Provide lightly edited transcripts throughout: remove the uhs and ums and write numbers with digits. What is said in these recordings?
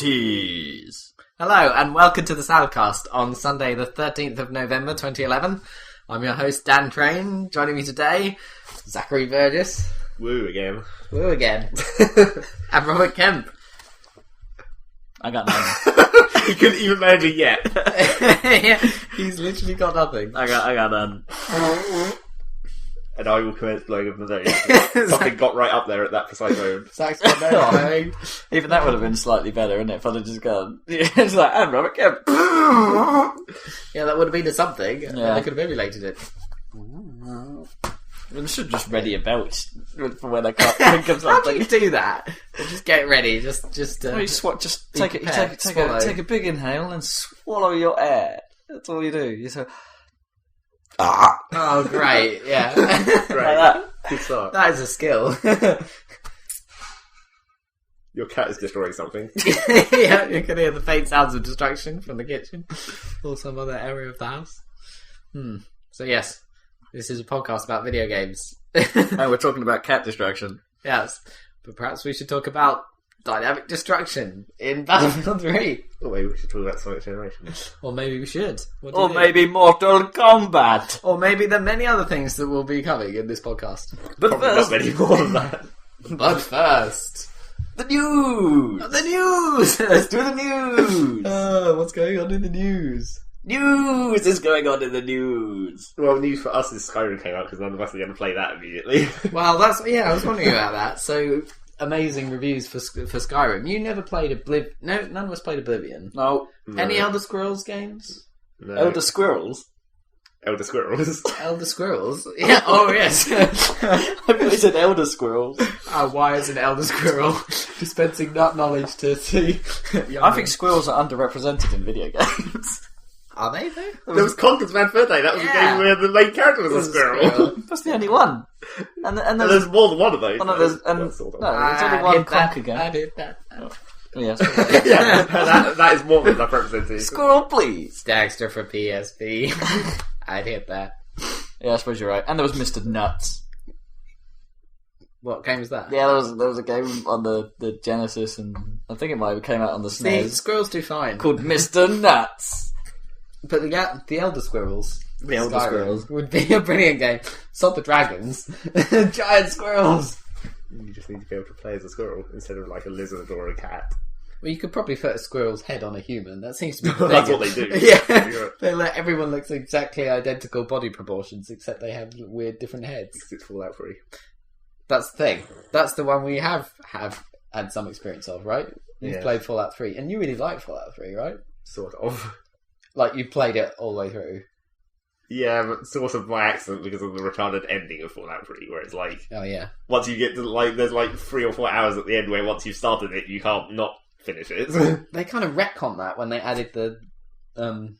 Goatees! Hello, and welcome to the Saladcast on Sunday the 13th of November 2011. I'm your host, Dan Train. Joining me today, Zachary Burgess. Woo again. Woo again. And Robert Kemp. I got none. He couldn't even manage it yet. Yeah, he's literally got nothing. I got none. And I will commence blowing up the nose. Something got right up there at that precise moment. Zach's got no. Even that would have been slightly better, wouldn't it? If I'd have just gone, it's like, I'm Robert Kemp. Yeah, that would have been something. Yeah. They could have emulated it. I should just ready a belt for when I can't think of How do something. you do that? Just get ready. Just Well, you take swallow. a big inhale and swallow your air. That's all you do. You say, Oh, great. Yeah. Great. like that. Good start. That is a skill. Your cat is destroying something. Yeah, you can hear the faint sounds of destruction from the kitchen or some other area of the house. So yes, this is a podcast about video games. And we're talking about cat destruction. Yes, but perhaps we should talk about dynamic destruction in Battlefield 3. Or maybe we should talk about Sonic Generation. Or maybe we should. What do Or you think? maybe Mortal Kombat. Or maybe there are many other things that will be coming in this podcast. But Probably first, not many more than that. But first, the news. the news! Let's do the news. What's going on in the news? News is going on in the news. Well, news for us is Skyrim came out because none of us are going to play that immediately. Well, I was wondering about that. So, amazing reviews for Skyrim. You never played Oblivion. No, none of us played Oblivion. No. Any Elder Scrolls games? No. Elder Squirrels. Elder Squirrels. Elder Scrolls? Yeah. Oh, yes. I thought you said Elder Squirrels. Why is an Elder Squirrel dispensing nut knowledge to I think squirrels are underrepresented in video games. Are they, though? There was Conker's Bad Fur Day. That was a game where the main character was a squirrel. That's the only one. And And there's more than one of those. Oh, no, there's Well, sort of. there's only one conker game. I did that. Yes. Yeah, that is more than enough representation. Squirrel, please. Dagster for PSP. I'd hit that. Yeah, I suppose you're right. And there was Mr. Nuts. What game was that? Yeah, there was a game on the Genesis, and I think it might have came out on the See, SNES squirrels do fine. called Mr. Nuts. But the Elder Squirrels. The Elder Skyrim Squirrels. would be a brilliant game. Stop the dragons. Giant squirrels. You just need to be able to play as a squirrel instead of like a lizard or a cat. Well, you could probably fit a squirrel's head on a human. That seems to be the That's thing. what they do. Yeah. You're- Everyone looks exactly identical body proportions, except they have weird different heads. Because it's Fallout 3. That's the thing. That's the one we have had some experience of, right? You've Yeah. played Fallout 3, and you really like Fallout 3, right? Sort of. Like, you played it all the way through. Yeah, but sort of by accident because of the retarded ending of Fallout 3, where it's like, Oh, yeah. once you get to, like, there's like 3 or 4 hours at the end where once you've started it, you can't not finish it. They kind of retconned that when they added the...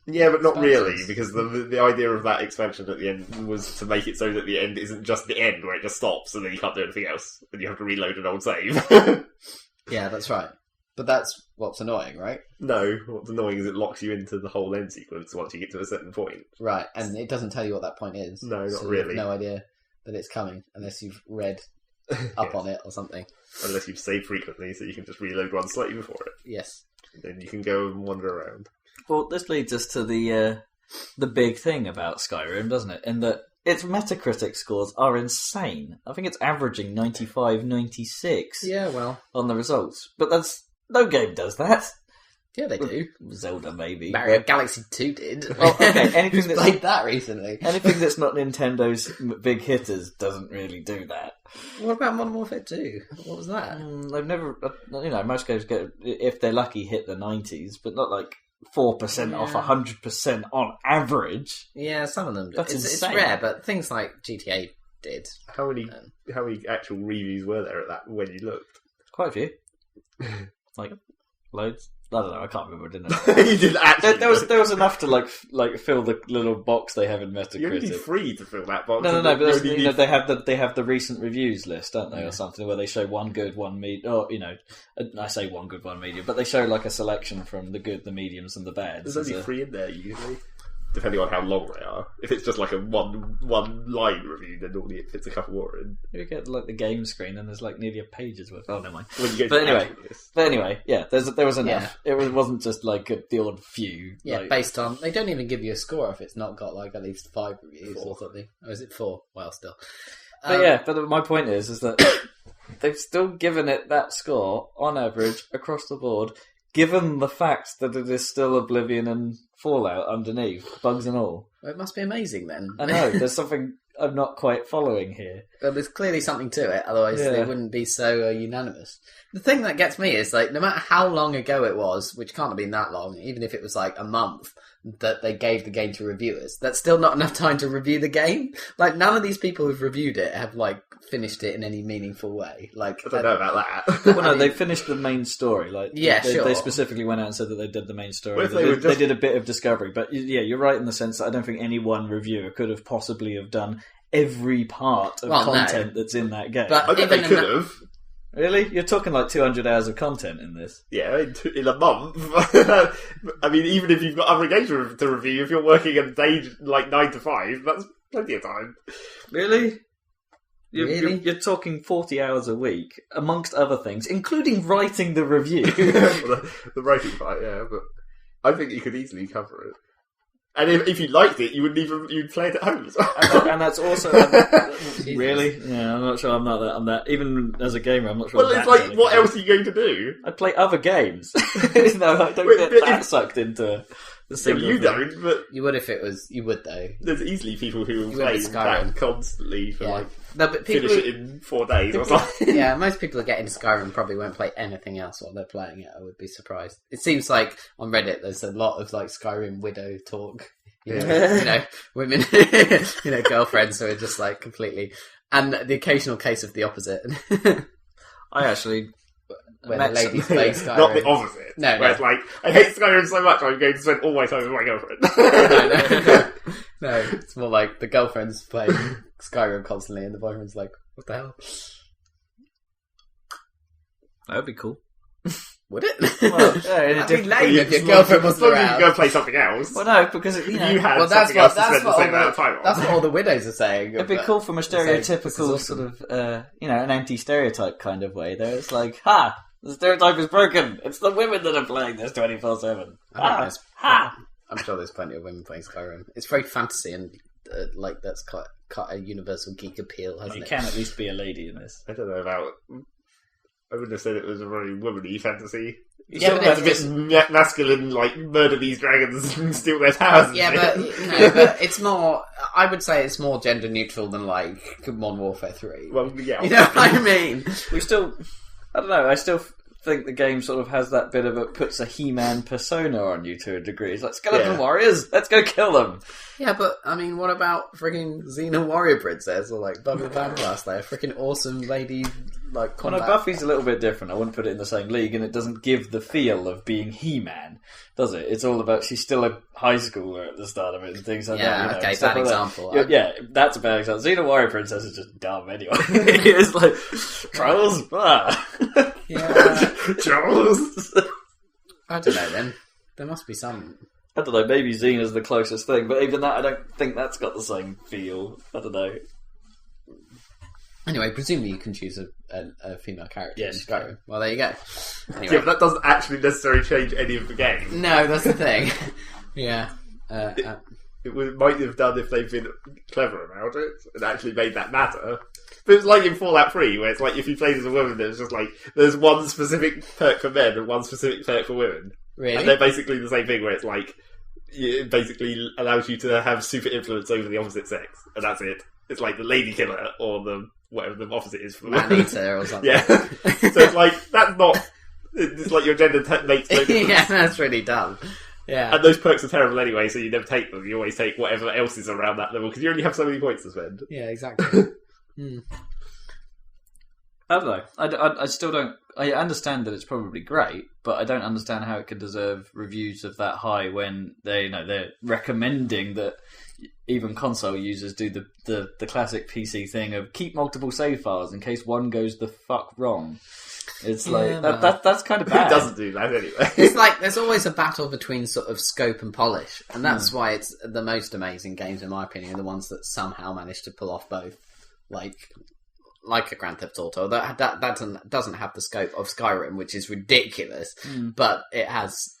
Yeah, but not really, Expansions. because the idea of that expansion at the end was to make it so that the end isn't just the end, where it just stops, and then you can't do anything else, and you have to reload an old save. Yeah, that's right. But that's what's annoying, right? No, what's annoying is it locks you into the whole end sequence once you get to a certain point. Right, and it doesn't tell you what that point is. No, not so you really. have no idea that it's coming, unless you've read up on it or something. Unless you've saved frequently, so you can just reload one slightly before it. Yes. Then you can go and wander around. Well, this leads us to the big thing about Skyrim, doesn't it? In that its Metacritic scores are insane. I think it's averaging 95, 96 Yeah, well... on the results. But no game does that. Yeah, they do. Zelda, maybe. Mario Galaxy 2 did. Oh, okay, anything Who's that's- played that recently? Anything that's not Nintendo's big hitters doesn't really do that. What about Modern Warfare 2? What was that? They've never, most games get, if they're lucky, hit the 90s, but not like 4% off Yeah. 100% on average. Yeah, some of them do. That's It's insane. rare, but things like GTA did. How many actual reviews were there at that when you looked? Quite a few. Like, loads. I don't know, I can't remember, didn't I? You didn't actually. There was enough to like fill the little box they have in Metacritic. You only need 3 to fill that box. No, but that's, You only need- they have the recent reviews list, don't they, or something, where they show one good, one medium. Or I say one good, one medium, but they show like a selection from the good, the mediums, and the bads. There's only as a- 3 in there usually. depending on how long they are. If it's just like a one line review, then normally it fits a couple more in. You get like the game screen, and there's like nearly a page's worth. Oh, never mind. When you go But to anyway, actual list. yeah, there was enough. It wasn't just like the odd few. Yeah, like, based on... They don't even give you a score if it's not got like at least 5 reviews or something. Or is it 4? Well, still. But my point is that they've still given it that score on average across the board, given the fact that it is still Oblivion and Fallout underneath, bugs and all. Well, it must be amazing then. I know, there's something I'm not quite following here. But there's clearly something to it, otherwise they wouldn't be so unanimous. The thing that gets me is, like, no matter how long ago it was, which can't have been that long, even if it was like a month, that they gave the game to reviewers, that's still not enough time to review the game. Like, none of these people who've reviewed it have, like, finished it in any meaningful way. Like, I don't know about that. Well, no, they finished the main story. Like, sure. They specifically went out and said that they did the main story. Well, if They did a bit of discovery, but yeah, you're right in the sense that I don't think any one reviewer could have possibly have done every part of content that's in that game. But I think they could have. Really? You're talking like 200 hours of content in this? Yeah, in a month. I mean, even if you've got other games to review, if you're working a day like 9 to 5, that's plenty of time. Really? Really? You're talking 40 hours a week, amongst other things, including writing the review. the writing part, yeah, but I think you could easily cover it. And if you liked it, you'd play it at home as well. And that's also really, yeah. I'm not sure. I'm that. Even as a gamer, I'm not sure. Well, it's like, what else are you going to do? I play other games. No, I don't get that sucked into the single You thing. don't, but You would if it was... You would, though. there's easily people who will You play would with Skyrim. that constantly for Yeah. No, but people finish it in 4 days or something. yeah, most people that get into Skyrim probably won't play anything else while they're playing it. I would be surprised. It seems like on Reddit there's a lot of like Skyrim widow talk. You know, women, girlfriends who are just like completely, and the occasional case of the opposite. I actually When the ladies play Skyrim. Not the opposite. No, where it's like, I hate Skyrim so much, I'm going to spend all my time with my girlfriend. No, it's more like the girlfriend's playing Skyrim constantly, and the boyfriend's like, "What the hell?" that would be cool. Would it? Well, yeah, That'd be lame if your girlfriend wasn't You around. go and play something else. Well, no, because You had Well, that's something else what to spend the same amount of time on. that's what all the widows are saying. it'd be but- cool from a saying, "This is stereotypical awesome." sort of, an anti-stereotype kind of way. There, it's like, ha, the stereotype is broken. It's the women that are playing this 24/7. I'm sure there's plenty of women playing Skyrim. It's very fantasy and like that's quite a universal geek appeal, hasn't You it? can at least be a lady in this. I don't know about... I wouldn't have said it was a very womanly fantasy. Yeah, but It's a bit masculine, like, murder these dragons and steal their powers. Yeah, but it's more. I would say it's more gender neutral than like Modern Warfare 3. Well, yeah. You know what I mean? I don't know, I still think the game sort of has that bit of it, puts a He-Man persona on you to a degree. It's like, skeleton warriors, let's go kill them. Yeah, but I mean, what about freaking Xena Warrior Princess or like Buffy the Vampire Slayer? Freaking awesome lady, like combat. Well, no, Buffy's a little bit different. I wouldn't put it in the same league, and it doesn't give the feel of being He-Man, does it? It's all about she's still a high schooler at the start of it and things like that. Yeah, you know, okay, stuff bad like that. example. Yeah, that's a bad example. Xena Warrior Princess is just dumb anyway. It's like, trolls? Yeah, Charles! I don't know. Then there must be some. I don't know, maybe Xena's the closest thing, but even that, I don't think that's got the same feel. I don't know. Anyway, presumably you can choose a female character Yes, in Skyrim. Well, there you go. Anyway. Yeah, but that doesn't actually necessarily change any of the game. No, that's the thing. Yeah. Might have done if they've been clever about it and actually made that matter. But it's like in Fallout 3, where it's like if you played as a woman, there's just like there's one specific perk for men and one specific perk for women. Really? And they're basically the same thing, where it's like it basically allows you to have super influence over the opposite sex, and that's it. It's like the lady killer or the whatever the opposite is for the woman. Man-eater or something. Yeah. So it's like that's not. It's like your gender makes no difference. Yeah, that's really dumb. Yeah. And those perks are terrible anyway, so you never take them. You always take whatever else is around that level, because you only have so many points to spend. Yeah, exactly. I don't know. I still don't. I understand that it's probably great, but I don't understand how it could deserve reviews of that high when they're recommending that even console users do the classic PC thing of keep multiple save files in case one goes the fuck wrong. It's like that's kind of bad. Who doesn't do that anyway? It's like there's always a battle between sort of scope and polish, and that's why it's the most amazing games, in my opinion, are the ones that somehow manage to pull off both. Like a Grand Theft Auto that doesn't have the scope of Skyrim, which is ridiculous, but it has.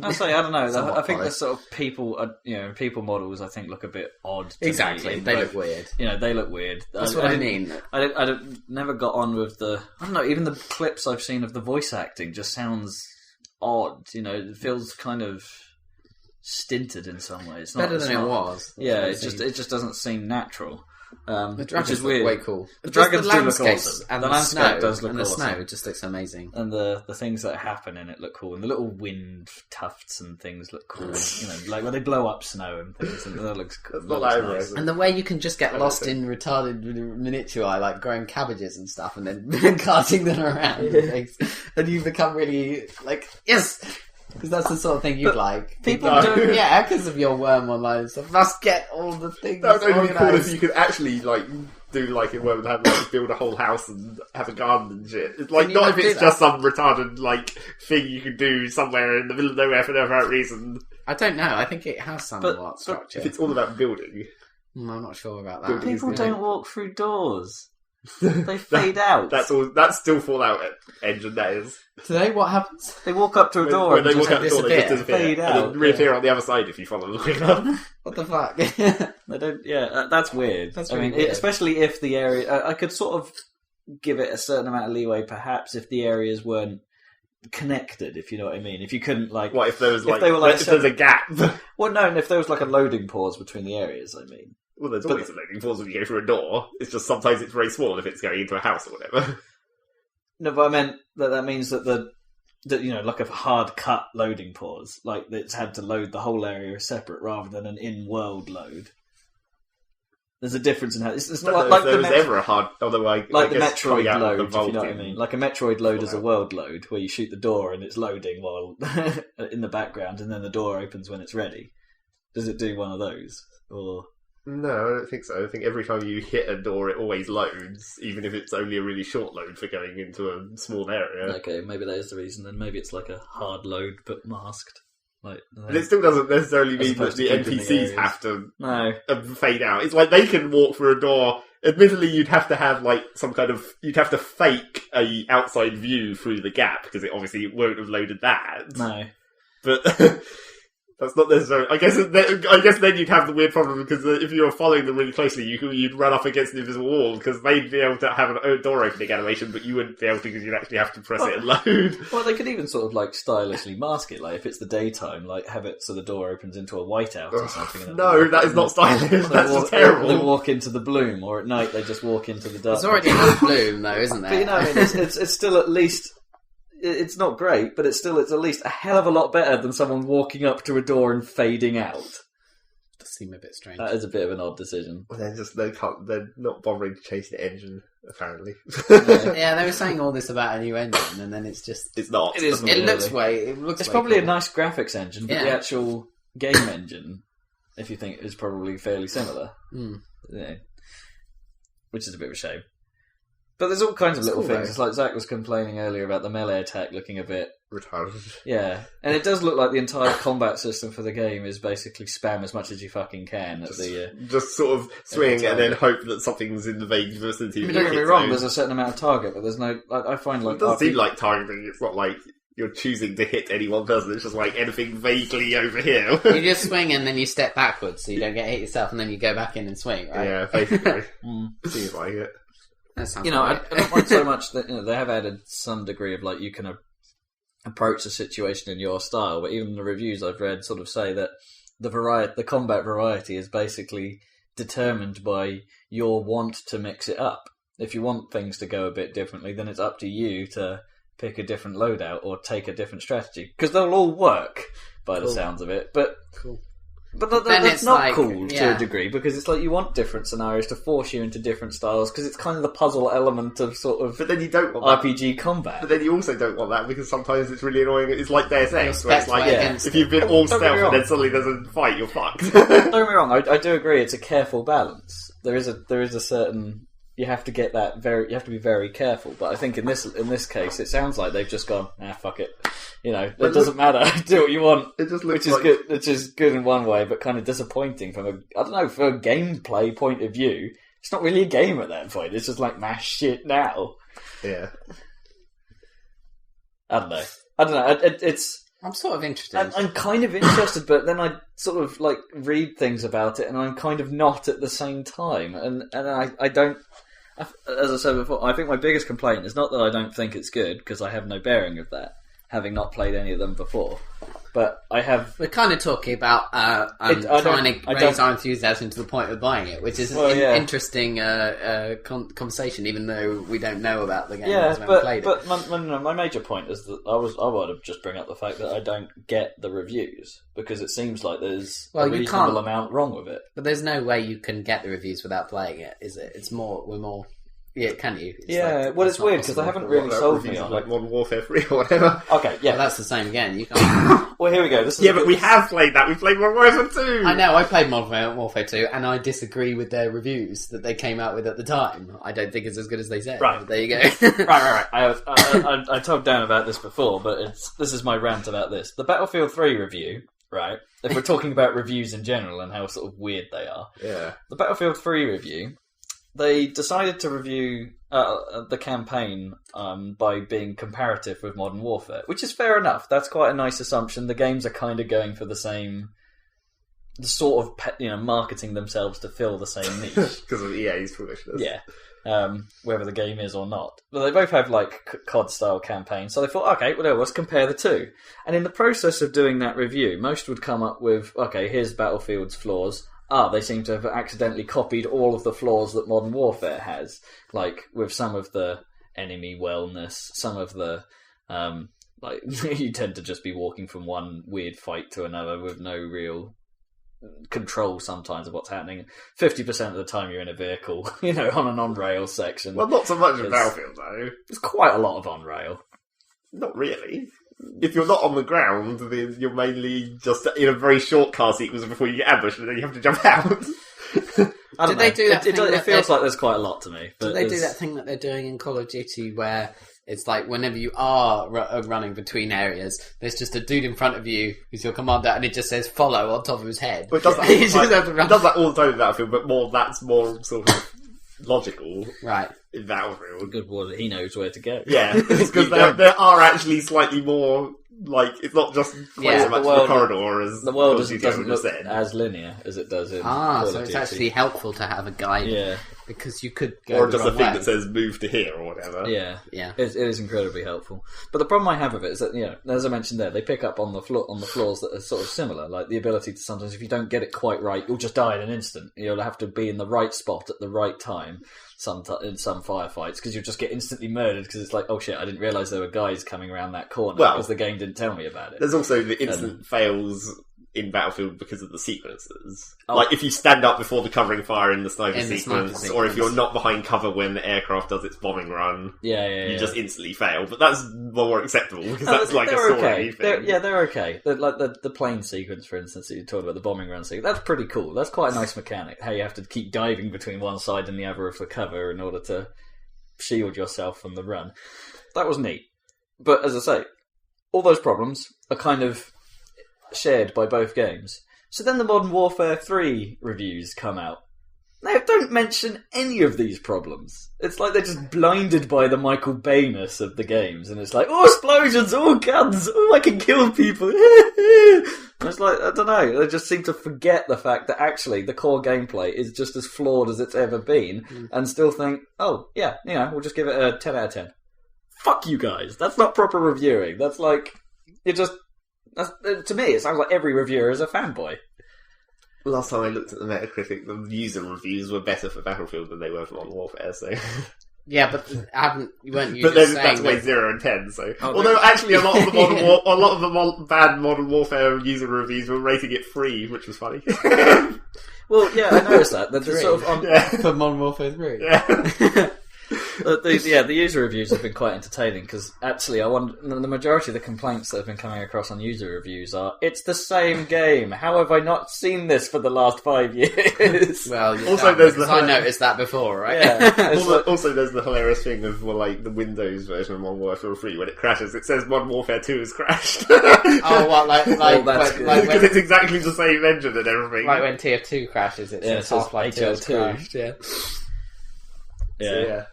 I don't know. I think polish. the sort of people models I think look a bit odd. Exactly, they look weird. They look weird. That's what I mean. I never got on with the. I don't know. Even the clips I've seen of the voice acting just sounds odd. It feels kind of stinted in some ways. Better than it was. Yeah, it just doesn't seem natural. The dragons which is weird. Way cool. The dragons do look awesome, and the landscape snow does look and the awesome. snow just looks amazing. And the things that happen in it look cool, and the little wind tufts and things look cool. Like when they blow up snow and things, and that looks cool. Nice. And the way you can just get lost in retarded minutiae, like growing cabbages and stuff, and then carting them around, and things, and you become really like yes. Because that's the sort of thing you'd like. People don't... Yeah, because of your worm online stuff. Must get all the things That would only be cool organised. if you could actually, do in Worm and have, build a whole house and have a garden and shit. It's like, not if it's just some retarded, thing you can do somewhere in the middle of nowhere for no apparent reason. I don't know. I think it has somewhat structure. If it's all about building. I'm not sure about that. People don't walk through doors. They fade out. That's still Fallout engine, that is. Today, what happens? They walk up to a door When and they walk out the door, they just disappear. disappear. Fade And out, then reappear on the other side if you follow them enough. What the fuck? They don't. Yeah, that's weird. That's I mean, weird. especially if the area. I could sort of give it a certain amount of leeway, perhaps, if the areas weren't connected. If you know what I mean. If you couldn't What if there was if they were if there's a gap? Well, no, and if there was a loading pause between the areas. I mean. Well, there's always a loading pause when you go through a door. It's just sometimes it's very small if it's going into a house or whatever. No, but I meant that means that like a hard cut loading pause, like it's had to load the whole area separate rather than an in-world load. There's a difference in how it's not like there was ever a hard, although I the guess Metroid out load, the if you know what I mean. Like a Metroid load is a world load where you shoot the door and it's loading while in the background, and then the door opens when it's ready. Does it do one of those or? No, I don't think so. I think every time you hit a door, it always loads, even if it's only a really short load for going into a small area. Okay, maybe that is the reason. Then maybe it's like a hard load but masked. But it still doesn't necessarily mean that the NPCs have to fade out. It's like they can walk through a door. Admittedly, you'd have to have you'd have to fake a outside view through the gap because it obviously won't have loaded that. No, but. That's not necessarily. I guess then you'd have the weird problem because if you were following them really closely, you'd run up against the invisible wall because they'd be able to have a door opening animation, but you wouldn't be able to because you'd actually have to press it and load. Well, they could even sort of stylishly mask it, if it's the daytime, have it so the door opens into a whiteout or something. No, that is not stylish. That's just terrible. They walk into the bloom, or at night they just walk into the dark. There's already enough bloom, though, isn't there? But you know, what I mean, it's still at least. It's not great, but it's at least a hell of a lot better than someone walking up to a door and fading out. Does seem a bit strange. That is a bit of an odd decision. Well, they're not bothering to change the engine, apparently. Yeah, they were saying all this about a new engine, and then it's not. It looks. It's probably cool. a nice graphics engine, but the actual game engine, if you think, is probably fairly similar. Yeah. Which is a bit of a shame. But there's all kinds of little things. It's like Zach was complaining earlier about the melee attack looking a bit retarded. Yeah, and it does look like the entire combat system for the game is basically spam as much as you fucking can at just sort of swing and then hope that something's in the vague vicinity. I mean, don't get me wrong. There's a certain amount of target, but there's no. I find it doesn't seem like targeting. It's not like you're choosing to hit any one person. It's just like anything vaguely over here. You just swing and then you step backwards so you don't get hit yourself, and then you go back in and swing. Right? Yeah, basically. Seems like it. I don't mind so much that they have added some degree of you can approach the situation in your style, but even the reviews I've read sort of say that the combat variety is basically determined by your want to mix it up. If you want things to go a bit differently, then it's up to you to pick a different loadout or take a different strategy, because they'll all work by the sounds of it. But But then that's it's not like, cool to a degree, because it's like you want different scenarios to force you into different styles, because it's kind of the puzzle element of sort of But then you don't want RPG combat. But then you also don't want that, because sometimes it's really annoying. It's like Deus Ex, where it's like, against if you've been all Don't get me stealth and wrong. then suddenly there's a fight, you're fucked. Don't get me wrong, I do agree it's a careful balance. There is a certain... You have to get that you have to be very careful. But I think in this case, it sounds like they've just gone, fuck it. You know, it doesn't matter. Do what you want. It just looks which is good. Which is good in one way, but kind of disappointing from a gameplay point of view. It's not really a game at that point. It's just like mash shit now. Yeah. I don't know. It's. I'm sort of interested. I'm kind of interested, but then I sort of like read things about it, and I'm kind of not at the same time. And I don't. As I said before, I think my biggest complaint is not that I don't think it's good, because I have no bearing of that, having not played any of them before. But I have... We're kind of talking about trying to raise our enthusiasm to the point of buying it, which is an interesting conversation, even though we don't know about the game because we haven't played it. But my major point is that I want to just bring up the fact that I don't get the reviews, because it seems like there's a reasonable amount wrong with it. But there's no way you can get the reviews without playing it, is it? We're more... Yeah, can you? It's weird, because they haven't really sold me on like Modern Warfare 3 or whatever. Okay, yeah. Well, that's the same again. You can't... Well, here we go. But we have played that. We played Modern Warfare 2! I know, I played Modern Warfare 2, and I disagree with their reviews that they came out with at the time. I don't think it's as good as they said. Right. But there you go. Right. I told Dan about this before, but this is my rant about this. The Battlefield 3 review, right? If we're talking about reviews in general and how sort of weird they are. Yeah. The Battlefield 3 review... They decided to review the campaign by being comparative with Modern Warfare, which is fair enough. That's quite a nice assumption. The games are kind of going for the sort of marketing themselves to fill the same niche because of EA's foolishness. Yeah, whether the game is or not. But they both have like COD style campaigns, so they thought, okay, well, let's compare the two. And in the process of doing that review, most would come up with, okay, here's Battlefield's flaws. They seem to have accidentally copied all of the flaws that Modern Warfare has, like with some of the enemy wellness, some of the like you tend to just be walking from one weird fight to another with no real control sometimes of what's happening. 50% of the time you're in a vehicle, on an on-rail section. Well, not so much in Battlefield though. There's quite a lot of on-rail. Not really. If you're not on the ground, then you're mainly just in a very short car sequence before you get ambushed, and then you have to jump out. Did they do that? It feels like there's quite a lot to me. Did they do that thing that they're doing in Call of Duty, where it's like whenever you are running between areas, there's just a dude in front of you who's your commander, and it just says "follow" on top of his head. But it does that, it does that all the time in Battlefield, but that's more sort of logical, right? In Battlefield, good word. He knows where to go. Yeah, because there are actually slightly more. Like, it's not just quite so much the corridor as the world doesn't look as linear as it does in Call of so it's Duty. actually helpful to have a guide. Yeah. Because you could go or just the a thing way. that says move to here or whatever. Yeah. Yeah. It is incredibly helpful. But the problem I have with it is that, as I mentioned there, they pick up on the flaws that are sort of similar, like the ability to sometimes, if you don't get it quite right, you'll just die in an instant. You'll have to be in the right spot at the right time in some firefights, because you'll just get instantly murdered, because it's like, oh shit, I didn't realise there were guys coming around that corner, because the game didn't tell me about it. There's also the instant fails in Battlefield because of the sequences. Like, if you stand up before the covering fire in the sniper sequence, or if you're not behind cover when the aircraft does its bombing run, you just instantly fail. But that's more acceptable, because that's like a story thing. They're okay. Like the plane sequence, for instance, that you talked about, the bombing run sequence, that's pretty cool. That's quite a nice mechanic, how you have to keep diving between one side and the other of the cover in order to shield yourself from the run. That was neat. But as I say, all those problems are kind of shared by both games. So then the Modern Warfare 3 reviews come out. They don't mention any of these problems. It's like they're just blinded by the Michael Bay-ness of the games, and it's like, oh, explosions, oh, guns, oh, I can kill people. It's like, I don't know, they just seem to forget the fact that actually the core gameplay is just as flawed as it's ever been, and still think, oh, yeah, we'll just give it a 10 out of 10. Fuck you guys, that's not proper reviewing. That's like, to me, it sounds like every reviewer is a fanboy. Last time I looked at the Metacritic, the user reviews were better for Battlefield than they were for Modern Warfare, so... Yeah, but weren't you But just then that's saying way that... 0 and 10. So, Oh, although no. actually a lot of the bad Modern Warfare user reviews were rating it free, which was funny. Well, yeah, I noticed that. That the sort of Yeah. For Modern Warfare 3. Yeah. the user reviews have been quite entertaining because actually, the majority of the complaints that have been coming across on user reviews are, "It's the same game. How have I not seen this for the last 5 years?" Well, Also, there's because the- I noticed that before, right? Yeah. Also, there's the hilarious thing of the Windows version of Modern Warfare 3 when it crashes. It says Modern Warfare 2 has crashed. Oh, what, like that's good. Because it's exactly the same engine and everything. like when TF2 crashes, it says Half-Life 2 has HL2. crashed, yeah. Yeah. Yeah.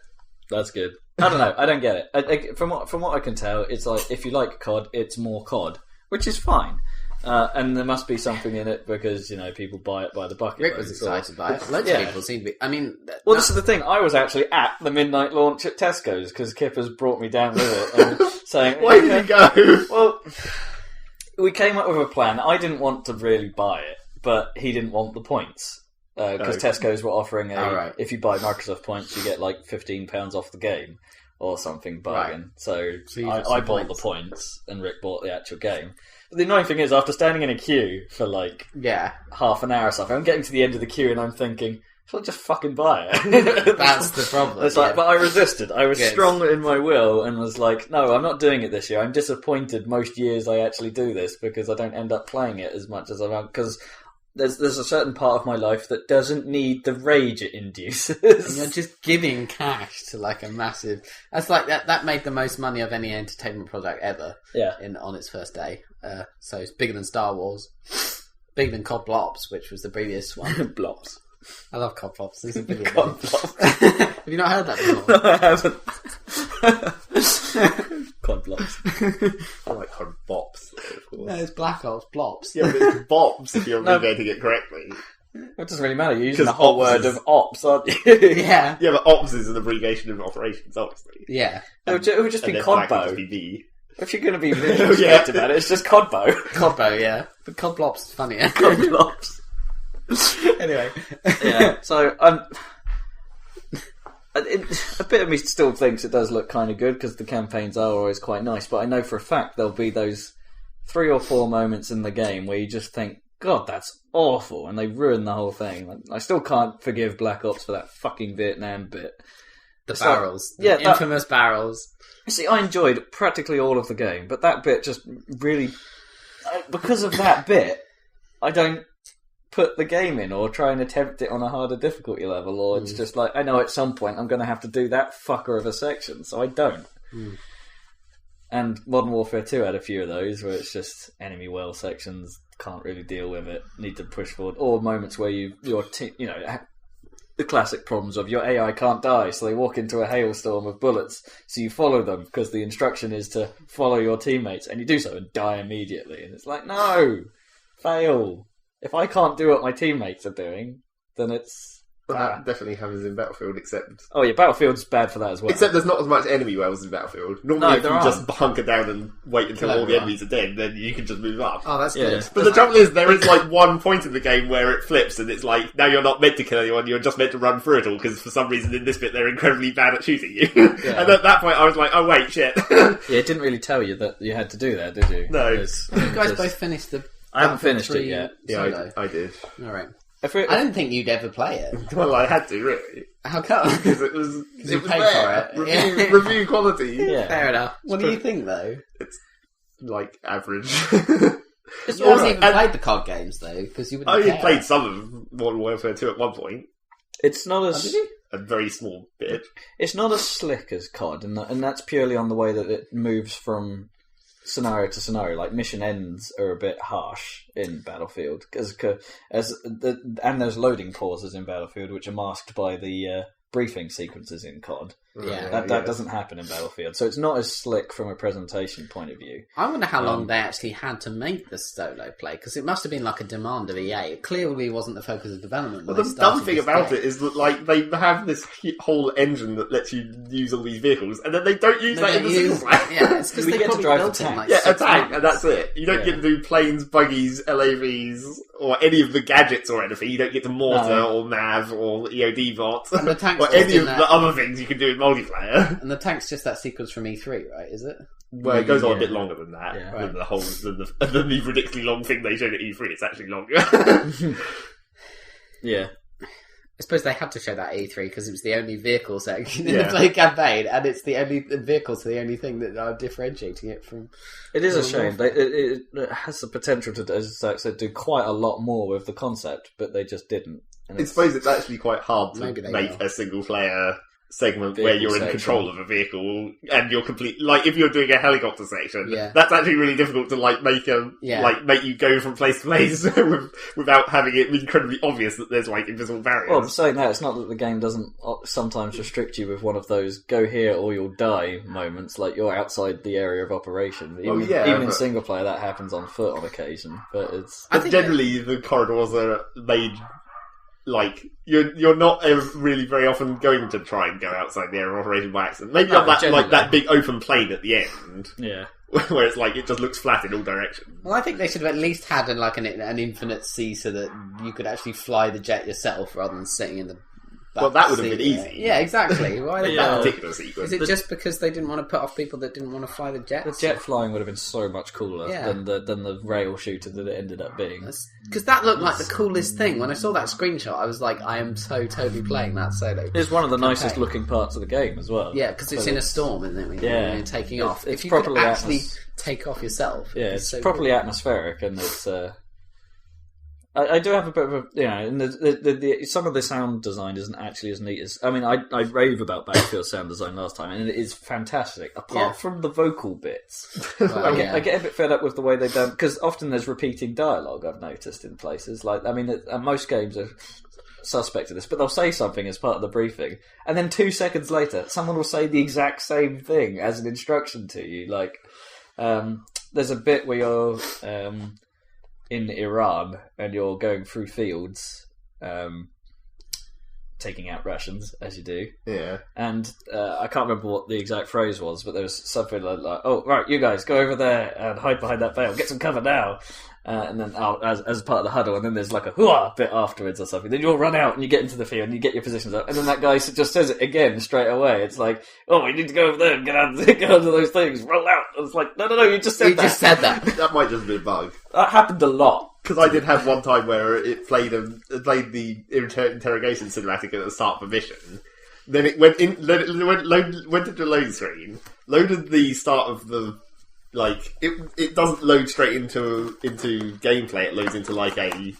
That's good. I don't know. I don't get it. From what I can tell, it's like if you like COD, it's more COD, which is fine. And there must be something in it because people buy it by the bucket. Rick was excited by it. Loads of people seem to be. I mean, Well, this is the thing. I was actually at the midnight launch at Tesco's because Kippers brought me down with it and saying, Why did you go? Well, we came up with a plan. I didn't want to really buy it, but he didn't want the points. Because Tesco's were offering if you buy Microsoft points, you get like £15 off the game or something bargain. Right. So you got I some bought points. the points and Rick bought the actual game. But the annoying thing is, after standing in a queue for like half an hour or something, I'm getting to the end of the queue and I'm thinking, should I just fucking buy it? That's the problem. It's like, but I resisted. I was Yes. strong in my will and was like, no, I'm not doing it this year. I'm disappointed most years I actually do this because I don't end up playing it as much as I want. Because there's a certain part of my life that doesn't need the rage it induces. And you're just giving cash to like a massive. That's like that made the most money of any entertainment product ever. Yeah. On its first day. So it's bigger than Star Wars, bigger than COD Blops, which was the previous one. Blops. I love COD Blops. There's a video. COD Blops. Have you not heard that before? No, I haven't. COD Blops. I like hard bops, of course. No, it's Black Ops Blops. Yeah, but it's bops if you're No. abbreviating it correctly. It doesn't really matter. You're using the 'Cause whole ops word is- of ops, aren't you? Yeah. Yeah, but ops is an abbreviation of operations, obviously. Yeah. It would just be And then black would Codbo. just be B. If you're going to be really Yeah. strict about it, it's just Codbo. Codbo, yeah. But COD Blops is funnier. COD Blops. Anyway. Yeah, so a bit of me still thinks it does look kind of good because the campaigns are always quite nice, but I know for a fact there'll be those 3 or 4 moments in the game where you just think, God, that's awful, and they ruin the whole thing. Like, I still can't forgive Black Ops for that fucking Vietnam bit. The So- barrels. The yeah, that- infamous barrels. You see, I enjoyed practically all of the game, but that bit just really... because of that bit, I don't put the game in or try and attempt it on a harder difficulty level, or it's just like, I know at some point I'm going to have to do that fucker of a section, so I don't. And Modern Warfare 2 had a few of those where it's just enemy well sections, can't really deal with it, need to push forward, or moments where the classic problems of your AI can't die, so they walk into a hailstorm of bullets, so you follow them because the instruction is to follow your teammates, and you do so and die immediately. And it's like, no! Fail! If I can't do what my teammates are doing, then it's... That definitely happens in Battlefield, except... Oh yeah, Battlefield's bad for that as well. Except there's not as much enemy wells in Battlefield. Normally, if you there just hunker down and wait until No, all the there enemies are dead, then you can just move up. Oh, that's Yeah. good. But the trouble is, there is like one point in the game where it flips, and it's like, now you're not meant to kill anyone, you're just meant to run through it all, because for some reason in this bit they're incredibly bad at shooting you. Yeah. And at that point I was like, oh wait, shit. Yeah, it didn't really tell you that you had to do that, did you? No. You guys both finished the... I haven't finished it yet. Yeah, I did. Alright. If it, I didn't think you'd ever play it. Well, I had to, really. How come? Because it was... You it was paid there. for it. Review, review quality. Yeah. Fair enough. What do you think, though? It's, like, average. it's You haven't alright. even played the COD games, though, because you wouldn't I only care. played some of Modern Warfare 2 at one point. It's not as... Oh, did you? A very small bit. It's not as slick as COD, and that's purely on the way that it moves from scenario to scenario. Like, mission ends are a bit harsh in Battlefield, and there's loading pauses in Battlefield, which are masked by the briefing sequences in COD. Yeah. That doesn't happen in Battlefield, so it's not as slick from a presentation point of view. I wonder how long they actually had to make the solo play, because it must have been like a demand of EA. It clearly wasn't the focus of development. Well, when the they started dumb thing this about game. it is that, like, they have this whole engine that lets you use all these vehicles, and then they don't use that in the single player. Yeah, it's because We they get to probably drive the built it in tank. like Yeah, a 6 tank, months. and that's it. You don't Yeah. get to do planes, buggies, LAVs, or any of the gadgets or anything. You don't get to mortar No. or nav or EOD bot And the tanks or just any of in the that- other things you can do in multiplayer. And the tank's just that sequence from E3, right? Is it? Well, it goes on a bit longer than that. Yeah. Than the ridiculously long thing they showed at E3. It's actually longer. Yeah. I suppose they had to show that at E3 because it was the only vehicle section in Yeah. the play campaign, and it's the vehicles are the only thing that are differentiating it from. It is a shame. It has the potential to, as I said, do quite a lot more with the concept, but they just didn't. And I suppose it's actually quite hard to Maybe they make will. a single player segment Vehicle where you're in section. control of a vehicle and you're complete. Like if you're doing a helicopter section, Yeah. that's actually really difficult to make you go from place to place without having it incredibly obvious that there's invisible barriers. Well, saying that, it's not that the game doesn't sometimes restrict you with one of those "go here or you'll die" moments, like you're outside the area of operation. Even in single player, that happens on foot on occasion. But it's But generally, the corridors are made you're not really very often going to try and go outside the area of operation by accident. Maybe on that that big open plane at the end, yeah. where it's it just looks flat in all directions. Well, I think they should have at least had an infinite sea so that you could actually fly the jet yourself rather than sitting in the. Well, that would have seat been there. easy. Yeah, exactly. Why That particular sequence. Is it just because they didn't want to put off people that didn't want to fly the jets? The jet flying would have been so much cooler Yeah. than the rail shooter that it ended up being. Because that looked like the coolest thing. When I saw that screenshot, I was like, I am so totally playing that solo. It's one of the nicest looking parts of the game as well. Yeah, because it's in a storm, isn't it? When you're taking off. It's if you could properly actually take off yourself. Yeah, it's so properly cool. atmospheric, and it's. I do have a bit of a and the some of the sound design isn't actually as neat as. I mean, I rave about Battlefield sound design last time, and it is fantastic. Apart from the vocal bits, Well, I get a bit fed up with the way they've done, because often there's repeating dialogue. I've noticed in places most games are suspect of this, but they'll say something as part of the briefing, and then 2 seconds later, someone will say the exact same thing as an instruction to you. There's a bit where you're in Iran and you're going through fields, taking out Russians, as you do. Yeah. And I can't remember what the exact phrase was, but there was something like, "Oh, right, you guys, go over there and hide behind that veil. Get some cover now." And then as part of the huddle, and then there's like a hooah bit afterwards or something. Then you all run out and you get into the field and you get your positions up. And then that guy just says it again straight away. It's like, "Oh, we need to go over there and get onto those things. Roll out." And it's like, no, you just said that. You just said that. That might just be a bug. That happened a lot. Because I did have one time where it played the interrogation cinematic at the start of a mission. Then it went went into a loading screen, loaded the start of the it doesn't load straight into gameplay. It loads into a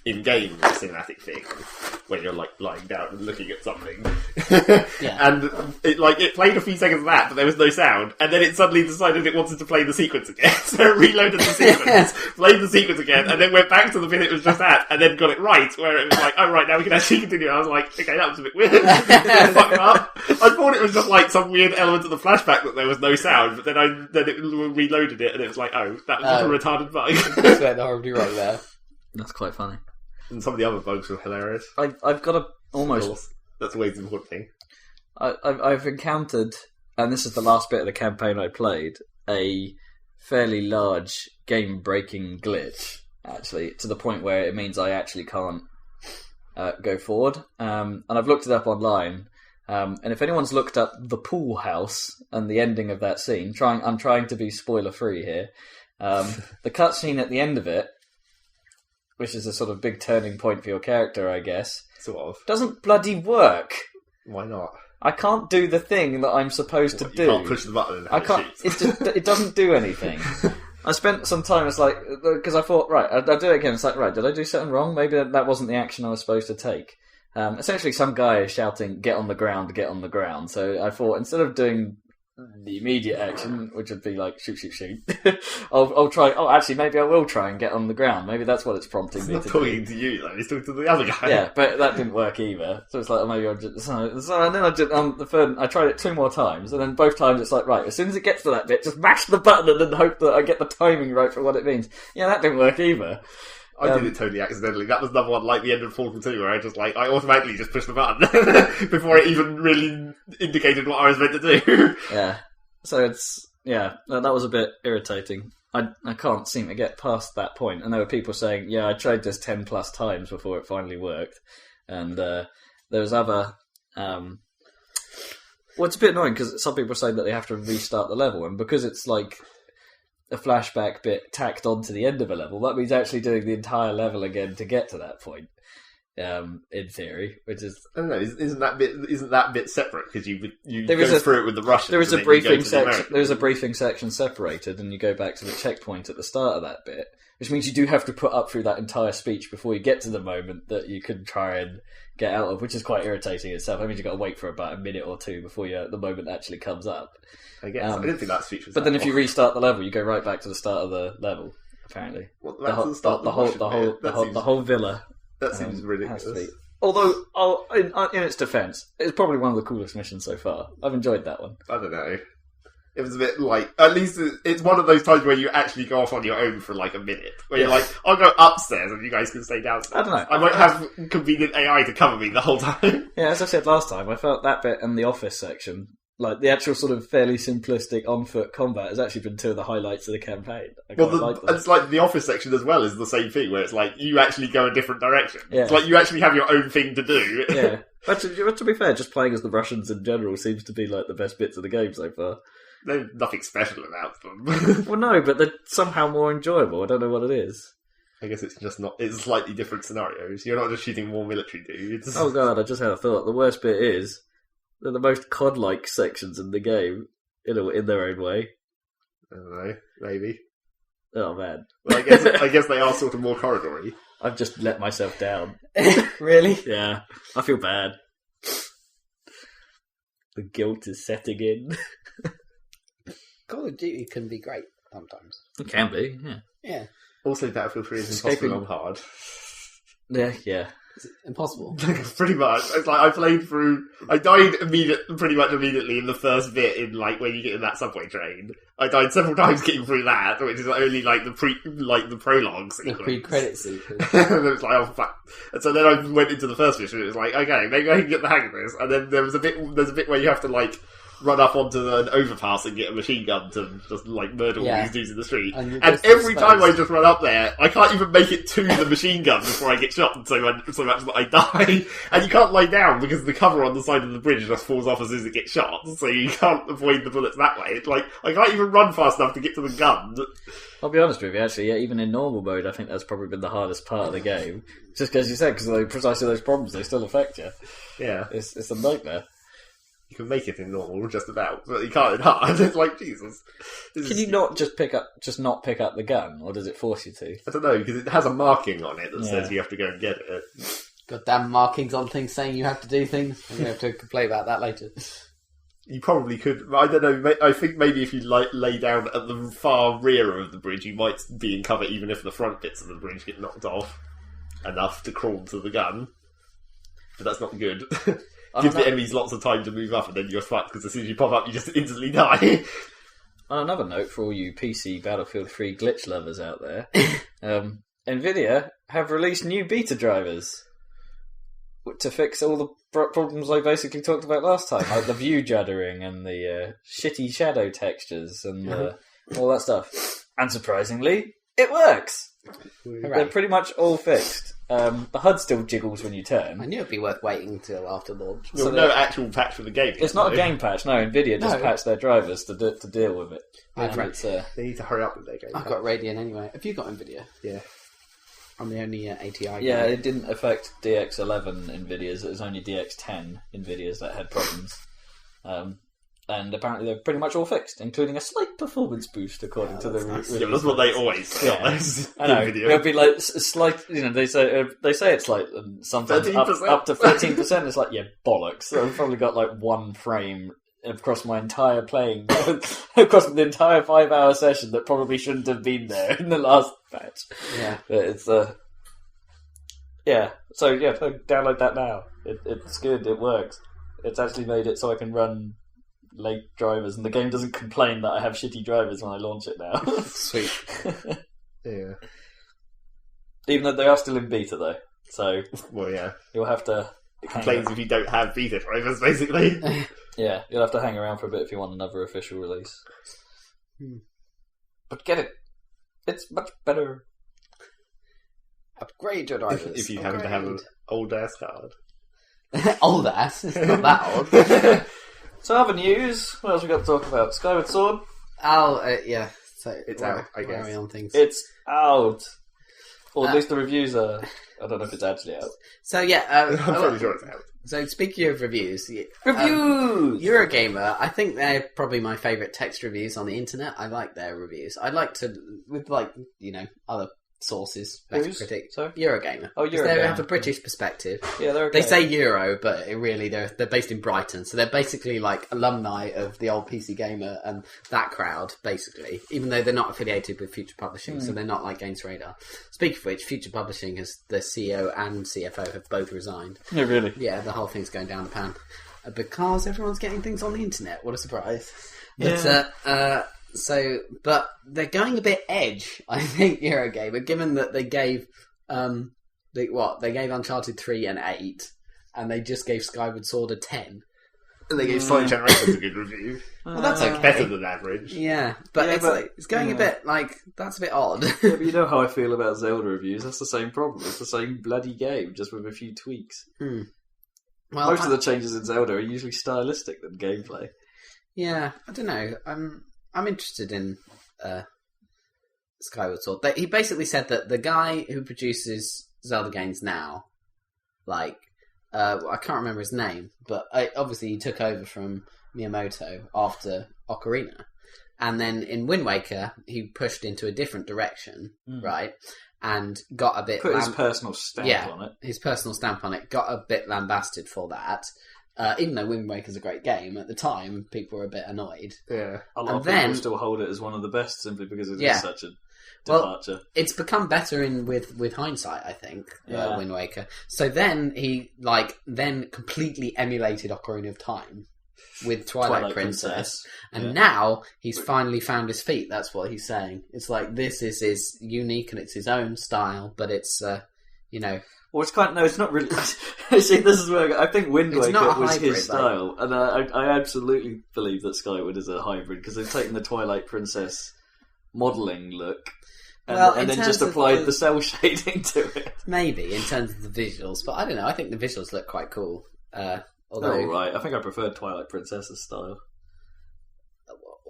in-game cinematic thing where you're lying down and looking at something. Yeah. And it played a few seconds of that, but there was no sound. And then it suddenly decided it wanted to play the sequence again, so it reloaded the sequence, played the sequence again, and then went back to the bit it was just at, and then got it right, where it was like, "Oh right, now we can actually continue." I was like, "Okay, that was a bit weird." Fucked up. I thought it was just some weird element of the flashback that there was no sound, but then it reloaded it, and it was like, "Oh, that was just a retarded bug." That's went horribly wrong there. That's quite funny. And some of the other bugs were hilarious. I've got a almost. Of course. That's always the important thing. I've encountered, and this is the last bit of the campaign I played, a fairly large game-breaking glitch, actually, to the point where it means I actually can't go forward. And I've looked it up online, and if anyone's looked up the pool house and the ending of that scene, I'm trying to be spoiler-free here, the cutscene at the end of it, which is a sort of big turning point for your character, I guess, Sort of. doesn't bloody work. Why not? I can't do the thing that I'm supposed to do. You can't push the button and I can't. It doesn't do anything. I spent some time. It's because I thought, right, I'll do it again. It's like, right, did I do something wrong? Maybe that wasn't the action I was supposed to take. Essentially, some guy is shouting, "Get on the ground, get on the ground." So I thought, instead of doing the immediate action, which would be like shoot, I'll try. Oh, actually, maybe I will try and get on the ground. Maybe that's what it's prompting me to do. He's not talking to you, though. He's talking to the other guy. Yeah, but that didn't work either. So it's like, maybe I'll just... So and then I tried it 2 more times, and then both times it's like, right, as soon as it gets to that bit, just mash the button and then hope that I get the timing right for what it means. Yeah, that didn't work either. I did it totally accidentally. That was another one like the end of Portal 2, where I automatically just pushed the button before it even really indicated what I was meant to do. Yeah. So it's... Yeah, that was a bit irritating. I can't seem to get past that point. And there were people saying, yeah, I tried this 10 plus times before it finally worked. And there was other Well, it's a bit annoying because some people are saying that they have to restart the level, and because it's like a flashback bit tacked on to the end of a level, that means actually doing the entire level again to get to that point. In theory, which is I don't know. Isn't that bit separate because you there go through it with the Russians? There is a briefing section. There is a briefing section separated, and you go back to the checkpoint at the start of that bit, which means you do have to put up through that entire speech before you get to the moment that you can try and get out of, which is quite irritating itself. I mean, you've got to wait for about a minute or two before the moment actually comes up. I guess I didn't think that speech was. But then, if you restart the level, you go right back to the start of the level. Apparently, well, the whole villa. That seems ridiculous. Although, in its defence, it's probably one of the coolest missions so far. I've enjoyed that one. I don't know. It was a bit like, at least it's one of those times where you actually go off on your own for like a minute. Where you're like, I'll go upstairs and you guys can stay downstairs. I don't know. I might have convenient AI to cover me the whole time. Yeah, as I said last time, I felt that bit and the office section, like the actual sort of fairly simplistic on-foot combat, has actually been two of the highlights of the campaign. It's like the office section as well is the same thing, where it's like you actually go a different direction. Yeah. It's like you actually have your own thing to do. Yeah. But to be fair, just playing as the Russians in general seems to be like the best bits of the game so far. There's nothing special about them. Well, no, but they're somehow more enjoyable. I don't know what it is. I guess it's just not. It's slightly different scenarios. You're not just shooting more military dudes. Oh god, I just had a thought. The worst bit is they're the most COD-like sections in the game, in their own way. I don't know. Maybe. Oh man. Well, I guess they are sort of more corridory. I've just let myself down. Really? Yeah, I feel bad. The guilt is setting in. Call of Duty can be great sometimes. It can be, yeah. Yeah. Also, Battlefield 3 is impossible on hard. Yeah. Is it impossible? Pretty much. It's like I played through. I died pretty much immediately in the first bit in like when you get in that subway train. I died several times getting through that, which is only like the prologue sequence. The pre-credit sequence. And it was like, oh fuck. And so then I went into the first mission. It was like, okay, maybe I can get the hang of this. And then there's a bit where you have to like run up onto an overpass and get a machine gun to just like murder all these dudes in the street. And every time I just run up there, I can't even make it to the machine gun before I get shot, and so much that I die. And you can't lie down because the cover on the side of the bridge just falls off as soon as it gets shot, so you can't avoid the bullets that way. It's like, I can't even run fast enough to get to the gun. I'll be honest with you, actually, yeah, even in normal mode, I think that's probably been the hardest part of the game. Just as you said, because precisely those problems, they still affect you. Yeah. It's a nightmare. You can make it in normal, just about, but you can't in hard. It's like, Jesus. Can you not just not pick up the gun, or does it force you to? I don't know, because it has a marking on it that says you have to go and get it. Goddamn markings on things saying you have to do things. I'm going to have to complain about that later. You probably could. I don't know. I think maybe if you lay down at the far rear of the bridge, you might be in cover even if the front bits of the bridge get knocked off enough to crawl to the gun. But that's not good. Gives the enemies lots of time to move up, and then you're fucked because as soon as you pop up, you just instantly die. On another note, for all you PC Battlefield 3 glitch lovers out there, Nvidia have released new beta drivers to fix all the problems I basically talked about last time, like the view juddering and the shitty shadow textures and all that stuff. And surprisingly, it works. They're pretty much all fixed. The HUD still jiggles when you turn. I knew it'd be worth waiting until after launch. So no actual patch for the game. It's not a game patch, no. Nvidia just patched their drivers to deal with it. They need to hurry up with their game. I've got Radeon anyway. Have you got Nvidia? Yeah. I'm the only ATI Yeah, it didn't affect DX11 Nvidias. It was only DX10 Nvidias that had problems. And apparently they're pretty much all fixed, including a slight performance boost, according to the nice. Yeah, that's what they always say. I know. It'll be like slight. You know, they say it's like sometimes up to 13%. It's like, yeah, bollocks. I've probably got like one frame across my entire playing, across the entire 5-hour session that probably shouldn't have been there in the last patch. Yeah, but it's yeah. So yeah, download that now. It's good. It works. It's actually made it so I can run late drivers, and the game doesn't complain that I have shitty drivers when I launch it now. Sweet. Yeah. Even though they are still in beta, though. So, well, yeah. You'll have to... It complains if you don't have beta drivers, basically. Yeah, you'll have to hang around for a bit if you want another official release. But get it. It's much better. Upgrade your drivers. If you happen to have an old-ass card. Old ass? It's not that old. So other news. What else we got to talk about? Skyward Sword. Oh, yeah. So It's out, I guess. Carry on things. It's out. Or at least the reviews are. I don't know if it's actually out. So yeah, I'm pretty sure it's out. So speaking of reviews, Reviews! Eurogamer, I think they're probably my favourite text reviews on the internet. I like their reviews. I'd like to, with other sources, Metacritic. Sorry? Eurogamer. Oh, 'Cause Eurogamer. They have a British perspective. Yeah, they're okay. They say Euro, but they're based in Brighton, so they're basically like alumni of the old PC Gamer and that crowd, basically. Even though they're not affiliated with Future Publishing, so they're not like Games Radar. Speaking of which, Future Publishing has the CEO and CFO have both resigned. Yeah, really? Yeah, the whole thing's going down the pan because everyone's getting things on the internet. What a surprise! But but they're going a bit edge, I think, Eurogamer, given that they gave they gave Uncharted 3 an 8, and they just gave Skyward Sword a 10. And they gave Sonic Generations a good review. Well, that's okay. Better than average. Yeah, but it's going a bit that's a bit odd. Yeah, but you know how I feel about Zelda reviews. That's the same problem. It's the same bloody game, just with a few tweaks. Well, Most of the changes in Zelda are usually stylistic than gameplay. Yeah, I don't know. I'm interested in Skyward Sword. He basically said that the guy who produces Zelda games now, I can't remember his name, but obviously he took over from Miyamoto after Ocarina. And then in Wind Waker, he pushed into a different direction, right? And got a bit... Put his personal stamp on it. His personal stamp on it. Got a bit lambasted for that. Even though Wind Waker's a great game, at the time, people were a bit annoyed. Yeah. A lot of people still hold it as one of the best simply because it is such a departure. Well, it's become better with hindsight, I think, Wind Waker. So then he, completely emulated Ocarina of Time with Twilight Princess. And now he's finally found his feet. That's what he's saying. It's like, this is unique and it's his own style, but it's, Well, it's it's not really... See, this is where I think Wind Waker was his style. And I absolutely believe that Skyward is a hybrid, because they've taken the Twilight Princess modelling look and then just applied the cell shading to it. Maybe, in terms of the visuals. But I don't know, I think the visuals look quite cool. Although, right. I think I preferred Twilight Princess's style.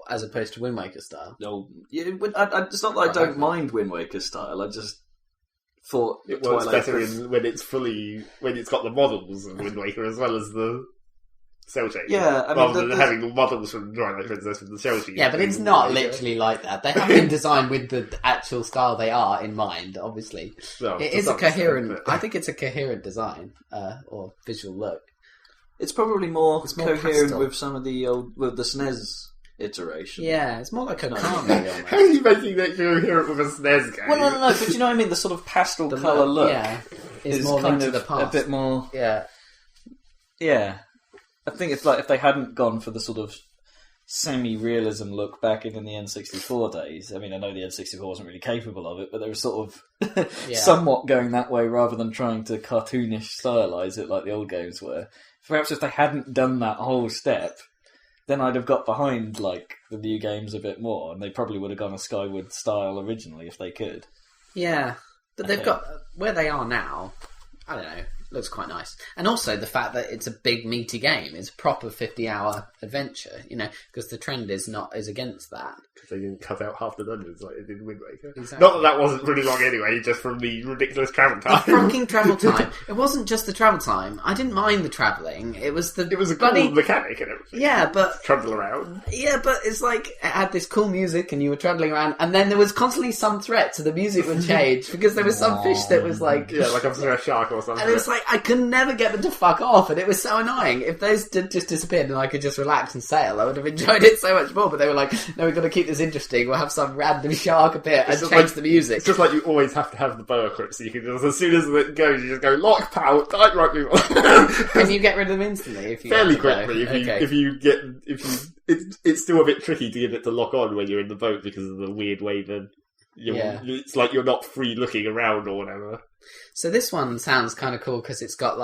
As opposed to Wind Waker's style. No, it's not that I don't mind Wind Waker's style, I just... thought it works better when it's got the models of Wind Waker as well as the cell shading. Yeah, rather than having the models from Twilight Princess with the cell shading. Yeah, but it's not literally like that. They have been designed with the actual style they are in mind. Obviously, it is a coherent. I think it's a coherent design or visual look. It's probably more coherent pastel. with some of the with the SNES iteration. Yeah, it's more like a Konami almost. How are you making that coherent with a SNES game? Well, no, but you know what I mean? The sort of pastel colour look is more kind linked of to the past. a bit more... Yeah. I think it's like if they hadn't gone for the sort of semi-realism look back in the N64 days. I mean, I know the N64 wasn't really capable of it, but they were sort of somewhat going that way rather than trying to cartoonish stylize it like the old games were. Perhaps if they hadn't done that whole step, then I'd have got behind the new games a bit more, and they probably would have gone a Skyward style originally if they could. Yeah, but they've got where they are now. I don't know. Looks quite nice, and also the fact that it's a big meaty game. It's a proper 50-hour adventure. Because the trend is against that. Because they didn't cut out half the dungeons like they did in Wind Waker. Exactly. Not that wasn't really long anyway, just from the ridiculous travel time. The fucking travel time. It wasn't just the travel time. I didn't mind the travelling. It was a cool mechanic and everything. Yeah, but travel around. Yeah, but it's like it had this cool music, and you were travelling around, and then there was constantly some threat, so the music would change because there was some fish that was like a shark or something. And it was like I could never get them to fuck off, and it was so annoying. If those just disappeared and I could just relax and sail, I would have enjoyed it so much more. But they were like, no, we've got to keep this interesting. We'll have some random shark appear and change the music. It's just like you always have to have the boa grip, so you can just, as soon as it goes, you just go lock, pow, die, right, move on. Can you get rid of them instantly? If you fairly quickly. It's still a bit tricky to get it to lock on when you're in the boat because of the weird way that it's like you're not free looking around or whatever. So this one sounds kind of cool because it's got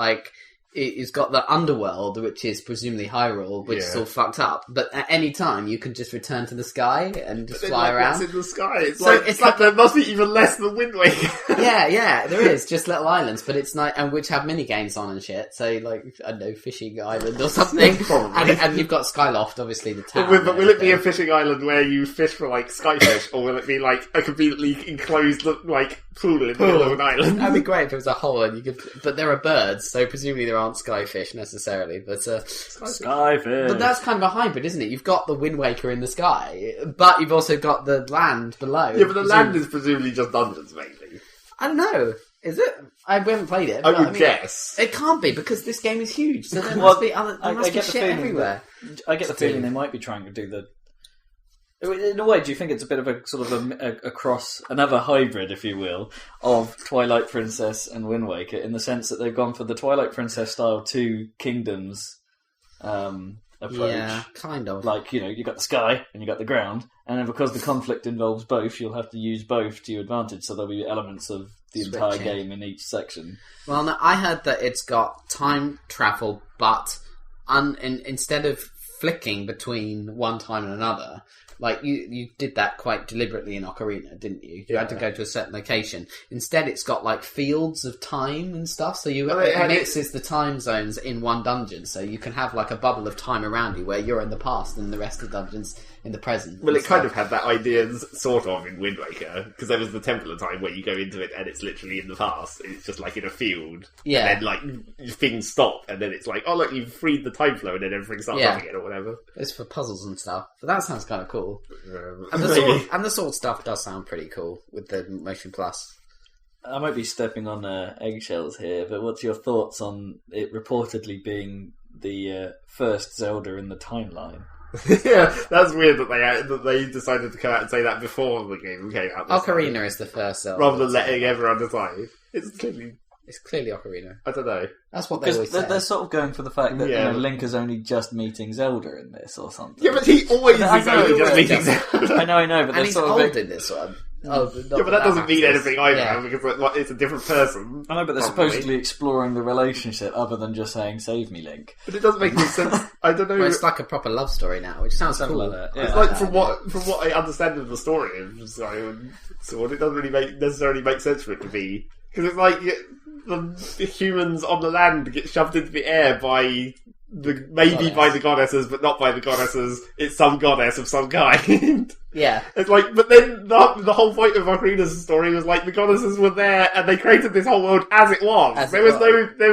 it's got the underworld, which is presumably Hyrule, which is all fucked up. But at any time, you can just return to the sky and just fly around. What's in the sky? It's like there must be even less than Wind Waker. yeah, there is just little islands, but it's nice, and which have mini games on and shit. So like I don't know, Fishing Island or something. and you've got Skyloft, obviously the town. But will it be a fishing island where you fish for like skyfish, or will it be like a completely enclosed like pool in the middle of an island? That'd be great if it was a hole and you could. But there are birds, so presumably there aren't skyfish necessarily. But Skyfish. But that's kind of a hybrid, isn't it? You've got the Wind Waker in the sky, but you've also got the land below. Yeah, but the land is presumably just dungeons, mainly. I don't know. Is it? I haven't played it. I would guess. It can't be, because this game is huge, so there must be other. There must be shit everywhere. I get the feeling they might be trying to do the. In a way, do you think it's a bit of a sort of a cross, another hybrid, if you will, of Twilight Princess and Wind Waker, in the sense that they've gone for the Twilight Princess style Two Kingdoms approach? Yeah, kind of. Like, you got the sky and you got the ground, and then because the conflict involves both, you'll have to use both to your advantage, so there'll be elements of the entire game in each section. Well, no, I heard that it's got time travel, but instead of flicking between one time and another, like you did that quite deliberately in Ocarina, didn't you? You had to go to a certain location. Instead, it's got like fields of time and stuff, so it mixes the time zones in one dungeon, so you can have like a bubble of time around you where you're in the past and the rest of the dungeons in the present. Well, it kind of had that idea sort of in Wind Waker, because there was the Temple of Time where you go into it and it's literally in the past. It's just like in a field. Yeah. And then like things stop and then it's like, oh look, you've freed the time flow, and then everything starts up again or whatever. It's for puzzles and stuff. But that sounds kind of cool. And the sword stuff does sound pretty cool with the Motion Plus. I might be stepping on eggshells here, but what's your thoughts on it reportedly being the first Zelda in the timeline? Yeah, that's weird that they decided to come out and say that before the game came out. Ocarina is the first Zelda. Rather than letting everyone decide. It's clearly Ocarina. I don't know. That's what they always say. They're sort of going for the fact that Link is only just meeting Zelda in this or something. Yeah, but he always is only just meeting Zelda. I know, but and he's old in this one. Yeah, but that doesn't mean anything either, because it's a different person. I know, but they're supposedly exploring the relationship other than just saying, save me, Link. But it doesn't make any sense. I don't know. Well, it's like a proper love story now, which sounds cool. Like that. Yeah. It's like, from what I understand of the story of Sword, it doesn't really necessarily make sense for it to be. Because it's like the humans on the land get shoved into the air by the goddesses, but not by the goddesses. It's some goddess of some kind. Yeah. It's like, but then the whole point of Ocarina's story was like the goddesses were there and they created this whole world as it was. There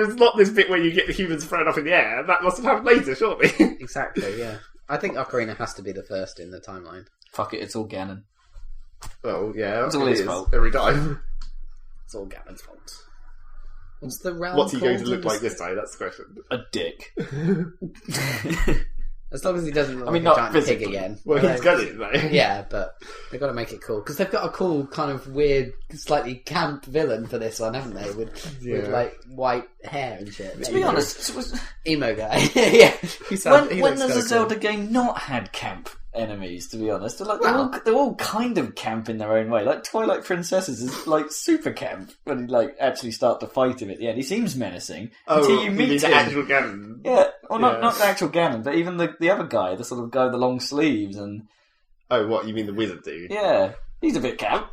was not this bit where you get the humans thrown up in the air. That must have happened later, surely. Exactly, yeah. I think Ocarina has to be the first in the timeline. Fuck it, it's all Ganon. Oh, yeah. It's all his fault. Every time. It's all Ganon's fault. What's the realm What's he going to called look like this time? That's the question. A dick. As long as he doesn't look like not a giant physically. pig again. Well, he's got it, though. Yeah, but they've got to make it cool. Because they've got a cool, kind of weird, slightly camp villain for this one, haven't they? With like, white hair and shit. To be honest, emo guy. Yeah. When has a Zelda game not had camp enemies, to be honest? They're all kind of camp in their own way. Like, Twilight Princesses is like super camp when you like actually start to fight him at the end. He seems menacing until you meet him. The actual Ganon. Yeah, well, not the actual Ganon, but even the other guy, the sort of guy with the long sleeves and... Oh, what, you mean the wizard dude? Yeah, he's a bit camp.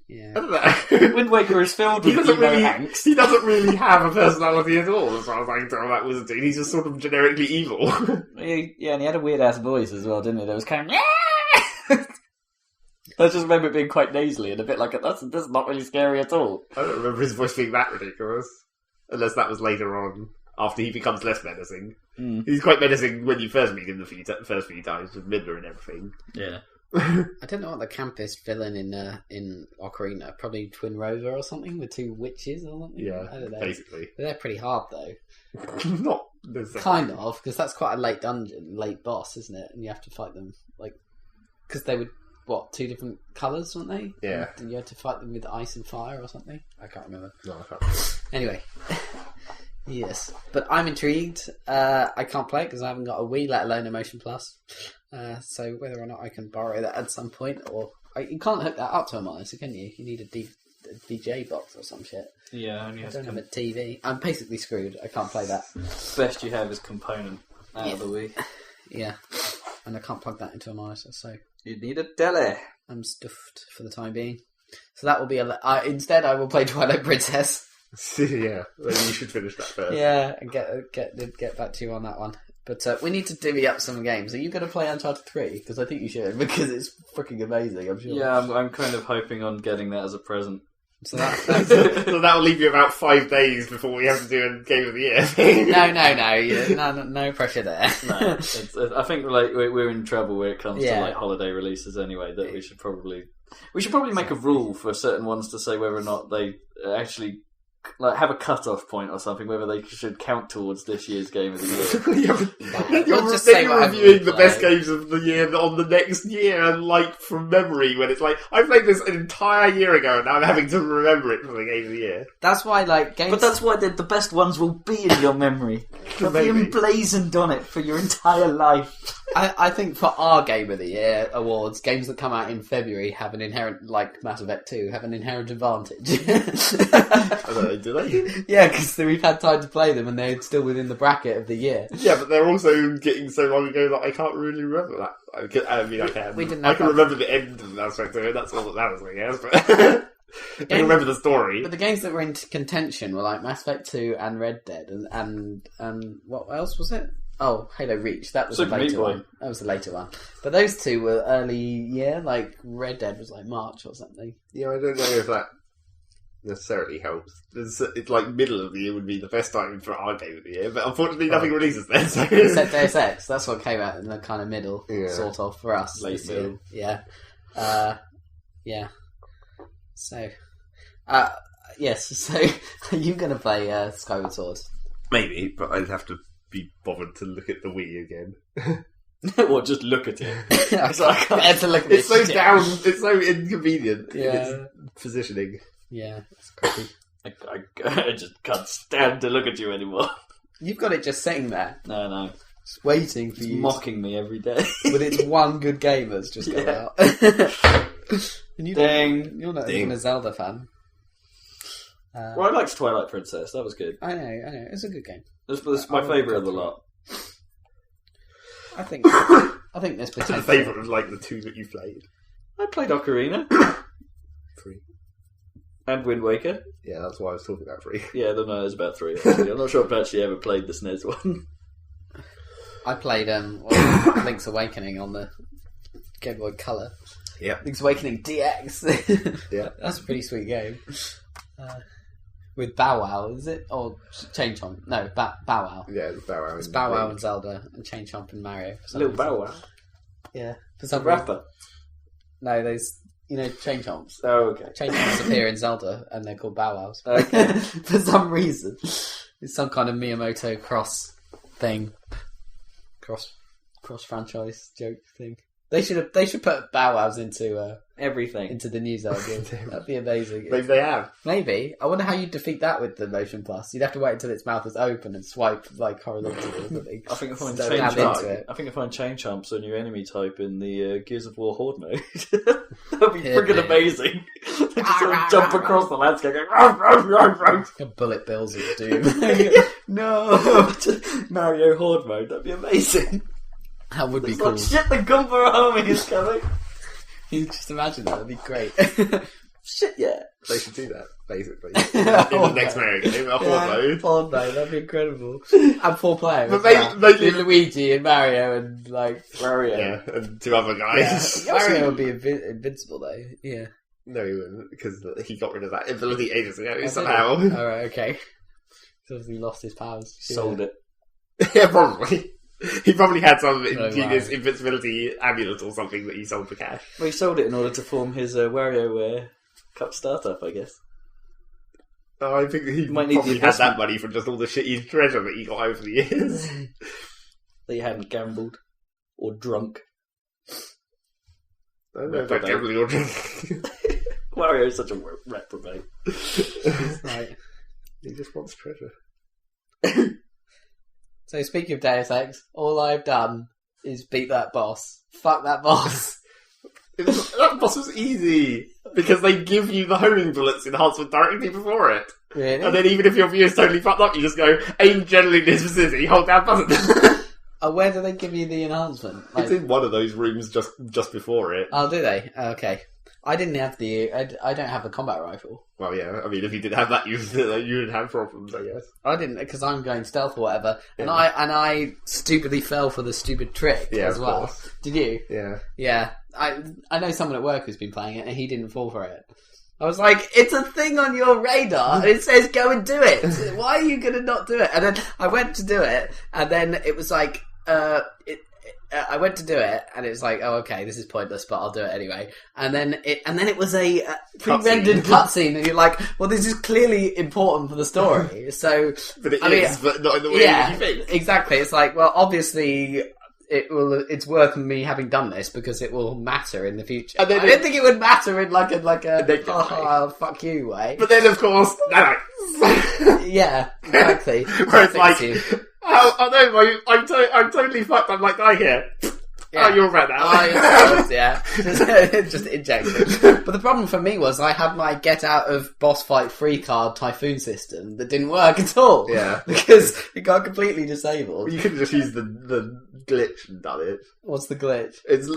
Yeah. I don't know. Wind Waker is filled with angst. He doesn't really have a personality at all, as far as I can tell, that wizard dude. He's just sort of generically evil. Yeah, and he had a weird-ass voice as well, didn't he? That was kind of... I just remember it being quite nasally and a bit like, that's not really scary at all. I don't remember his voice being that ridiculous. Unless that was later on, after he becomes less menacing. Mm. He's quite menacing when you first meet him the first few times, with Midna and everything. Yeah. I don't know what the campest villain in Ocarina. Probably Twin Rover or something with two witches or something. Yeah, I don't know. basically. But they're pretty hard though. Not kind of, because that's quite a late boss, isn't it? And you have to fight them because they would two different colours, weren't they? Yeah. And you had to fight them with ice and fire or something. I can't remember. No, I can't remember. Anyway. Yes, but I'm intrigued. I can't play it because I haven't got a Wii, let alone a Motion Plus. So whether or not I can borrow that at some point, or you can't hook that up to a monitor, can you? You need a VGA box or some shit. Yeah, only I has don't have a TV. I'm basically screwed. I can't play that. Best you have is component out of the Wii. Yeah. And I can't plug that into a monitor, so You need a telly. I'm stuffed for the time being. So that will be instead I will play Twilight Princess. Yeah, well, you should finish that first. Yeah, and get back to you on that one. But we need to divvy up some games. Are you going to play Uncharted 3? Because I think you should, because it's freaking amazing, I'm sure. Yeah, I'm kind of hoping on getting that as a present. So that So that'll leave you about 5 days before we have to do a Game of the Year. no pressure there. No, I think like we're in trouble when it comes to Yeah. like holiday releases anyway. That we should probably make a rule for certain ones to say whether or not they actually like have a cut-off point or something, whether they should count towards this year's Game of the Year. We'll just say You're what reviewing the I've best played. games of the year on the next year, and like from memory, when it's like I played this an entire year ago, and now I'm having to remember it for the Game of the Year. That's why, like, games... But that's why the best ones will be in your memory. They'll be Maybe. emblazoned on it for your entire life. I think for our Game of the Year awards, games that come out in February have an inherent, like Mass Effect 2, have an inherent advantage. I don't know, do they? Yeah, because we've had time to play them and they're still within the bracket of the year. Yeah, but they're also getting so long ago that I can't really remember that. I mean, I can. We didn't I have can that. remember the end of Mass Effect 2, that's all that matters, I guess. But I can remember the story. But the games that were in contention were like Mass Effect 2 and Red Dead and what else was it? Oh, Halo Reach. That was Super a Meat later Boy. one. That was a later one. But those two were early year, like Red Dead was like March or something. Yeah, I don't know if that necessarily helps. It's like middle of the year would be the best time for our Game of the Year, but unfortunately nothing releases then. So. Except Deus Ex, that's what came out in the kind of middle, Yeah. sort of, for us. Late this year. middle. Yeah. Yeah. So, yes, so are you going to play Skyward Sword? Maybe, but I'd have to be bothered to look at the Wii again. Or just look at it. It's like, I had to look at It's this so shit. down, it's so inconvenient. Yeah. Its positioning. Yeah, it's creepy. I just can't stand to look at you anymore. You've got it just sitting there, No. just waiting for It's you. mocking me every day. But it's one good game that's just come Yeah. out. And you Ding. You're not Ding. even a Zelda fan. Well, I liked Twilight Princess. That was good. I know. It's a good game. This was my I favourite of the would- lot. I think this The potential. favourite was like the two that you played. I played Ocarina 3. and Wind Waker. Yeah, that's why I was talking about 3. Yeah, no, there's about 3. Actually. I'm not sure if I actually ever played the SNES one. I played Link's Awakening on the Game Boy Color. Yeah. Link's Awakening DX. Yeah. That's a pretty sweet game. With Bow Wow, is it? Or Chain Chomp? No, Bow Wow. Yeah, it's Bow Wow. It's Bow Wow and Zelda and Chain Chomp and Mario. For some Little reason. Bow Wow. Yeah. For A some reason. rapper. No, those, Chain Chomps. Oh, okay. Chain Chomps appear in Zelda and they're called Bow Wows. Okay. For some reason. It's some kind of Miyamoto cross thing. Cross franchise joke thing. They should put Bow Wows into Everything. the new Zelda game. That'd be amazing. Maybe they have. Maybe. I wonder how you'd defeat that with the Motion Plus. You'd have to wait until its mouth was open and swipe like horizontally or something. I think I find So chain add into it. chain chomps on your enemy type in the Gears of War Horde mode. That'd be friggin' Yeah. amazing. They just sort of jump across the landscape going, "Ruff, ruff, ruff, ruff." Bullet bills of doom. No, Mario Horde mode. That'd be amazing. That would be It's cool. like, shit, the Goomba army is coming. You just imagine that. That'd be great. Shit, yeah. They should do that, basically. In the next Mario game, a Horde mode. Horde mode, that'd be incredible. And 4 players. But as well. maybe- Luigi and Mario and like Mario. Yeah, and 2 other guys. Mario would be invincible though. Yeah. No, he wouldn't, because he got rid of that ability ages ago, Oh, somehow. did he? Alright, okay. He's obviously lost his powers. Sold it. Yeah, probably. He probably had some Oh, ingenious wow. invincibility amulet or something that he sold for cash. Well, he sold it in order to form his WarioWare Cup startup, I guess. Oh, I think he Might need probably the had that investment. money from just all the shitty treasure that he got over the years. That he hadn't gambled or drunk. I don't know about Reprobate. gambling or drinking. Wario is such a reprobate. Right. He just wants treasure. So speaking of Deus Ex, all I've done is beat that boss. Fuck that boss. That boss was easy. Because they give you the homing bullets enhancement directly before it. Really? And then even if your view is totally fucked up, you just go, aim generally in this vicinity, hold down button. Where do they give you the enhancement? It's in one of those rooms just before it. Oh, do they? Okay. I didn't have I don't have the combat rifle. Well, yeah. I mean, if you didn't have that, you'd have problems, I guess. I didn't, because I'm going stealth or whatever, and I stupidly fell for the stupid trick as well. Course. Did you? Yeah. Yeah. I know someone at work who's been playing it, and he didn't fall for it. I was like, it's a thing on your radar, and it says go and do it. Why are you going to not do it? And then I went to do it, and then it was like, I went to do it, and it was like, oh, okay, this is pointless, but I'll do it anyway. And then it was a pre-rendered cutscene, and you're like, well, this is clearly important for the story. So, but but not in the way that you think. Exactly. It's like, well, obviously, it's worth me having done this because it will matter in the future. I didn't think it would matter in like a fuck you way. But then, of course, no. Yeah, exactly. Where it's like, oh no, I'm totally fucked. I'm like, die here. Yeah. Oh, you're right now. Oh, yeah. Just injected. But the problem for me was I had my get out of boss fight free card typhoon system that didn't work at all. Yeah. Because it got completely disabled. You could have just used the glitch and done it. What's the glitch? It's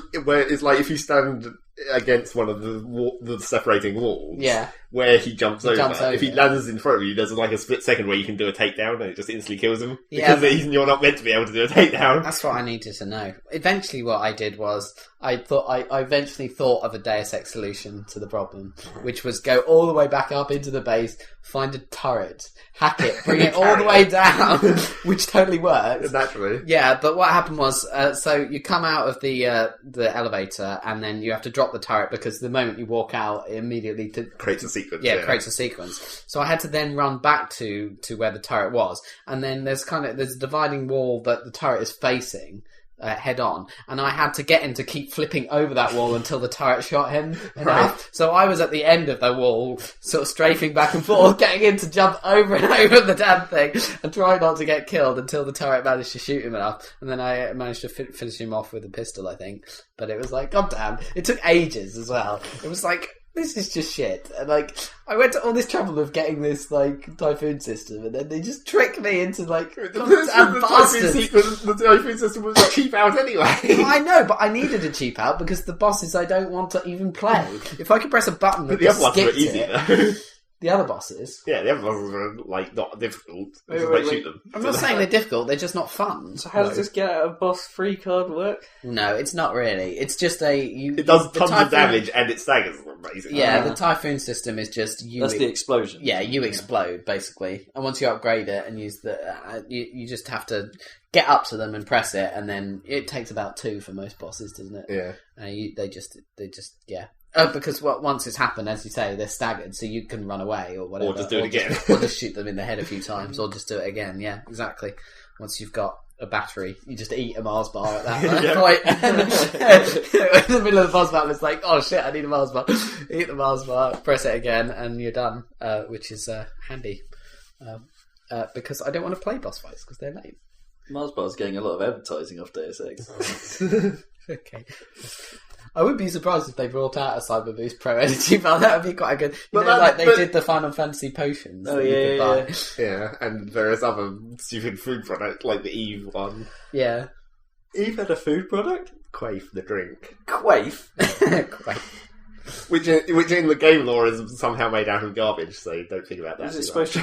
like if you stand against one of the separating walls, yeah, where he jumps over. If he lands in front of you, there's like a split second where you can do a takedown and it just instantly kills him. Because you're not meant to be able to do a takedown. That's what I needed to know. Eventually what I did was I eventually thought of a Deus Ex solution to the problem, which was go all the way back up into the base, find a turret, hack it, bring it all the way down, which totally works. Naturally. Yeah, but what happened was, so you come out of the elevator, and then you have to drop the turret, because the moment you walk out, it immediately creates a sequence. Yeah, creates a sequence. So I had to then run back to where the turret was, and then there's a dividing wall that the turret is facing. Head on, and I had to get him to keep flipping over that wall until the turret shot him enough. Right. So I was at the end of the wall, sort of strafing back and forth, getting him to jump over and over the damn thing and try not to get killed until the turret managed to shoot him enough. And then I managed to finish him off with a pistol, I think. But it was like, god damn, it took ages as well. It was like, this is just shit. And like, I went to all this trouble of getting this like typhoon system, and then they just tricked me into like the typhoon system was a cheap out anyway. I know, but I needed a cheap out because the bosses I don't want to even play. If I could press a button that the other ones skipped were easy, it. The other bosses? Yeah, the other bosses are like not difficult. Shoot them. I'm not saying they're difficult, they're just not fun. So how does this get out of boss free card work? No, it's not really. It's just it does tons of damage and it staggers them, basically. Yeah, the typhoon system is just that's the explosion. Yeah, you explode, basically. And once you upgrade it and use you just have to get up to them and press it, and then it takes about 2 for most bosses, doesn't it? Yeah. They just because once it's happened, as you say, they're staggered, so you can run away or whatever. Or just do it again. Or just shoot them in the head a few times, or just do it again. Yeah, exactly. Once you've got a battery, you just eat a Mars bar at that point. In the middle of the boss battle, it's like, oh shit, I need a Mars bar. Eat the Mars bar, press it again, and you're done, which is handy. Because I don't want to play boss fights, because they're lame. Mars bar's getting a lot of advertising off Deus Ex. Okay. I wouldn't be surprised if they brought out a Cyber Boost Pro Energy Bar. That would be quite good. They did the Final Fantasy potions. Oh, yeah. Yeah, and various other stupid food products, like the Eve one. Yeah. Eve had a food product? Quaif, the drink. Quaif? Quaif. Which in the game lore is somehow made out of garbage, so don't think about that. Is it supposed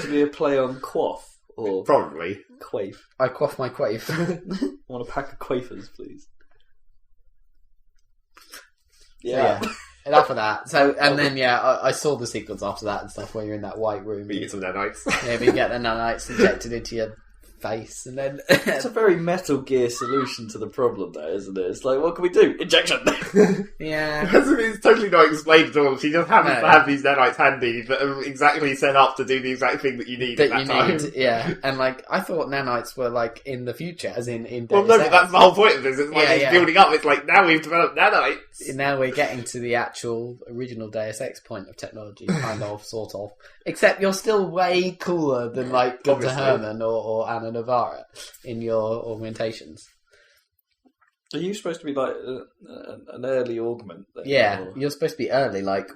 to be a play on quaff? Or probably. Quaif. I quaff my quaif. I want a pack of quaifers, please. Yeah. Enough of that. So, and then, I saw the sequence after that and stuff where you're in that white room. You get some nanites. Yeah, you get the nanites injected into your face, and then... It's a very Metal Gear solution to the problem, though, isn't it? It's like, what can we do? Injection! Yeah. It's totally not explained at all. She just happens to have these nanites handy that are exactly set up to do the exact thing that you need at that time. Yeah, and like, I thought nanites were like in the future, as in well, no, but that's the whole point of this. It's like it's building up. It's like, now we've developed nanites. Now we're getting to the actual original Deus Ex point of technology, kind of, sort of. Except you're still way cooler than like Gunther Herman or Anna Navarra in your augmentations. Are you supposed to be like an early augment? Then, Yeah, or... you're supposed to be early, like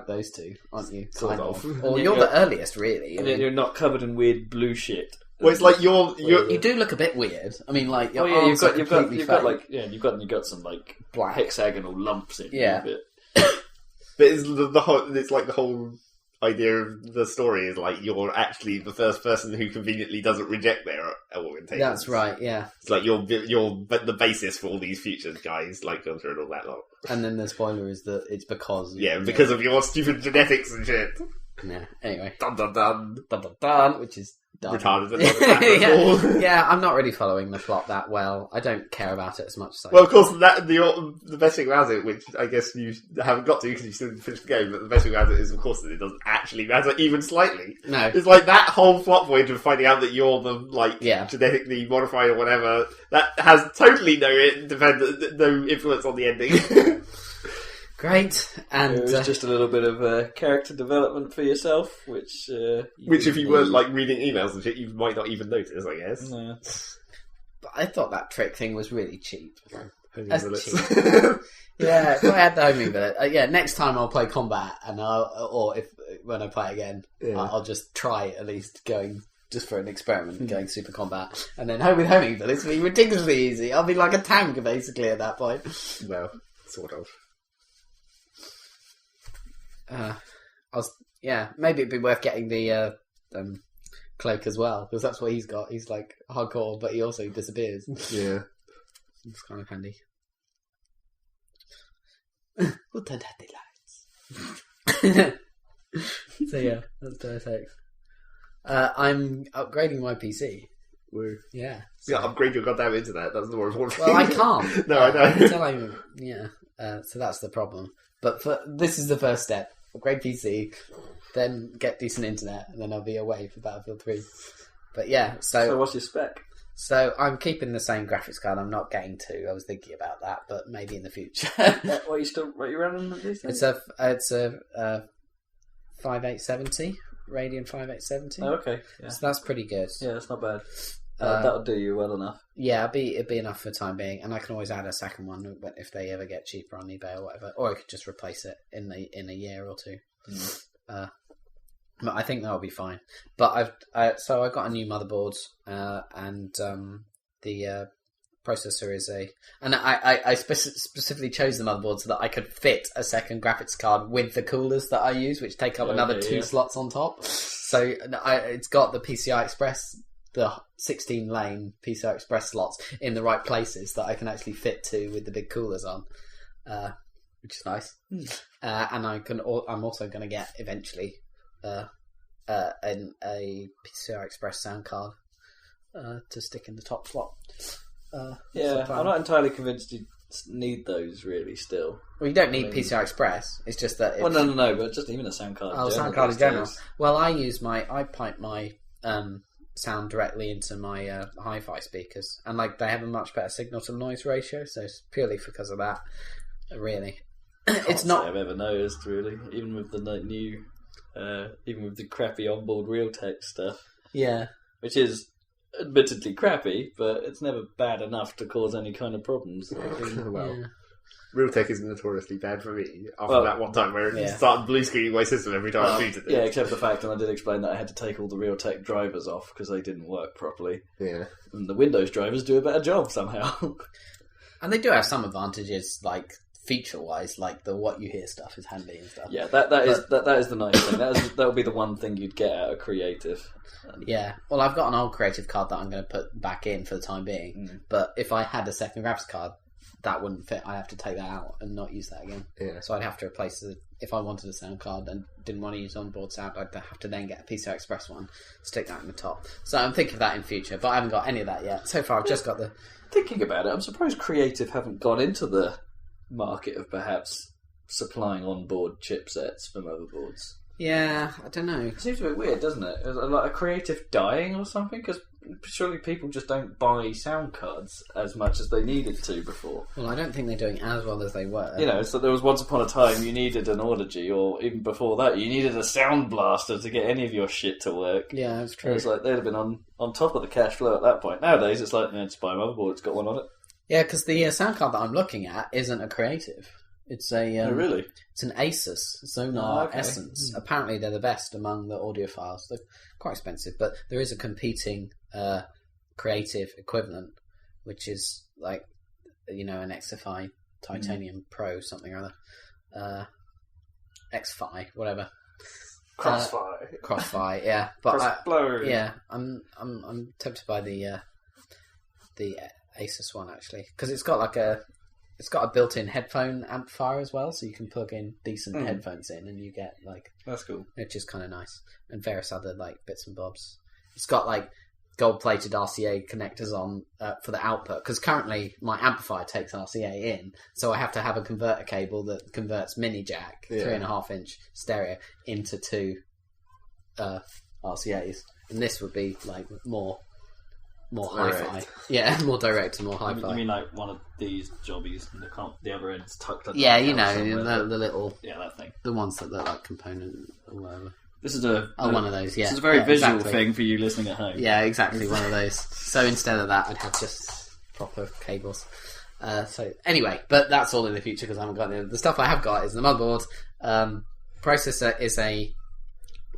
those two, aren't you? Sort of. Or you're the earliest, really. And you're not covered in weird blue shit. Well, it's like You do look a bit weird. I mean, like your arms are completely you've got some like black hexagonal lumps in. Yeah. You, but it's it's like the whole idea of the story is like you're actually the first person who conveniently doesn't reject their orientation. That's right. Yeah. It's like you're the basis for all these future guys like going through it all that long. And then the spoiler is that it's because because of your stupid genetics and shit. Yeah. Anyway, Dun dun dun dun dun dun, which is done. retarded. Yeah, I'm not really following the plot that well. I don't care about it as much as I... Well, of course, the best thing about it, which I guess you haven't got to because you still didn't finish the game, but the best thing about it is, of course, that it doesn't actually matter even slightly. No. It's like that whole plot point of finding out that you're the, genetically modified or whatever, that has totally no influence on the ending. Great, and it was just a little bit of character development for yourself, which if you weren't like reading emails and shit, you might not even notice, I guess. Yeah. But I thought that trick thing was really cheap. That's cheap. Yeah, if I had the homing billet, next time I'll play Kombat, and when I play it again, I'll just try at least going just for an experiment, going Super Kombat, and then homing billets will be ridiculously easy. I'll be like a tank basically at that point. Well, sort of. Maybe it'd be worth getting the cloak as well, because that's what he's got. He's like hardcore, but he also disappears. Yeah, it's kind of handy. We'll turn down the lights. So yeah, that's Deus Ex. I'm upgrading my PC. Woo. Yeah. So. Yeah, upgrade your goddamn internet. That's the more important thing. Well, I can't. No, I know. So that's the problem. But this is the first step. Upgrade PC, then get decent internet, and then I'll be away for Battlefield 3. But yeah, so what's your spec? So I'm keeping the same graphics card. I'm not getting 2. I was thinking about that, but maybe in the future. What are you running these things? It's a 5870 Radeon 5870. Oh, okay. Yeah. So that's pretty good. Yeah, that's not bad. That'll do you well enough. Yeah, it'd be enough for the time being, and I can always add a second one if they ever get cheaper on eBay or whatever, or I could just replace it in a year or two. But I think that'll be fine. But I got a new motherboard, and the processor is I specifically chose the motherboard so that I could fit a second graphics card with the coolers that I use, which take up another 2 slots on top. So it's got the PCI Express, the 16-lane PCI Express slots in the right places that I can actually fit to with the big coolers on, which is nice. And I'm also going to get eventually a PCI Express sound card to stick in the top slot. I'm not entirely convinced you need those really still. Well, you don't need PCI Express. It's just that. No, but just even a sound card. Oh, sound card in general. Well, I pipe my sound directly into my hi-fi speakers, and they have a much better signal to noise ratio. So it's purely because of that. Really, it's not. I've ever noticed really, even with the new, even with the crappy onboard Realtek stuff. Yeah, which is admittedly crappy, but it's never bad enough to cause any kind of problems. Realtek is notoriously bad for me after that one time where it started blue screening my system every time I booted it. Yeah, except the fact, and I did explain that I had to take all the Realtek drivers off because they didn't work properly. Yeah. And the Windows drivers do a better job somehow. And they do have some advantages, feature-wise, the what you hear stuff is handy and stuff. Yeah, that is the nice thing. That would be the one thing you'd get out of Creative. Yeah, well, I've got an old Creative card that I'm going to put back in for the time being. But if I had a second graphics card, that wouldn't fit. I'd have to take that out and not use that again. Yeah. So I'd have to replace it. If I wanted a sound card and didn't want to use onboard sound, I'd have to then get a PCI Express one, stick that in the top. So I'm thinking of that in future, but I haven't got any of that yet. So far, I've just got the... Thinking about it, I'm surprised Creative haven't gone into the market of perhaps supplying onboard chipsets for motherboards. Yeah, I don't know. It seems a bit weird, doesn't it? Like a Creative dying or something? Because surely people just don't buy sound cards as much as they needed to before. Well, I don't think they're doing as well as they were. So there was once upon a time you needed an Audigy, or even before that, you needed a Sound Blaster to get any of your shit to work. Yeah, that's true. It's they'd have been on top of the cash flow at that point. Nowadays, it's just buy a motherboard, it's got one on it. Yeah, because the sound card that I'm looking at isn't a creative. It's a Oh, really? It's an Asus Sonar okay. Essence. Apparently, they're the best among the audiophiles. They're quite expensive, but there is a competing creative equivalent, which is like an XFi Titanium Pro something or other, XFi whatever. Crossfire, yeah. But I'm tempted by the Asus one actually because it's got a built-in headphone amplifier as well, so you can plug in decent headphones in, and you get that's cool, which is kind of nice, and various other bits and bobs. It's got gold-plated RCA connectors on for the output because currently my amplifier takes RCA in, so I have to have a converter cable that converts mini jack 3.5-inch stereo into 2 RCAs, and this would be more hi-fi, more direct and more hi-fi. You mean like one of these jobbies, and the other end's tucked up? Yeah, the little that thing, the ones that look like component or whatever. This is one of those. Yeah, this is a very visual thing for you listening at home. Yeah, exactly, one of those. So instead of that, I'd have just proper cables. So anyway, but that's all in the future because I haven't got the stuff I have got is the motherboard. Processor is a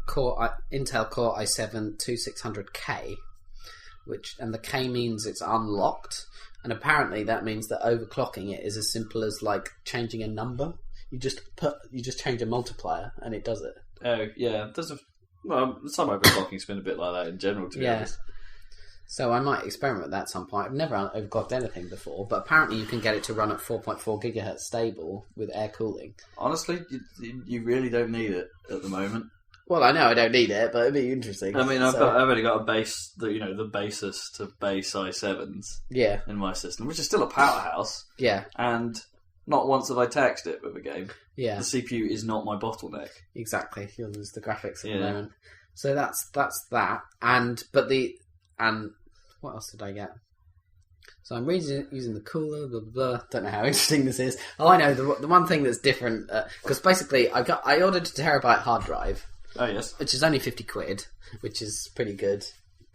Intel Core i7-2600K, and the K means it's unlocked, and apparently that means that overclocking it is as simple as changing a number. You just change a multiplier and it does it. Oh yeah, some overclocking's been a bit like that in general, to be honest. So I might experiment with that at some point. I've never overclocked anything before, but apparently you can get it to run at 4.4 gigahertz stable with air cooling. Honestly, you really don't need it at the moment. Well, I know I don't need it, but it'd be interesting. I mean, I've only got a base, the basis to base i7s. Yeah. In my system, which is still a powerhouse. Yeah. And not once have I taxed it with a game. Yeah. The CPU is not my bottleneck. Exactly. You'll lose the graphics at the moment. So that's that. And what else did I get? So I'm using the cooler, blah, blah, blah. Don't know how interesting this is. Oh, I know. The one thing that's different, because basically I ordered a terabyte hard drive. Oh, yes. Which is only £50, which is pretty good.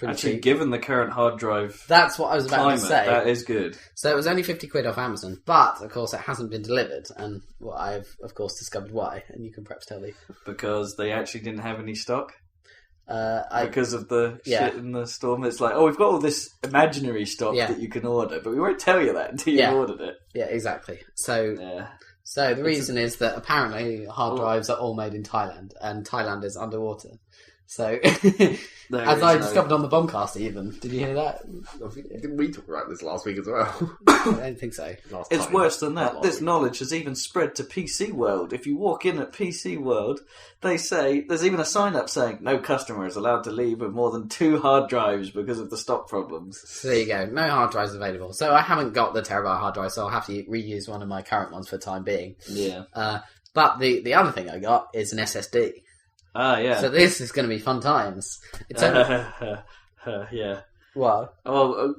Actually, cheap. Given the current hard drive that's what I was about to say. That is good. So it was only £50 off Amazon, but of course it hasn't been delivered, and I've of course discovered why, and you can perhaps tell me. Because they actually didn't have any stock? Because of the yeah. shit in the storm. It's like, we've got all this imaginary stock that you can order, but we won't tell you that until you've ordered it. Yeah, exactly. So the reason is that apparently hard drives are all made in Thailand, and Thailand is underwater. So, as I discovered on the Bombcast even. Did you hear that? Didn't we talk about this last week as well? I don't think so. It's worse than that. This knowledge has even spread to PC World. If you walk in at PC World, they say, there's even a sign up saying, no customer is allowed to leave with more than 2 hard drives because of the stock problems. So there you go. No hard drives available. So I haven't got the terabyte hard drive, so I'll have to reuse one of my current ones for the time being. Yeah. But the other thing I got is an SSD. Ah, yeah. So this is going to be fun times. It's yeah. What? Well,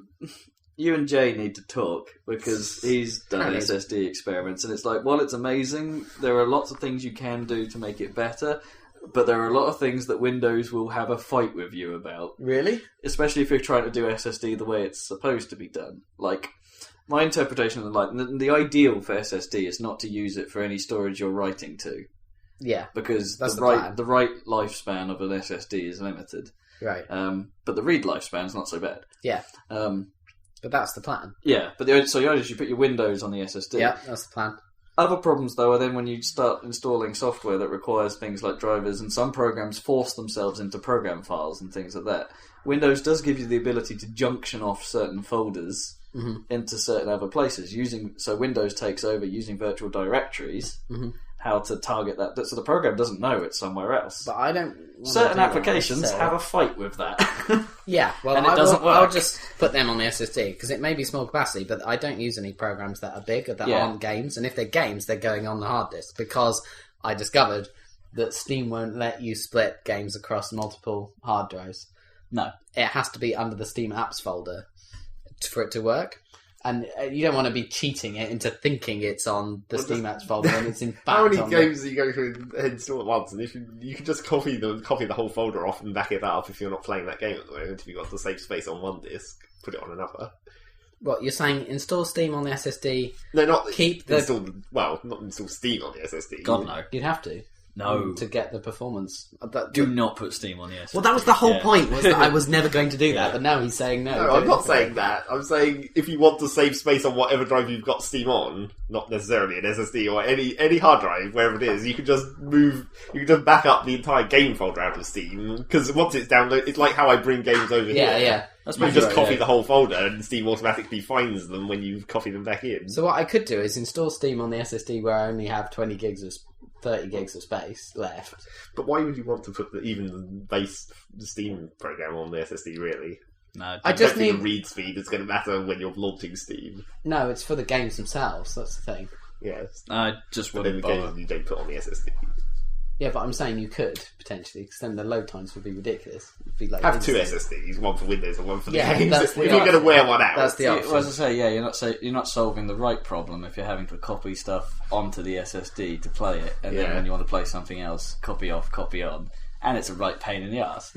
you and Jay need to talk because he's done SSD experiments, and it's like, while it's amazing, there are lots of things you can do to make it better, but there are a lot of things that Windows will have a fight with you about. Really? Especially if you're trying to do SSD the way it's supposed to be done. Like, my interpretation of the ideal for SSD is not to use it for any storage you're writing to. Yeah, because the write lifespan of an SSD is limited. Right. But the read lifespan's not so bad. Yeah. But that's the plan. Yeah, but you put your Windows on the SSD. Yeah, that's the plan. Other problems, though, are then when you start installing software that requires things like drivers, and some programs force themselves into program files and things like that. Windows does give you the ability to junction off certain folders into certain other places. So Windows takes over using virtual directories. How to target that. So the program doesn't know it's somewhere else. But I don't... Certain applications have a fight with that. Yeah, well, and it doesn't work. I'll just put them on the SSD, because it may be small capacity, but I don't use any programs that are big, or that aren't games, and if they're games, they're going on the hard disk, because I discovered that Steam won't let you split games across multiple hard drives. No. It has to be under the Steam Apps folder for it to work. And you don't want to be cheating it into thinking it's on the Steam Apps folder when it's in fact how many on games do you go through and install at once? And if you can just copy the whole folder off and back it up if you're not playing that game at the moment. If you've got to save space on one disk, put it on another. What, you're saying install Steam on the SSD? No, not keep the... not install Steam on the SSD. God, no. You'd have to. No. To get the performance. Do not put Steam on the SSD. Well, that was the whole point, was that I was never going to do that, but now he's saying no. No, I'm not saying that. I'm saying if you want to save space on whatever drive you've got Steam on, not necessarily an SSD or any hard drive, wherever it is, you can just back up the entire game folder out of Steam, because once it's downloaded, it's like how I bring games over here. Yeah. You just copy the whole folder, and Steam automatically finds them when you copy them back in. So what I could do is install Steam on the SSD where I only have 30 gigs of space left. But why would you want to put even the base Steam program on the SSD, really? No, I just think the read speed is going to matter when you're launching Steam. No, it's for the games themselves, that's the thing. Yes. I just wouldn't bother. Games you don't put on the SSD. Yeah, but I'm saying you could, potentially, because then the load times would be ridiculous. It'd be like have 2 SSDs, one for Windows and one for the games. If you're going to wear one out. That's the option. Well, as I say, you're not solving the right problem if you're having to copy stuff onto the SSD to play it, and then when you want to play something else, copy off, copy on. And it's a right pain in the ass.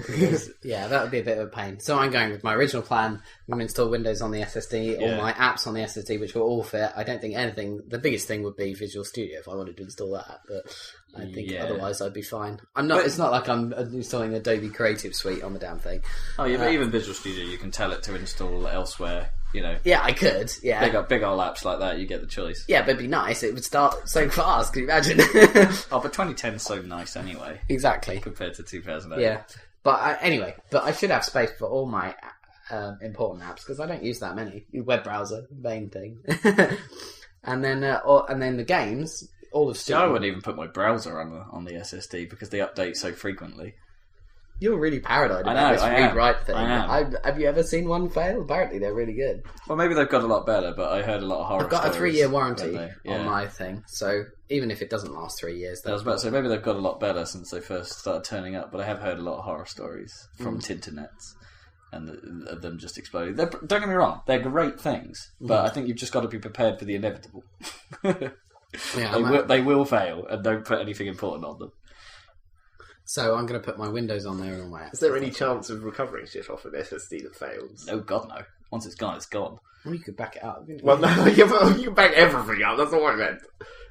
Yeah, that would be a bit of a pain. So I'm going with my original plan. I'm going to install Windows on the SSD, all my apps on the SSD, which will all fit. I don't think anything... The biggest thing would be Visual Studio if I wanted to install that, but I think otherwise I'd be fine. It's not like I'm installing Adobe Creative Suite on the damn thing. Oh yeah, but even Visual Studio, you can tell it to install elsewhere. Yeah, I could. Yeah, big old apps like that, you get the choice. Yeah, but it'd be nice. It would start so fast. Can you imagine? But 2010 is so nice anyway. Exactly. Compared to 2008. Yeah, but I should have space for all my important apps because I don't use that many. Web browser, main thing, and then the games. All of Steam. I wouldn't even put my browser on the SSD because they update so frequently. You're really paranoid about this read-write thing. Have you ever seen one fail? Apparently they're really good. Well, maybe they've got a lot better, but I heard a lot of horror stories. I've got a 3-year warranty on my thing, so even if it doesn't last 3 years... I was about to say, maybe they've got a lot better since they first started turning up, but I have heard a lot of horror stories from Tinternets and them just exploding. Don't get me wrong, they're great things, but I think you've just got to be prepared for the inevitable. They will fail, and don't put anything important on them. So I'm going to put my Windows on there and all my apps. Is there any chance of recovering shit off an SSD that fails? Oh God, no. Once it's gone, it's gone. Well, you could back it up. Well, no, you can back everything up. That's not what I meant.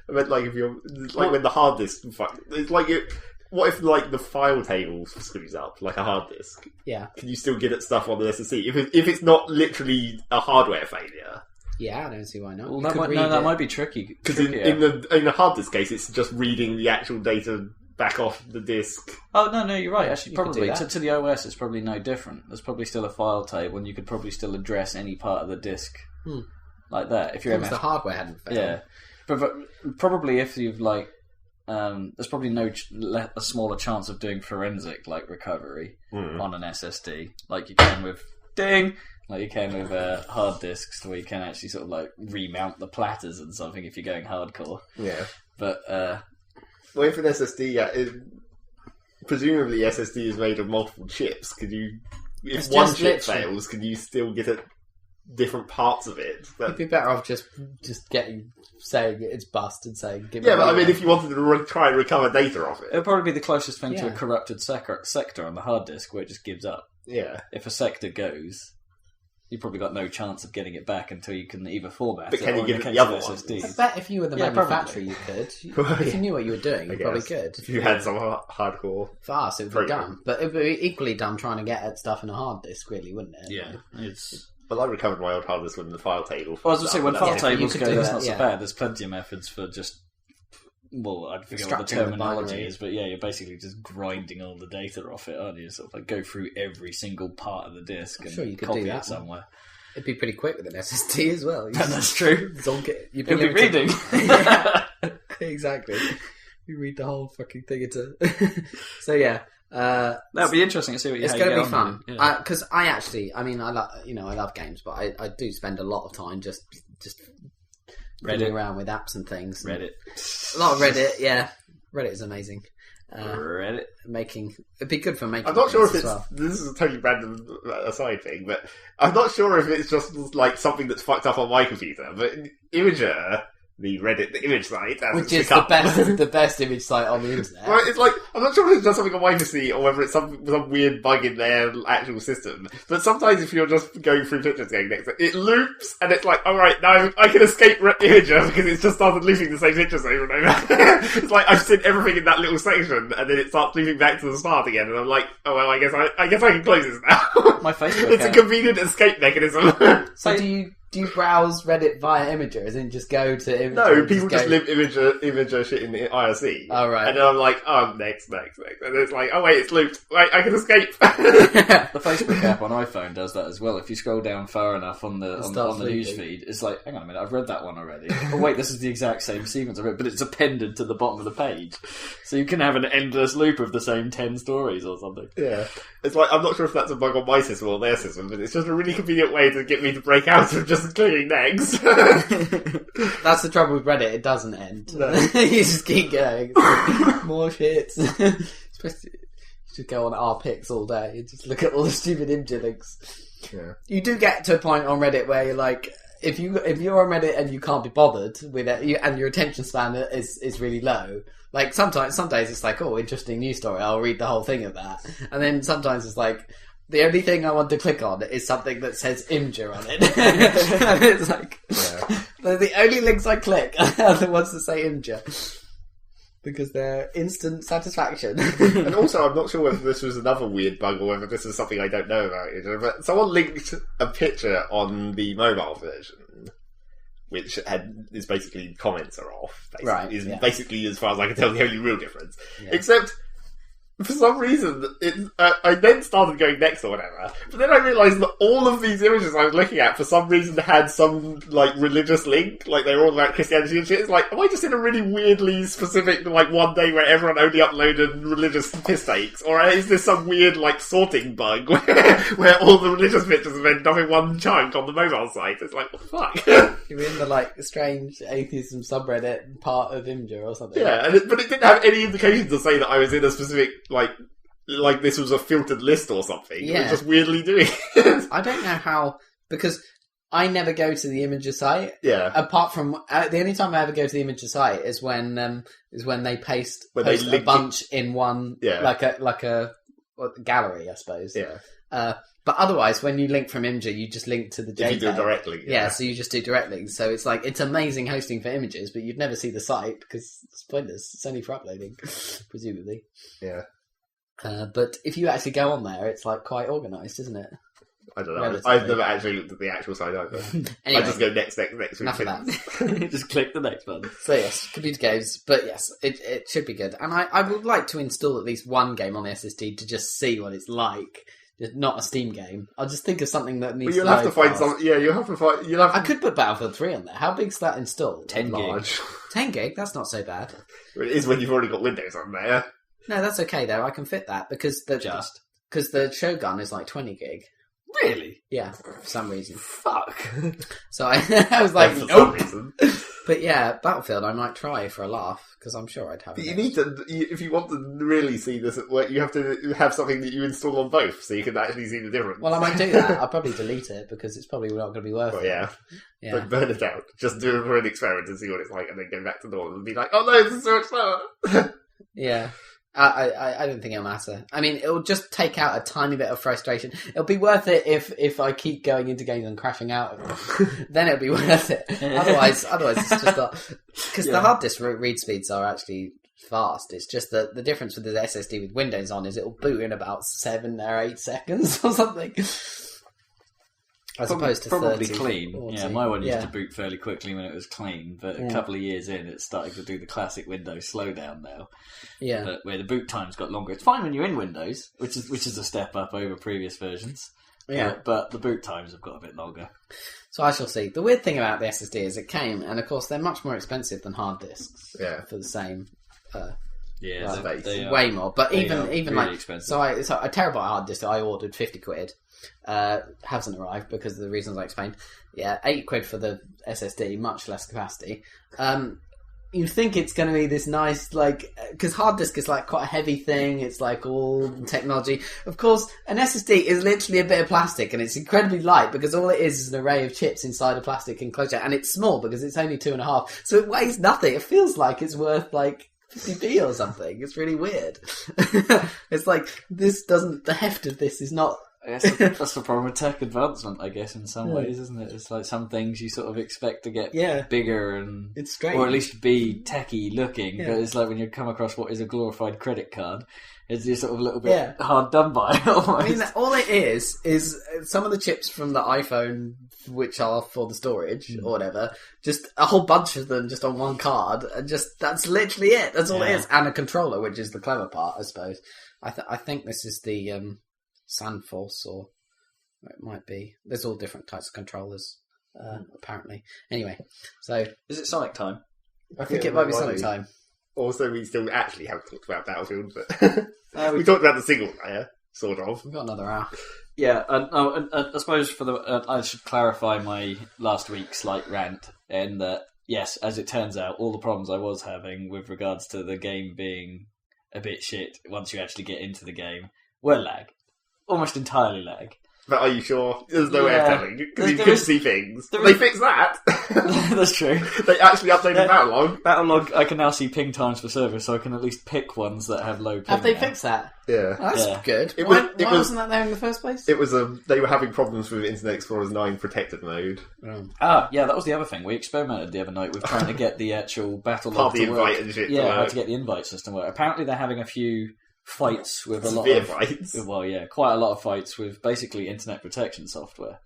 I meant if you're when the hard disk. It's like what if the file table screws up like a hard disk? Yeah. Can you still get at stuff on the SSD if it's not literally a hardware failure? Yeah, I don't see why not. Well, that might be tricky. Because in the hard disk case, it's just reading the actual data back off the disk. Oh, no, you're right. Actually, probably to the OS, it's probably no different. There's probably still a file table, and you could probably still address any part of the disk like that. If the hardware hadn't failed. Yeah, but probably if you've there's probably a smaller chance of doing forensic recovery on an SSD, like you can with like you can with hard disks, where you can actually sort of remount the platters and something if you're going hardcore. Yeah, but. Well, if an SSD, presumably SSD is made of multiple chips. If one chip fails, can you still get at different parts of it? You'd be better off just saying it's bust and saying, give but I mean, if you wanted to try and recover data off it. It'll probably be the closest thing to a corrupted sector on the hard disk where it just gives up. Yeah. If a sector goes, you've probably got no chance of getting it back until you can either format but it can or you give in it the the other SSDs. I bet if you were the manufacturer, you could. If you knew what you were doing, you probably could. If you had some hardcore... For us, it would be dumb. But it would be equally dumb trying to get at stuff in a hard disk, really, wouldn't it? Yeah, it's... Well, I recovered my old hard disk when the file table... Well, I was going to say, when file tables go, that's not so bad. There's plenty of methods for just... Well, I forget what the terminology is, but you're basically just grinding all the data off it, aren't you? Sort of go through every single part of the disk and copy it somewhere. It'd be pretty quick with an SSD as well. That's true. You'd be reading. Exactly. You read the whole fucking thing into... So yeah. That'd be interesting to see what you. It's going to be fun because I love games, but I do spend a lot of time just fiddling around with apps and things. Reddit, a lot of Reddit. Yeah, Reddit is amazing. Reddit it'd be good for making. I'm not sure if it's this is a totally random aside thing, but I'm not sure if it's just something that's fucked up on my computer. But Imager the Reddit, the image site, which is the best image site on the internet. Well, it's like, I'm not sure if it's just something on Wifey or whether it's some weird bug in their actual system. But sometimes if you're just going through pictures going next, it loops, and it's like, alright, now I can escape Imager because it's just started looping the same pictures over and over. It's like, I've seen everything in that little section, and then it starts looping back to the start again, and I'm like, oh well, I guess I can close this now. My Facebook It's a convenient escape mechanism. So do you browse Reddit via Imager, as in just go to Imager? No, people just leave Imager shit in the IRC. Oh, right. And then I'm like, oh, next. And it's like, oh wait, it's looped. Wait, I can escape. The Facebook app on iPhone does that as well. If you scroll down far enough on the newsfeed, it's like, hang on a minute, I've read that one already. Oh wait, this is the exact same sequence I read, but it's appended to the bottom of the page. So you can have an endless loop of the same 10 stories or something. Yeah. It's like, I'm not sure if that's a bug on my system or their system, but it's just a really convenient way to get me to break out of just clearing next. That's the trouble with Reddit, it doesn't end. No. You just keep going. More shits. Especially, you should go on rpics all day and just look at all the stupid Imgur links. Yeah. You do get to a point on Reddit where you're like, if you're on Reddit and you can't be bothered with it, and your attention span is really low, like some days it's like, oh, interesting news story, I'll read the whole thing of that. And then sometimes it's like, the only thing I want to click on is something that says Imgur on it. And it's like, the only links I click are the ones that say Imgur. Because they're instant satisfaction. And also, I'm not sure whether this was another weird bug or whether this is something I don't know about it, but someone linked a picture on the mobile version, which is basically comments are off. Basically, as far as I can tell, the only real difference. Yeah. Except, for some reason, I then started going next or whatever, but then I realised that all of these images I was looking at, for some reason, had some, like, religious link, like, they were all about Christianity and shit. It's like, am I just in a really weirdly specific, like, one day where everyone only uploaded religious piss takes? Or is this some weird, like, sorting bug where all the religious pictures have ended up in one chunk on the mobile site? It's like, what the fuck? You're in the, like, strange atheism subreddit part of Imgur or something. Yeah, but it didn't have any indication to say that I was in a specific, like this was a filtered list or something. Yeah. It was just weirdly doing it. I don't know how, because I never go to the Imgur site. Yeah. Apart from the only time I ever go to the Imgur site is when they post a bunch in one, like a gallery, I suppose. Yeah. But otherwise, when you link from Imgur, you just link to the JPEG. You do direct link. Yeah, so you just do direct links. So it's like, it's amazing hosting for images, but you'd never see the site because it's pointless. It's only for uploading, presumably. Yeah. But if you actually go on there, it's like quite organised, isn't it? I don't know. Relatively. I've never actually looked at the actual site either. Anyway, I just go next. Enough of that. Just click the next one. So yes, computer games. But yes, it should be good. And I would like to install at least one game on the SSD to just see what it's like. Just not a Steam game. I'll just think of something that needs. Well, you'll have to find some. Yeah, you'll have to find. I could put Battlefield 3 on there. How big's that installed? 10 gig. 10 gig. That's not so bad. It is when you've already got Windows on there. No, that's okay though. I can fit that because the Shogun is like 20 gig. Really? Yeah, for some reason. Fuck. So I was like, nope. But yeah, Battlefield I might try for a laugh because I'm sure I'd have. But you need to, if you want to really see this at work, you have to have something that you install on both, so you can actually see the difference. Well, I might do that. I'll probably delete it because it's probably not going to be worth it. Yeah. But burn it out. Just do it for an experiment and see what it's like, and then go back to normal and be like, oh no, this is so much slower. Yeah. I don't think it'll matter. I mean, it'll just take out a tiny bit of frustration. It'll be worth it if I keep going into games and crashing out of them. Then it'll be worth it. Otherwise it's just not... Because the hard disk read speeds are actually fast. It's just that the difference with the SSD with Windows on is it'll boot in about 7 or 8 seconds or something. As opposed to probably 30, clean. 40. Yeah, my one used to boot fairly quickly when it was clean, but a couple of years in, it's starting to do the classic Windows slowdown now. Yeah, but where the boot time's got longer. It's fine when you're in Windows, which is a step up over previous versions. Yeah, but the boot times have got a bit longer. So I shall see. The weird thing about the SSD is it came, and of course they're much more expensive than hard disks. Yeah, for the same. Yeah, they way more. But even really like expensive. So a terabyte hard disk that I ordered £50. Hasn't arrived because of the reasons I explained. Yeah, £8 for the SSD, much less capacity. you think it's going to be this nice, because hard disk is like quite a heavy thing. It's like all technology. Of course, an SSD is literally a bit of plastic, and it's incredibly light because all it is an array of chips inside a plastic enclosure, and it's small because it's only 2.5. So it weighs nothing. It feels like it's worth like 50p or something. It's really weird. It's like the heft of this is not. I guess that's the problem with tech advancement, I guess, in some ways, isn't it? It's like some things you sort of expect to get bigger and... It's strange. Or at least be techie looking, but it's like when you come across what is a glorified credit card, it's just sort of a little bit hard done by, almost. I mean, all it is some of the chips from the iPhone, which are for the storage, or whatever, just a whole bunch of them just on one card, and that's literally it. That's all it is. And a controller, which is the clever part, I suppose. I think this is the... Sandforce, or it might be. There's all different types of controllers, apparently. Anyway, so is it Sonic time? I think it might be Sonic time. Also, we still actually haven't talked about Battlefield, but we talked about the single player, sort of. We've got another hour. Yeah, and I suppose I should clarify my last week's slight rant in that, yes, as it turns out, all the problems I was having with regards to the game being a bit shit once you actually get into the game were lag. Almost entirely lag. But are you sure? There's no way of telling, because you could see things. They fixed that! That's true. They actually updated Battlelog. Battlelog, I can now see ping times for service, so I can at least pick ones that have low ping. Have they fixed that? Yeah. Oh, that's good. Why wasn't that there in the first place? It was they were having problems with Internet Explorer 9 protected mode. Yeah, that was the other thing. We experimented the other night with trying to get the actual Battlelog Party to work. invite and shit to how work. to get the invite system work. Apparently they're having a few fights with fights. Well, yeah, quite a lot of fights with basically internet protection software.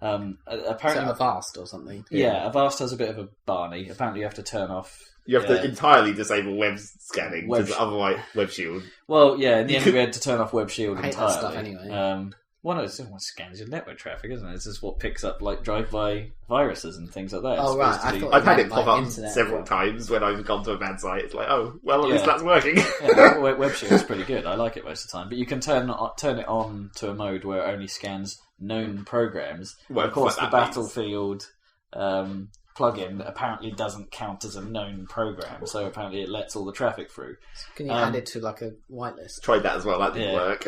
Apparently, so Avast or something. Yeah, Avast has a bit of a Barney. Apparently, you have to turn off. You have to entirely disable web scanning, because otherwise Web Shield. Well, yeah, in the end, we had to turn off Web Shield entirely. That stuff anyway. Well, no, it's what scans your network traffic, isn't it? This is what picks up like drive-by viruses and things like that. Oh, right. I've had it pop up several times when I've gone to a bad site. It's like, oh, well, at least that's working. Web Shield's pretty good. I like it most of the time. But you can turn it on to a mode where it only scans known programs. Well, of course, the Battlefield plugin apparently doesn't count as a known program, so apparently it lets all the traffic through. Can you add it to like a whitelist? Tried that as well. That didn't work.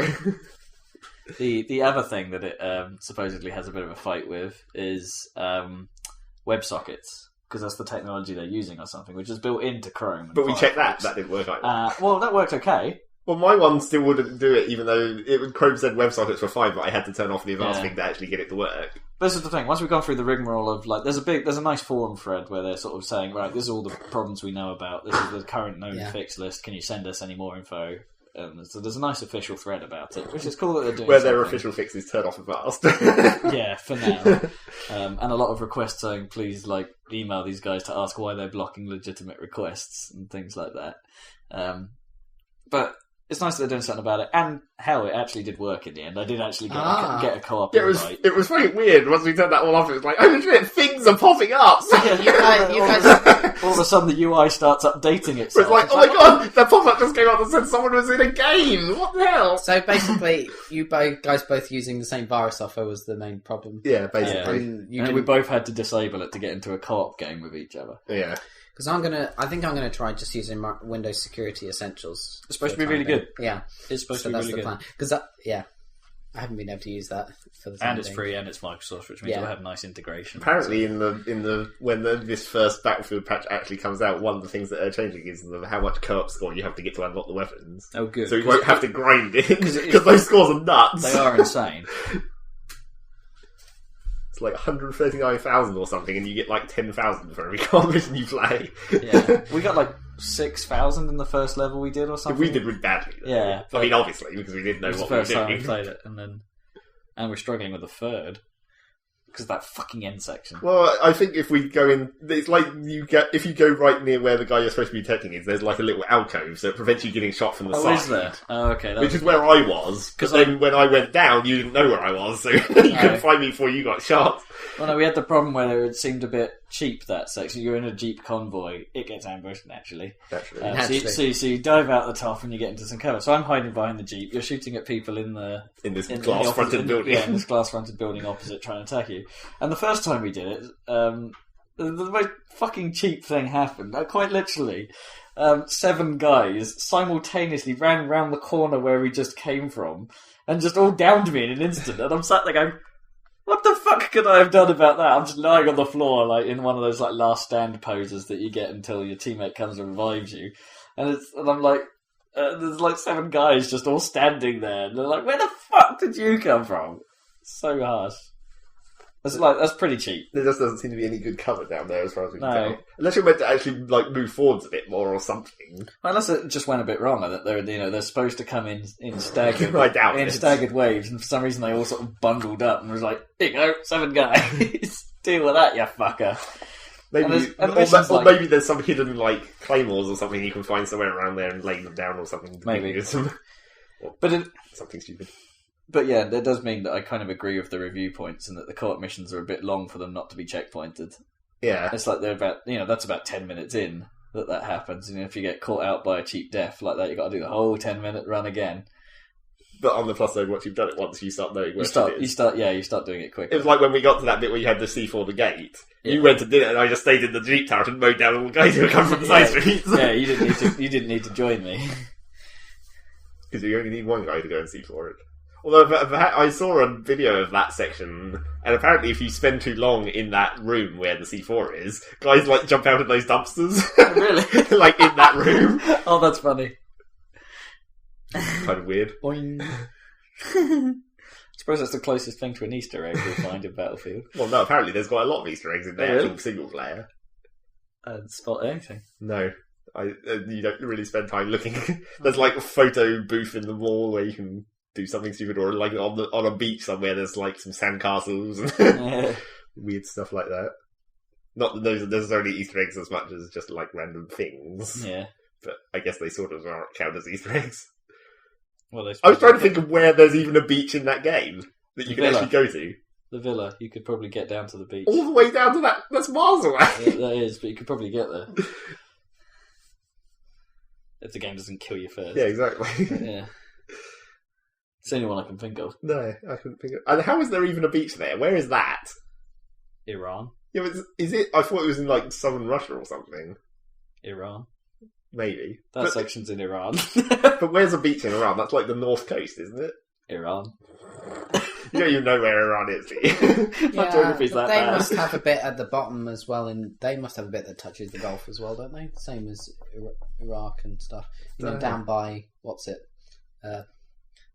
The other thing that it supposedly has a bit of a fight with is WebSockets, because that's the technology they're using or something, which is built into Chrome. But we checked that. That didn't work either. Well, that worked okay. Well, my one still wouldn't do it, even though Chrome said WebSockets were fine, but I had to turn off the advanced thing to actually get it to work. This is the thing. Once we've gone through the rigmarole of there's a nice forum thread where they're sort of saying, right, this is all the problems we know about. This is the current known fix list. Can you send us any more info? So there's a nice official thread about it, which is cool that they're doing. Where their official fix is turn off Avast. Yeah, for now. And a lot of requests saying, please, email these guys to ask why they're blocking legitimate requests and things like that. But it's nice that they're doing something about it, and hell, it actually did work in the end. I did actually get a co-op invite. It was very weird. Once we turned that all off, it was like, oh shit, things are popping up! You guys... All of a sudden the UI starts updating itself. It's like, oh my god, that pop-up just came up that said someone was in a game! What the hell? So basically, you guys both using the same virus software was the main problem. Yeah, basically. And we both had to disable it to get into a co-op game with each other. Yeah. Because I think I'm gonna try just using Windows Security Essentials. It's supposed to be really good. Yeah, it's supposed to be really good. Plan. Because I haven't been able to use that for the time and it's free and it's Microsoft, which means it'll have nice integration. Apparently, when this first Battlefield patch actually comes out, one of the things that are changing is how much co-op score you have to get to unlock the weapons. Oh, good. So you won't have to grind it because those scores are nuts. They are insane. It's like 139,000 or something, and you get 10,000 for every mission you play. Yeah, we got 6,000 in the first level we did or something. We did really badly. Yeah, I mean, obviously because we didn't know what we were doing. It was the first time we played it, and we're struggling with the third because that fucking end section. Well, I think if we go in, it's like if you go right near where the guy you're supposed to be protecting is, there's a little alcove, so it prevents you getting shot from the side. Is there? Oh, okay. Which is where I was. Because then when I went down, you didn't know where I was, so you couldn't find me before you got shot. Well, no, we had the problem where it seemed a bit cheap, that section. You're in a Jeep convoy, it gets ambushed naturally. So you dive out the top and you get into some cover. So I'm hiding behind the Jeep, you're shooting at people in this glass-fronted building. Yeah, in this glass-fronted building opposite trying to attack you. And the first time we did it, the most fucking cheap thing happened. Quite literally, 7 guys simultaneously ran round the corner where we just came from and just all downed me in an instant. And I'm sat there going, what the fuck could I have done about that? I'm just lying on the floor, like in one of those like last stand poses that you get until your teammate comes and revives you. And I'm like, there's like 7 guys just all standing there. And they're like, where the fuck did you come from? So harsh. That's pretty cheap. There just doesn't seem to be any good cover down there as far as we can tell. Unless you're meant to actually like move forwards a bit more or something. Unless it just went a bit wrong, that they're supposed to come in staggered staggered waves, and for some reason they all sort of bundled up and was like, here you go, 7 guys, deal with that, you fucker. Maybe, maybe there's some hidden like claymores or something you can find somewhere around there and lay them down or something. Maybe something stupid. But yeah, that does mean that I kind of agree with the review points and that the co-op missions are a bit long for them not to be checkpointed. Yeah. It's like they're about, that's about 10 minutes in that happens. And if you get caught out by a cheap death like that, you've got to do the whole 10-minute run again. But on the plus side, once you've done it once, you start knowing where you start doing it quicker. It was like when we got to that bit where you had the C4 the gate. Yeah. You went and did it, and I just stayed in the Jeep tower and mowed down all the guys who were coming from the side streets. Yeah, you didn't need to join me. Because you only need one guy to go and C4 it. Although I saw a video of that section, and apparently if you spend too long in that room where the C4 is, guys like jump out of those dumpsters. Oh, really? Like in that room. Oh, that's funny. Kind of weird. Boing. I suppose that's the closest thing to an Easter egg you'll find in Battlefield. Well, no, apparently there's quite a lot of Easter eggs in there, really? Single player. I didn't spot anything. No. You don't really spend time looking. There's like a photo booth in the wall where you can do something stupid, or like on a beach somewhere there's like some sandcastles and weird stuff like that. Not that those are necessarily Easter eggs as much as just like random things. Yeah. But I guess they sort of count as Easter eggs. Well, I was trying to think of where there's even a beach in that game that you can actually go to. The villa. You could probably get down to the beach. All the way down to that? That's miles away. Yeah, that is, but you could probably get there. If the game doesn't kill you first. Yeah, exactly. Yeah. It's the only one I can think of. No, I couldn't think of... And how is there even a beach there? Where is that? Iran. Yeah, but is it... I thought it was in, like, southern Russia or something. Iran. Maybe. That section's in Iran. But where's a beach in Iran? That's like the north coast, isn't it? Iran. You don't even know where Iran is, do you? Yeah, geography's that bad. They must have a bit at the bottom as well, and they must have a bit that touches the Gulf as well, don't they? Same as Iraq and stuff. You know, down by... What's it?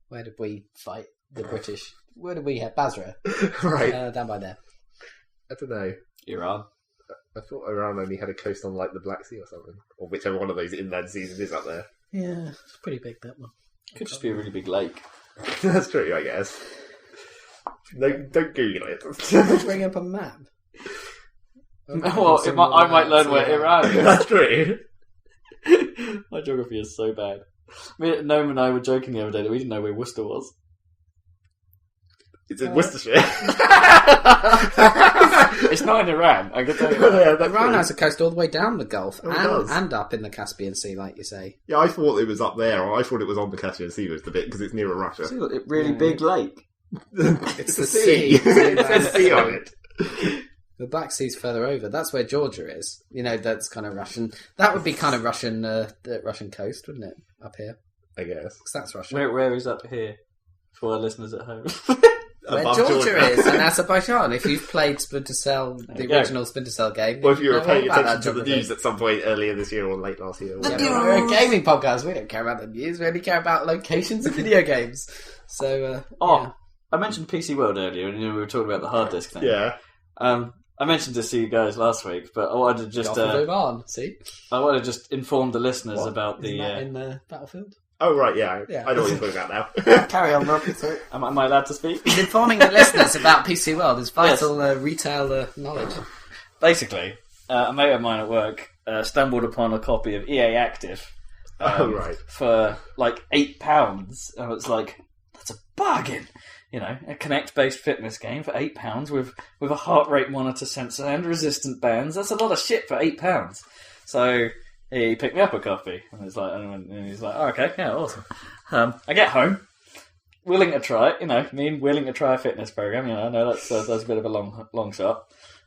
Where did we fight the British? Where did we have Basra? Right. Down by there. I don't know. Iran. I thought Iran only had a coast on like the Black Sea or something. Or whichever one of those inland seas it is up there. Yeah, it's pretty big, that one. Could just be a really big lake. That's true, I guess. No, don't Google it. Bring up a map. Well, I might learn where Iran is. That's true. My geography is so bad. Noam and I were joking the other day that we didn't know where Worcester was. It's in Worcestershire. It's not in Iran, I can tell you that. Iran has a coast all the way down the Gulf and up in the Caspian Sea, like you say. Yeah, I thought it was up there, or I thought it was on the Caspian Sea was the bit, because it's nearer Russia. See, look, a really big lake. It's the sea. It says sea on it. The Black Sea's further over. That's where Georgia is. You know, that's kind of Russian. That would be kind of Russian, the Russian coast, wouldn't it? Up here. I guess. Because that's Russia. Where is up here? For our listeners at home. Where Georgia is, and Azerbaijan. If you've played Splinter Cell, the original Splinter Cell game. Well, if you were paying attention to the news at some point earlier this year or late last year. We're a gaming podcast. We don't care about the news. We only care about locations of video games. So, I mentioned PC World earlier, and we were talking about the hard disk thing. Yeah. I mentioned this to you guys last week, but I wanted to just move on. See, I want to just inform the listeners about the in the Battlefield. Oh right, yeah. I know what you're talking about now. Carry on, Rob. Am I allowed to speak? He's informing the listeners about PC World. It's vital retail knowledge. Basically, a mate of mine at work stumbled upon a copy of EA Active. For like £8, and it's like, that's a bargain. You know, a Kinect-based fitness game for £8 with a heart rate monitor sensor and resistant bands. That's a lot of shit for £8. So he picked me up a copy, and he's like, oh, okay, yeah, awesome. I get home, willing to try it. You know, willing to try a fitness program. You know, I know that's a bit of a long shot.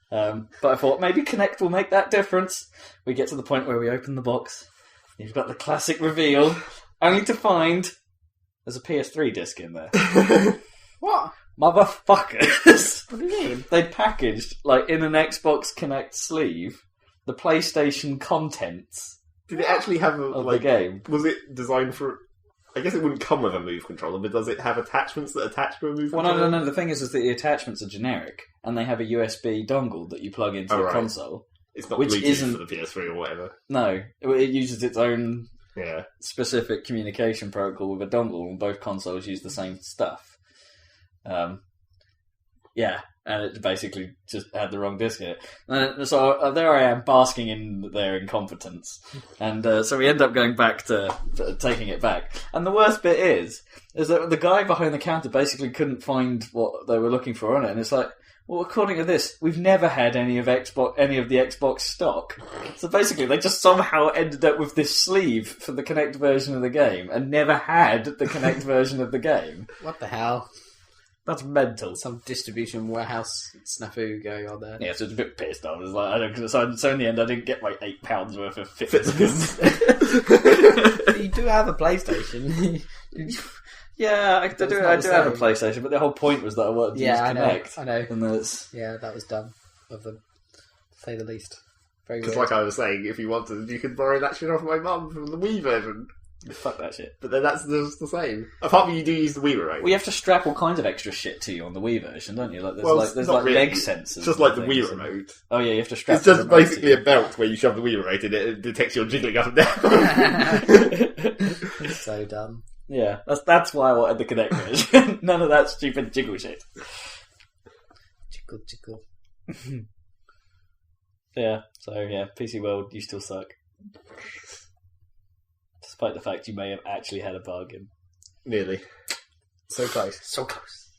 But I thought maybe Kinect will make that difference. We get to the point where we open the box. You've got the classic reveal, only to find there's a PS3 disc in there. What? Motherfuckers! What do you mean? They packaged, like in an Xbox Kinect sleeve, the PlayStation contents Did it actually have of the game. Was it designed for? I guess it wouldn't come with a Move controller, but does it have attachments that attach to a Move controller? Well, no. The thing is that the attachments are generic, and they have a USB dongle that you plug into the console. It's not which Bluetooth isn't for the PS3 or whatever. No, it uses its own Yeah. specific communication protocol with a dongle, and both consoles use the same stuff. Yeah, and it basically just had the wrong disc in it. And so there I am, basking in their incompetence. And so we end up going back to taking it back. And the worst bit is that the guy behind the counter basically couldn't find what they were looking for on it. And it's like, well, according to this, we've never had any of the Xbox stock. So basically, they just somehow ended up with this sleeve for the Kinect version of the game, and never had the Kinect version of the game. What the hell? That's mental. Some distribution warehouse snafu going on there. Yeah, so it's a bit pissed off. It's like, so in the end, I didn't get like £8 worth of fitness. You do have a PlayStation. Yeah, I do have a PlayStation, but the whole point was that I wanted to use Kinect. I know. And yeah, that was dumb of them, to say the least. Very Just weird. like I was saying, if you wanted, you could borrow that shit off my mum from the Wii version. Fuck that shit. But then that's just the same. Apart from you do use the Wii remote. Well, you have to strap all kinds of extra shit to you on the Wii version, don't you? Like there's not really. leg sensors. It's just like the and Wii things. remote. Oh yeah, you have to strap. It's just the remote basically to a belt where you shove the Wii remote in it, and it detects your jiggling up and down. It's so dumb. Yeah, that's why I wanted the Kinect version. None of that stupid jiggle shit. Jiggle. Yeah, so yeah, PC World, you still suck. Despite the fact you may have actually had a bargain. Nearly. So close. So close.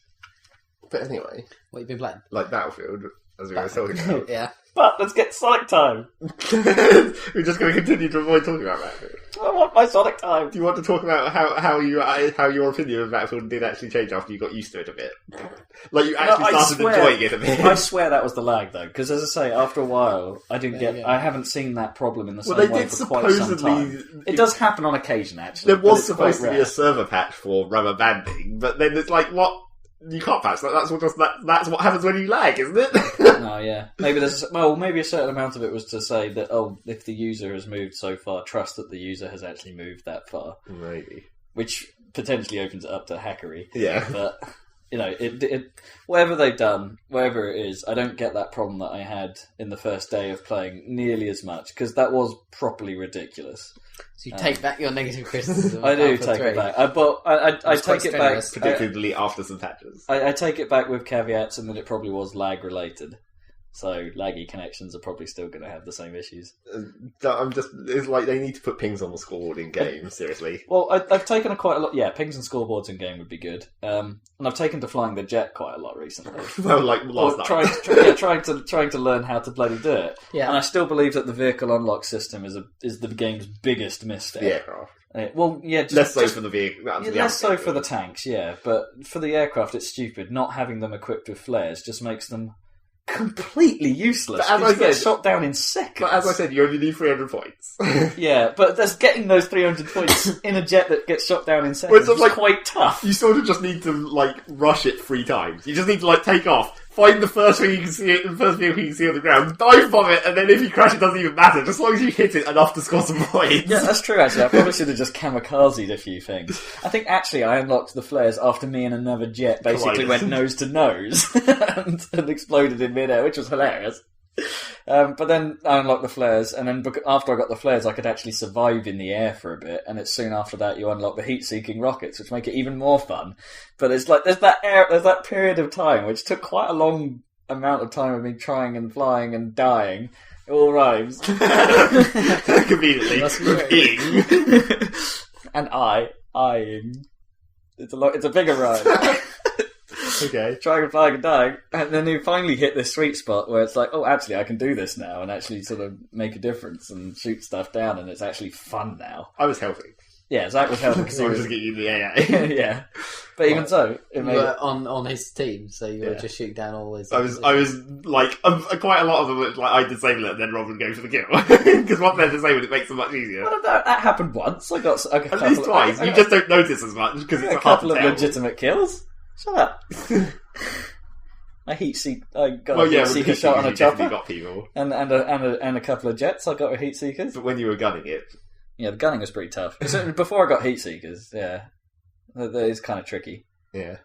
But anyway, What you been playing? like Battlefield, as we were talking about. Yeah. But let's get Sonic time. We're just going to continue to avoid talking about Battlefield. I want my Sonic time. Do you want to talk about how your opinion of Battlefield did actually change after you got used to it a bit? Like you actually started enjoying it a bit. I swear that was the lag though, because as I say, after a while, I haven't seen that problem in the same way for quite some time. It does happen on occasion, actually. There was supposed to be a server patch for rubber banding, but then it's like, what? You can't patch that. That's what happens when you lag, isn't it? No, yeah. Maybe maybe a certain amount of it was to say that, if the user has moved so far, trust that the user has actually moved that far. Maybe. Which potentially opens it up to hackery. Yeah. But, whatever they've done, whatever it is, I don't get that problem that I had in the first day of playing nearly as much, because that was properly ridiculous. So you take back your negative criticism. I do take it back. I take it back. Particularly after some patches. I take it back with caveats, and that it probably was lag related. So laggy connections are probably still going to have the same issues. It's like they need to put pings on the scoreboard in games, seriously. Well, I've taken quite a lot. Yeah, pings and scoreboards in game would be good. And I've taken to flying the jet quite a lot recently. Well, like last night. Trying to learn how to bloody do it. Yeah. And I still believe that the vehicle unlock system is the game's biggest mistake. The aircraft. Less so for the vehicle. Less so for the tanks, yeah. But for the aircraft, it's stupid. Not having them equipped with flares just makes them completely useless. But as I get said, shot down in seconds. But as I said, you only need 300 points. Yeah, but there's getting those 300 points in a jet that gets shot down in seconds is quite tough. You sort of just need to rush it 3 times. You just need to take off, find the first thing you can see, the first vehicle you can see on the ground, dive bomb it, and then if you crash, it doesn't even matter. Just as long as you hit it enough to score some points. Yeah, that's true. Actually, I probably should have just kamikazed a few things. I think actually I unlocked the flares after me and another jet basically went nose to nose and exploded in midair, which was hilarious. But then I unlocked the flares, and then after I got the flares, I could actually survive in the air for a bit. And it's soon after that you unlock the heat-seeking rockets, which make it even more fun. But it's like there's that period of time which took quite a long amount of time of me trying and flying and dying. It all rhymes. Conveniently, and eyeing. It's a bigger rhyme. Okay. Trying and flying and dying, and then you finally hit this sweet spot where it's like, oh, actually, I can do this now, and actually sort of make a difference and shoot stuff down, and it's actually fun now. I was helping. Yeah, Zach was helping because I he was was... just getting the AA. yeah. But even so, it You made were on his team, so you were Yeah. just shooting down all his... I was like, quite a lot of them, like, I disable it and then Rob would go for the kill. Because once they're disabled, it makes it much easier. Well, that happened once. I got a couple At least twice. You just don't notice as much because it's a hard couple to of tell. legitimate kills. Shut up. I got Well, a yeah, heat with seeker the shot on a you definitely chopper, got people. and a couple of jets. I got with heat seekers. But when you were gunning it, Yeah, the gunning was pretty tough. Before I got heat seekers, yeah, that is kind of tricky. yeah.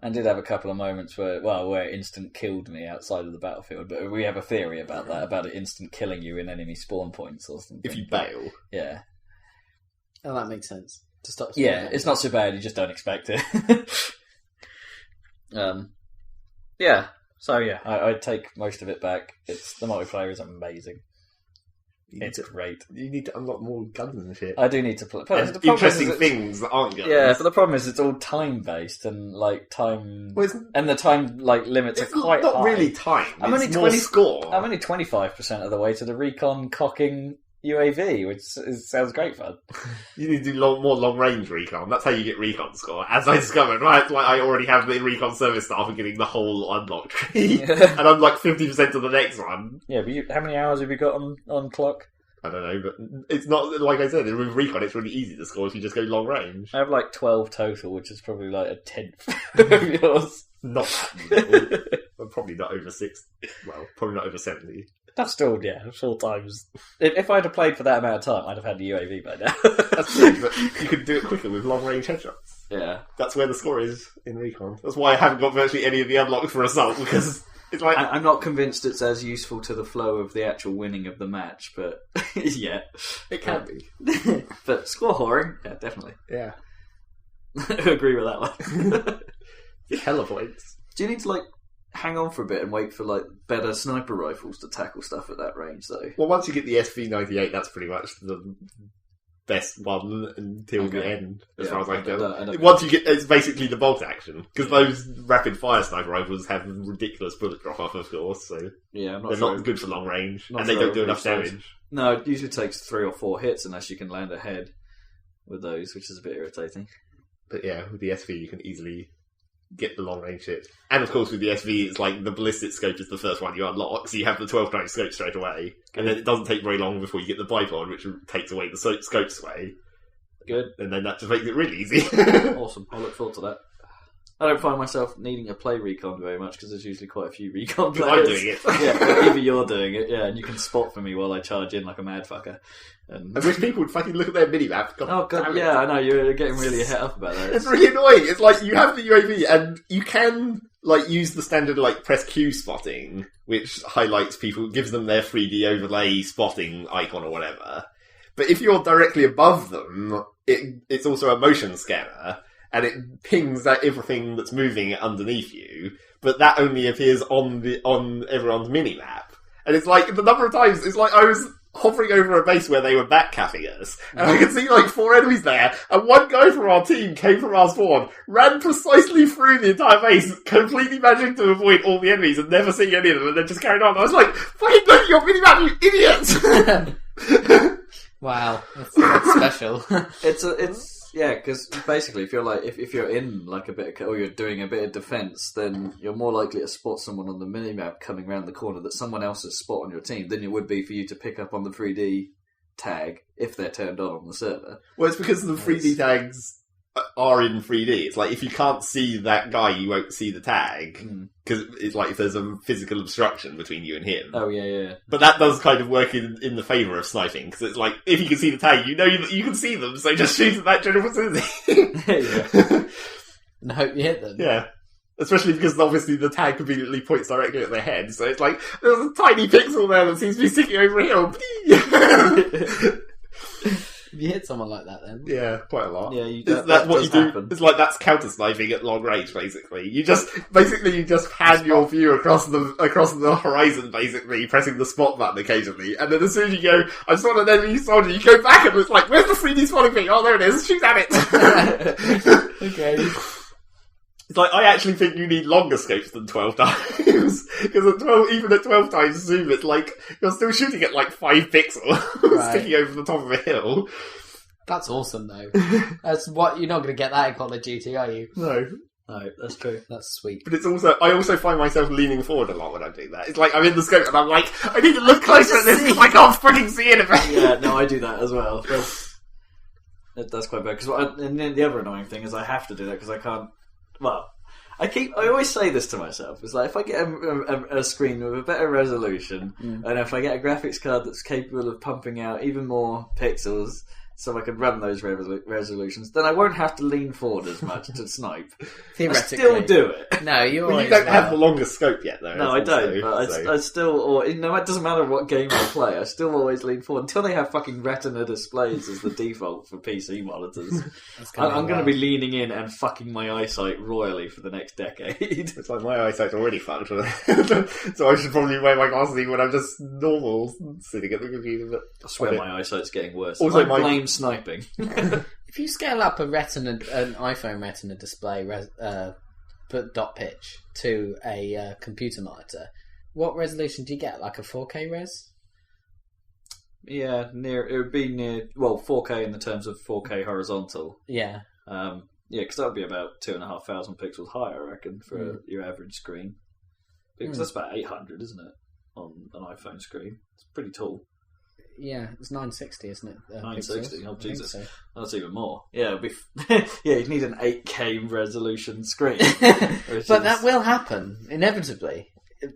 I did have a couple of moments where it instant killed me outside of the battlefield, but we have a theory about that, about it instant killing you in enemy spawn points or something. If you bail. Yeah. Oh, that makes sense. To stop. Yeah, it's not so bad, you just don't expect it. Yeah. So yeah, I'd take most of it back. The multiplayer is amazing. It's great. You need to unlock more guns and shit. I do need to play. And interesting things that aren't guns. Yeah, but the problem is it's all time based and like time, Well, and the time like limits are it's quite not high. really time. I'm it's only more 20 score. I'm only 25% of the way to the recon cocking UAV, which sounds great fun. You need to do more long range recon. That's how you get recon score. As I discovered, right? Like I already have the recon service staff and getting the whole unlock tree, and I'm like 50% to the next one. Yeah, but how many hours have you got on clock? I don't know, but it's not like I said. With recon, it's really easy to score if you just go long range. I have like 12 total, which is probably like a tenth of yours. Not that little. I'm probably not over 6. Well, probably not over 70. That's still, 4 times. If I'd have played for that amount of time, I'd have had the UAV by now. That's true, but you could do it quicker with long range headshots. Yeah. That's where the score is in recon. That's why I haven't got virtually any of the unlocks for assault, because it's like... I'm not convinced it's as useful to the flow of the actual winning of the match, but yeah. It can be. But score whoring, yeah, definitely. Yeah. Agree with that one. Hella points. Do you need to, like, hang on for a bit and wait for, like, better sniper rifles to tackle stuff at that range, though? Well, once you get the SV98, that's pretty much the best one until the end, as far as I know. Once you get, it's basically the bolt action, because those rapid fire sniper rifles have ridiculous bullet drop off, of course. So yeah, they're not good for long range, and they don't do enough damage. No, it usually takes 3 or 4 hits unless you can land a head with those, which is a bit irritating. But yeah, with the SV, you can easily get the long range shit. And of course with the SV, it's like the ballistic scope is the first one you unlock, so you have the 12-9 scope straight away. And then it doesn't take very long before you get the bipod, which takes away the scope sway. Good. And then that just makes it really easy. Awesome. I look forward to that. I don't find myself needing to play recon very much because there's usually quite a few recon players. I'm doing it. Yeah, but either you're doing it, yeah, and you can spot for me while I charge in like a mad fucker. And... I wish people would fucking look at their minimap. Oh god, yeah, I know, you're getting really het up about that. It's really annoying. It's like, you have the UAV and you can, like, use the standard, like, press Q spotting, which highlights people, gives them their 3D overlay spotting icon or whatever. But if you're directly above them, it's also a motion scanner, and it pings that everything that's moving underneath you, but that only appears on everyone's minimap. And it's like, the number of times, it's like I was hovering over a base where they were back-caffing us, and I could see like 4 enemies there, and one guy from our team came from our spawn, ran precisely through the entire base, completely managing to avoid all the enemies and never seeing any of them, and then just carried on. I was like, fucking look at your minimap, you idiots! Wow, that's special. Yeah, because basically, if you're in like a bit of, or you're doing a bit of defense, then you're more likely to spot someone on the minimap coming around the corner that someone else has spot on your team than you would be for you to pick up on the 3D tag if they're turned on the server. Well, it's because the 3D tags are in 3D. It's like, if you can't see that guy, you won't see the tag. Because it's like if there's a physical obstruction between you and him. Oh, yeah. But that does kind of work in the favour of sniping. Because it's like, if you can see the tag, you know you can see them, so just shoot at that general vicinity. Yeah. And hope you hit them. Yeah. Especially because obviously the tag conveniently points directly at their head. So it's like, there's a tiny pixel there that seems to be sticking over a hill. You hit someone like that, then? Yeah, quite a lot. Yeah, that's what you do. Happen. It's like, that's counter sniping at long range, basically. You just pan your view across the horizon, basically, pressing the spot button occasionally, and then as soon as you go, I saw an enemy soldier, you go back and it's like, where's the 3D spotting thing? Oh, there it is. Shoot at it. Okay. It's like, I actually think you need longer scopes than 12 times. Because even at 12 times zoom, it's like, you're still shooting at like 5 pixels, sticking over the top of a hill. That's awesome, though. That's what you're not going to get that in Call of Duty, are you? No. No, that's true. That's sweet. But I also find myself leaning forward a lot when I do that. It's like I'm in the scope and I'm like, I need to look closer at this because I can't freaking see anything. Yeah, no, I do that as well. That's quite bad. And then the other annoying thing is I have to do that because I can't. Well, I always say this to myself. It's like if I get a screen with a better resolution, and if I get a graphics card that's capable of pumping out even more pixels, so I can run those resolutions, then I won't have to lean forward as much to snipe. Theoretically. I still do it. No, you don't have the longest scope yet, though. No, I don't. But I still, it doesn't matter what game I play, I still always lean forward until they have fucking Retina displays as the default for PC monitors. I'm going to be leaning in and fucking my eyesight royally for the next decade. It's like my eyesight's already fucked, so I should probably wear my glasses even when I'm just normal sitting at the computer. But I swear my eyesight's getting worse. Also, I blame sniping. If you scale up an iPhone Retina display dot pitch to a computer monitor, what resolution do you get? Like a 4K res? Yeah, it would be near 4K in the terms of 4K horizontal. Yeah. Because that would be about 2,500 pixels higher, I reckon, for your average screen. Because that's about 800, isn't it, on an iPhone screen? It's pretty tall. Yeah, it's 960, isn't it? 960. Pixels? Oh Jesus, so. That's even more. Yeah, it'd be. You'd need an 8K resolution screen. But that will happen inevitably.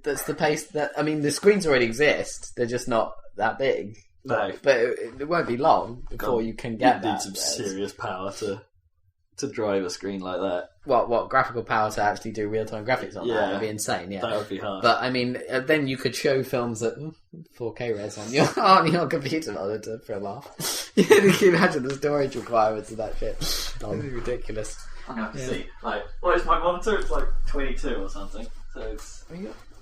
That's the pace that the screens already exist. They're just not that big. No, but it won't be long before you can get that. Need some serious power to drive a screen like that. What graphical power to actually do real-time graphics on that would be insane, yeah. That would be hard. But then you could show films at 4K res on your computer monitor for a laugh. You can imagine the storage requirements of that shit. That'd be ridiculous. I'm going to have to see. What is my monitor? It's like 22 or something. So it's...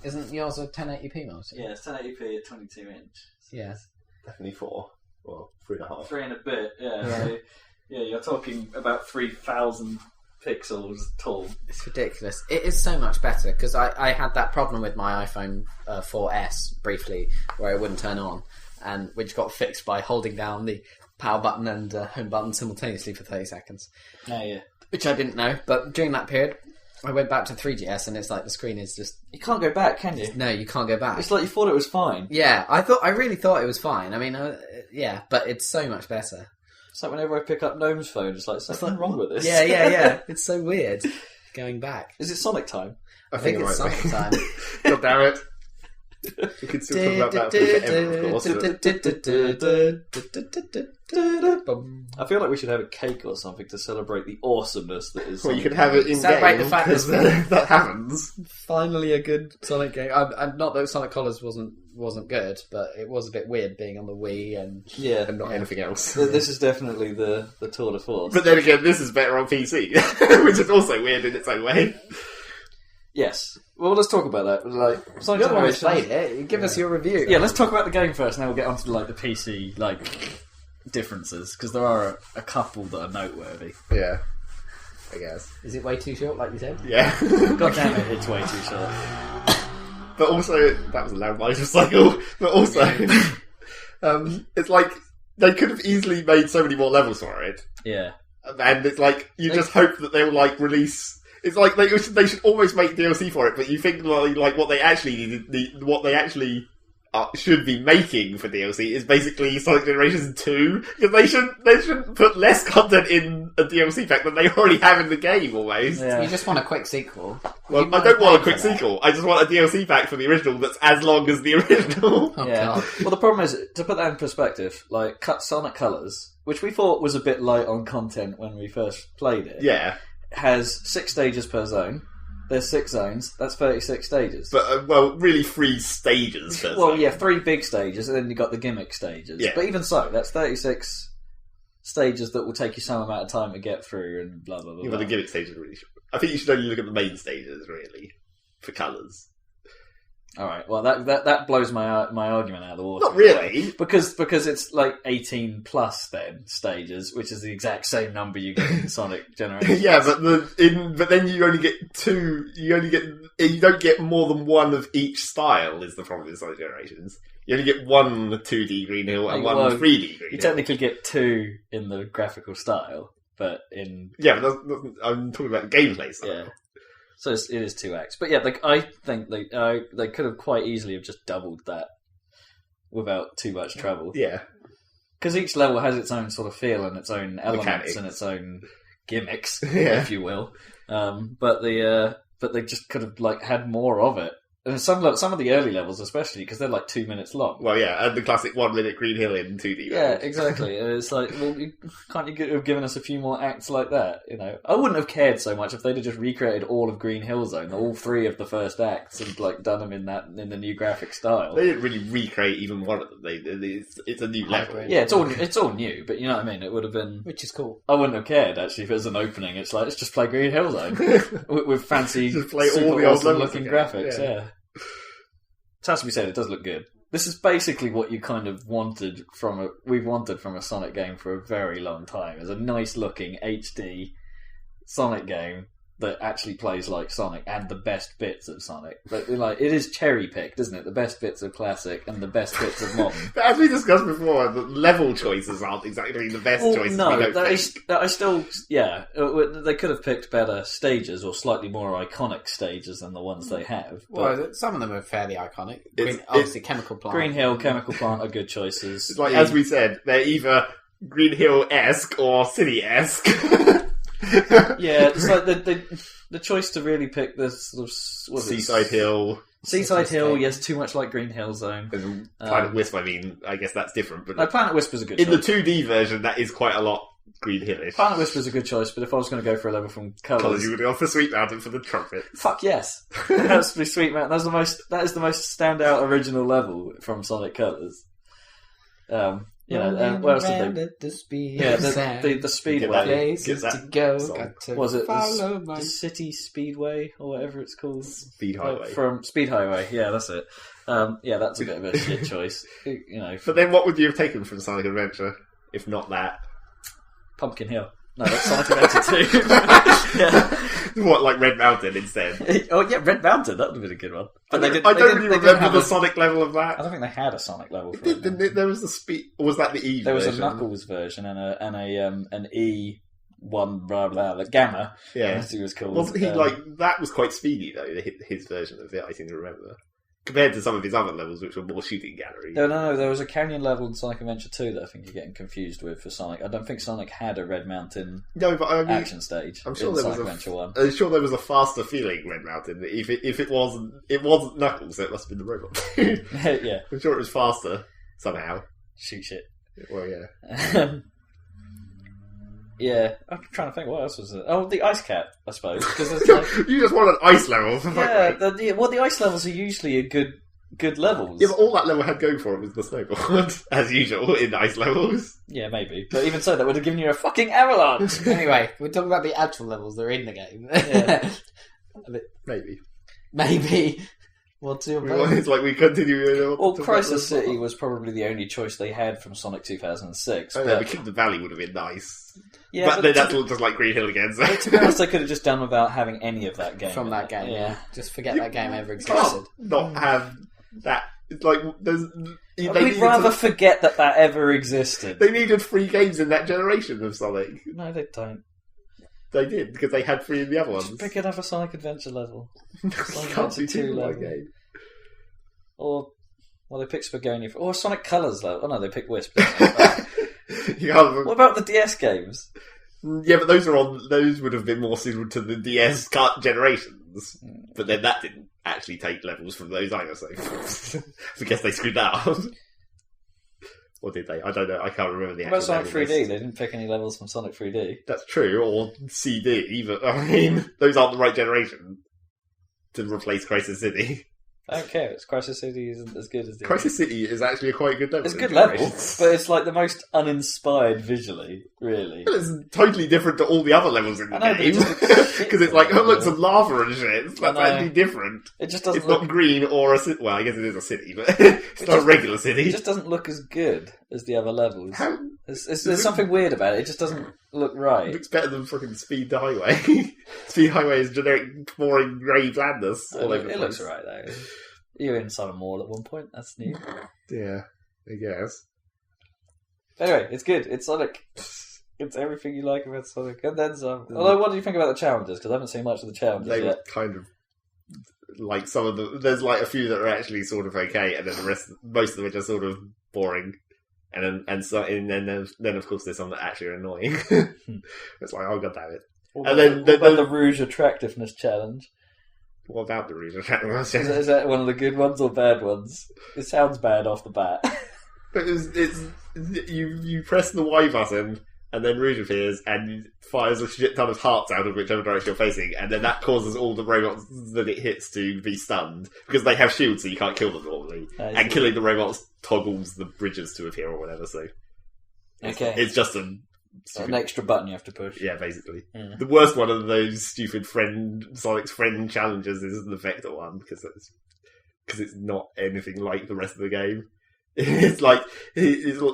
Isn't yours a 1080p monitor? Yeah, it's 1080p at 22 inch. So yeah. Definitely 4. Well, 3.5. 3 and a bit, yeah. So, you're talking about 3,000 pixels tall. It's ridiculous. It is so much better because I had that problem with my iPhone 4S briefly where it wouldn't turn on, and which got fixed by holding down the power button and home button simultaneously for 30 seconds. Oh, yeah. Which I didn't know, but during that period I went back to 3GS and it's like the screen is just... You can't go back, can you? No, you can't go back. It's like you thought it was fine. Yeah, I really thought it was fine. But it's so much better. It's like whenever I pick up Gnome's phone, it's like, something wrong with this. Yeah. It's so weird going back. Is it Sonic time? I think it's right, Sonic time. God damn it. We could still talk about that forever, of course. I feel like we should have a cake or something to celebrate the awesomeness that is. Well, you could have it in celebrate game the fact that happens. Finally, a good Sonic game. Not that Sonic Colors wasn't good, but it was a bit weird being on the Wii and not anything else. This is definitely the tour de force. But then again, this is better on PC, which is also weird in its own way. Yes. Well, let's talk about that. Sonic You're the one who's Generations. played it. Give us your review. Yeah, let's talk about the game first, and then we'll get onto the PC differences, because there are a couple that are noteworthy. Yeah, I guess. Is it way too short, like you said? Yeah. God damn it, it's way too short. But also, that was a loud motorcycle. But also, it's like they could have easily made so many more levels for it. Yeah. And it's like you just hope that they will release. It's like they should almost make DLC for it, but you think like what they actually should be making for DLC is basically Sonic Generations 2, because they shouldn't put less content in a DLC pack than they already have in the game almost. Yeah. You just want a quick sequel. Well, I don't want a quick sequel. I just want a DLC pack for the original that's as long as the original. Oh, yeah. God. Well, the problem is, to put that in perspective, Sonic Colors, which we thought was a bit light on content when we first played it, has 6 stages per zone. There's 6 zones. That's 36 stages. But, really 3 stages per zone. Yeah, 3 big stages, and then you've got the gimmick stages. Yeah. But even so, that's 36 stages that will take you some amount of time to get through, and blah, blah, blah. Yeah, but the gimmick stages are really short. I think you should only look at the main stages, really, for colours. Alright, well, that blows my argument out of the water. Not really. Because it's 18 plus then stages, which is the exact same number you get in Sonic Generations. Yeah, but then you only get 2. You don't get more than 1 of each style. Is the problem with Sonic Generations? You only get one 2D Green Hill and one Well, 3D Green You Hill. technically get two in the graphical style, but in Yeah, but I'm talking about gameplay style. yeah. So it is 2 acts, but yeah, I think they could have quite easily have just doubled that without too much trouble. Yeah. Because each level has its own sort of feel and its own elements Mechanics. and its own gimmicks, Yeah. if you will. But they just could have had more of it. And some of the early levels, especially because they're 2 minutes long. Well, yeah, and the classic 1 minute Green Hill in 2D. Yeah, mode. exactly. And it's can't you have given us a few more acts like that? I wouldn't have cared so much if they'd have just recreated all of Green Hill Zone, all 3 of the first acts, and done them in the new graphic style. They didn't really recreate even one of them. It's a new level. Hybrid. Yeah, it's all new, but you know what I mean. It would have been, Which is cool. I wouldn't have cared actually if it was an opening. It's let's just play Green Hill Zone with fancy, Just play all super the old awesome levels looking again. graphics. Yeah. Yeah. It has to be said, it does look good. This is basically what you kind of wanted we've wanted from a Sonic game for a very long time. Is a nice looking HD Sonic game that actually plays like Sonic and the best bits of Sonic. But it is cherry picked, isn't it? The best bits of classic and the best bits of modern. But as we discussed before, the level choices aren't exactly the best choices. No, we don't think. I still, yeah, they could have picked better stages or slightly more iconic stages than the ones they have. But Well, some of them are fairly iconic. It's- Obviously, Chemical Plant. Green Hill, Chemical Plant are good choices. It's as we said, they're either Green Hill-esque or City-esque. Yeah, it's the choice to really pick this sort of Seaside Hill. Seaside Hill, yes, too much like Green Hill Zone. And Planet Wisp, I guess that's different. But No, Planet Wisp is a good in the choice. 2D version, that is quite a lot Green Hillish. Planet Wisp is a good choice, but if I was going to go for a level from Colours, Colours, you would go for Sweet Mountain for the trumpet. fuck yes, it has to be Sweet Mountain. That is the most standout original level from Sonic Colours. Where else did they? The speed Yeah, the Speedway. places Get that to go. song. Got to Was it follow the my... City Speedway or whatever it's called? Speed Highway. From Speed Highway, yeah, that's it. Yeah, that's a bit of a shit choice. But then what would you have taken from Sonic Adventure, if not that? Pumpkin Hill. No, that's Sonic Adventure 2. Yeah. What, like Red Mountain instead? Oh yeah, Red Mountain. That would have been a good one. But I don't really remember the Sonic level of that. I don't think they had a Sonic level for it. There was the speed, or was that the E There was version? a Knuckles version and an E one blah blah the Gamma. Yeah, As he was called. wasn't he that was quite speedy though? His version of it, I seem to remember, compared to some of his other levels, which were more shooting gallery. No. There was a canyon level in Sonic Adventure 2 that I think you're getting confused with for Sonic. I don't think Sonic had a Red Mountain No, but I mean, action stage. I'm sure in there Sonic was Adventure 1. I'm sure there was a faster feeling Red Mountain. If it wasn't Knuckles, it must have been the robot. Yeah, I'm sure it was faster somehow. shoot shit. Well, yeah. Yeah, I'm trying to think what else was it. Oh, the ice cap, I suppose. Cause it's You just want an ice level. For fuck's sake. the ice levels are usually a good levels. Yeah, but all that level had going for it was the snowboard, as usual in ice levels. Yeah, maybe. But even so, that would have given you a fucking avalanche. Anyway, we're talking about the actual levels that are in the game. Yeah. Maybe. Maybe. What's your vote? It's like we continue. Well, Crisis City was probably the only choice they had from Sonic 2006. Oh, but, yeah, but Kingdom Valley would have been nice. yeah, but then to, that's all just like Green Hill again. So. to be honest, they could have just done without having any of that game. From in that it. game, Yeah. Just forget that game ever You existed. can't not have that. It's like there's. They We'd needed rather to- forget that ever existed. They needed 3 games in that generation of Sonic. No, they don't. They did because they had 3 in the other ones. Just pick another Sonic Adventure level. You Sonic can't Adventure do 2 in one level. game. Or, well, they picked Spagonia. Or Sonic Colors level. Oh no, they picked Wisp. Didn't they? You can't- What about the DS games? Yeah, but those would have been more suited to the DS cut generations. But then that didn't actually take levels from those either, so I guess they screwed that up. Or did they? I don't know. I can't remember the What actual about Sonic level 3D? list. They didn't pick any levels from Sonic 3D. That's true, or CD, but I mean, those aren't the right generation to replace Crisis City. I don't care. It's Crisis City isn't as good as the Crisis City is actually a quite good level. It's a in good level, Generations. but it's like the most uninspired visually, really. Well, it's totally different to all the other levels in the I know, but it game. just looks shit. Because it's like, oh look, some lava and shit. It's I know. totally different. It just doesn't It's look. not green or a city. Well, I guess it is a city, but it's not a just- regular It city. just doesn't look as good as the other levels. How There's something weird about it. It just doesn't look it right. looks better than fucking Speed the Highway. Speed Highway is generic, boring, grey blandness all over the It place. looks alright though. You're in Sonic Mall at one point. That's new. Yeah, I guess. Anyway, it's good. It's Sonic. It's everything you like about Sonic, and then some. Although, what do you think about the challenges? Because I haven't seen much of the challenges They yet. were kind of like some of the. There's like a few that are actually sort of okay, and then the rest, most of them are just sort of boring. And then of course there's some that actually are annoying. It's like, oh god damn it! What about the Rouge Attractiveness Challenge? What about the Rouge Attractiveness? Is that one of the good ones or bad ones? It sounds bad off the bat. But you press the Y button, and then Rouge appears and fires a shit ton of hearts out of whichever direction you're facing, and then that causes all the robots that it hits to be stunned because they have shields, so you can't kill them normally. And killing the robots toggles the bridges to appear or whatever. So it's just an extra button you have to push. Yeah, basically. Yeah. The worst one of those stupid Sonic's friend challenges is the Vector one because it's not anything like the rest of the game. It's like it's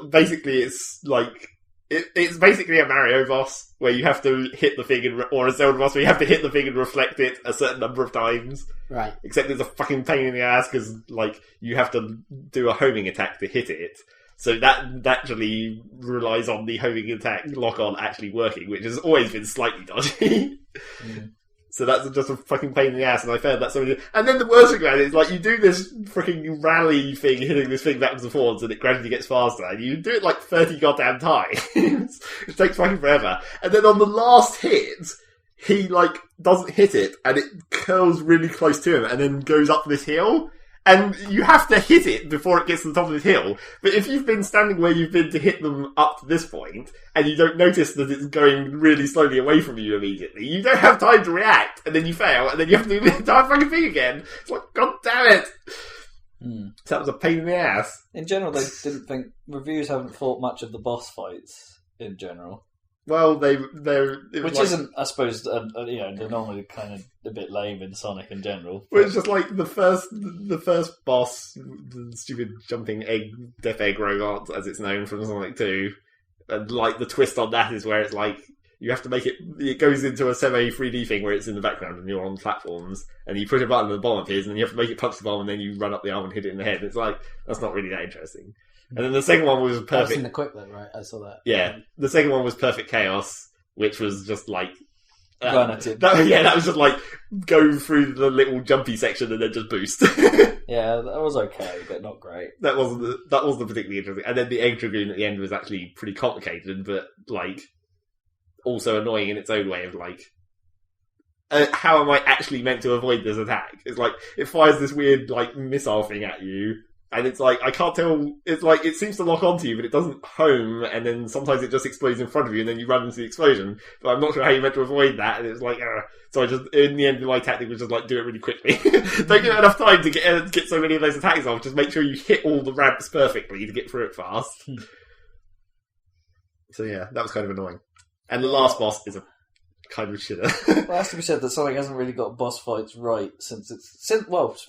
basically a Mario boss where you have to hit the thing or a Zelda boss where you have to hit the thing and reflect it a certain number of times. Right. Except it's a fucking pain in the ass because like you have to do a homing attack to hit it. So that naturally relies on the homing attack lock-on actually working, which has always been slightly dodgy. Mm. So that's just a fucking pain in the ass, and I found that so many. And then the worst thing about it is, like, you do this freaking rally thing, hitting this thing backwards and forwards, and it gradually gets faster, and you do it like 30 goddamn times. It takes fucking forever. And then on the last hit, he, like, doesn't hit it, and it curls really close to him, and then goes up this hill. And you have to hit it before it gets to the top of the hill. But if you've been standing where you've been to hit them up to this point, and you don't notice that it's going really slowly away from you immediately, you don't have time to react, and then you fail, and then you have to do the entire fucking thing again. It's like, god damn it! Mm. So that was a pain in the ass. In general, reviews haven't thought much of the boss fights, in general. Well, which isn't, I suppose, they're normally kind of a bit lame in Sonic in general. Well, it's just like the first boss, the stupid jumping death egg robot, as it's known from Sonic 2, and like the twist on that is where it's like you have to make it goes into a semi-3D thing where it's in the background and you're on platforms, and you push a button and the bomb appears, and then you have to make it punch the bomb, and then you run up the arm and hit it in the head. It's like, that's not really that interesting. And then the second one was perfect. That was in the quick look, right? I saw that. Yeah, the second one was Perfect Chaos, which was just like run at it. That was just like go through the little jumpy section and then just boost. Yeah, that was okay, but not great. That wasn't particularly interesting. And then the Egg Dragoon at the end was actually pretty complicated, but like also annoying in its own way of like. How am I actually meant to avoid this attack? It's like it fires this weird like missile thing at you. And it's like, I can't tell, it's like, it seems to lock onto you, but it doesn't home, and then sometimes it just explodes in front of you, and then you run into the explosion. But I'm not sure how you're meant to avoid that, and it's like, so I just, in the end, my tactic was just like, do it really quickly. Don't give it enough time to get so many of those attacks off, just make sure you hit all the ramps perfectly to get through it fast. So yeah, that was kind of annoying. And the last boss is a kind of shitter. Well, it has to be said that Sonic hasn't really got boss fights right since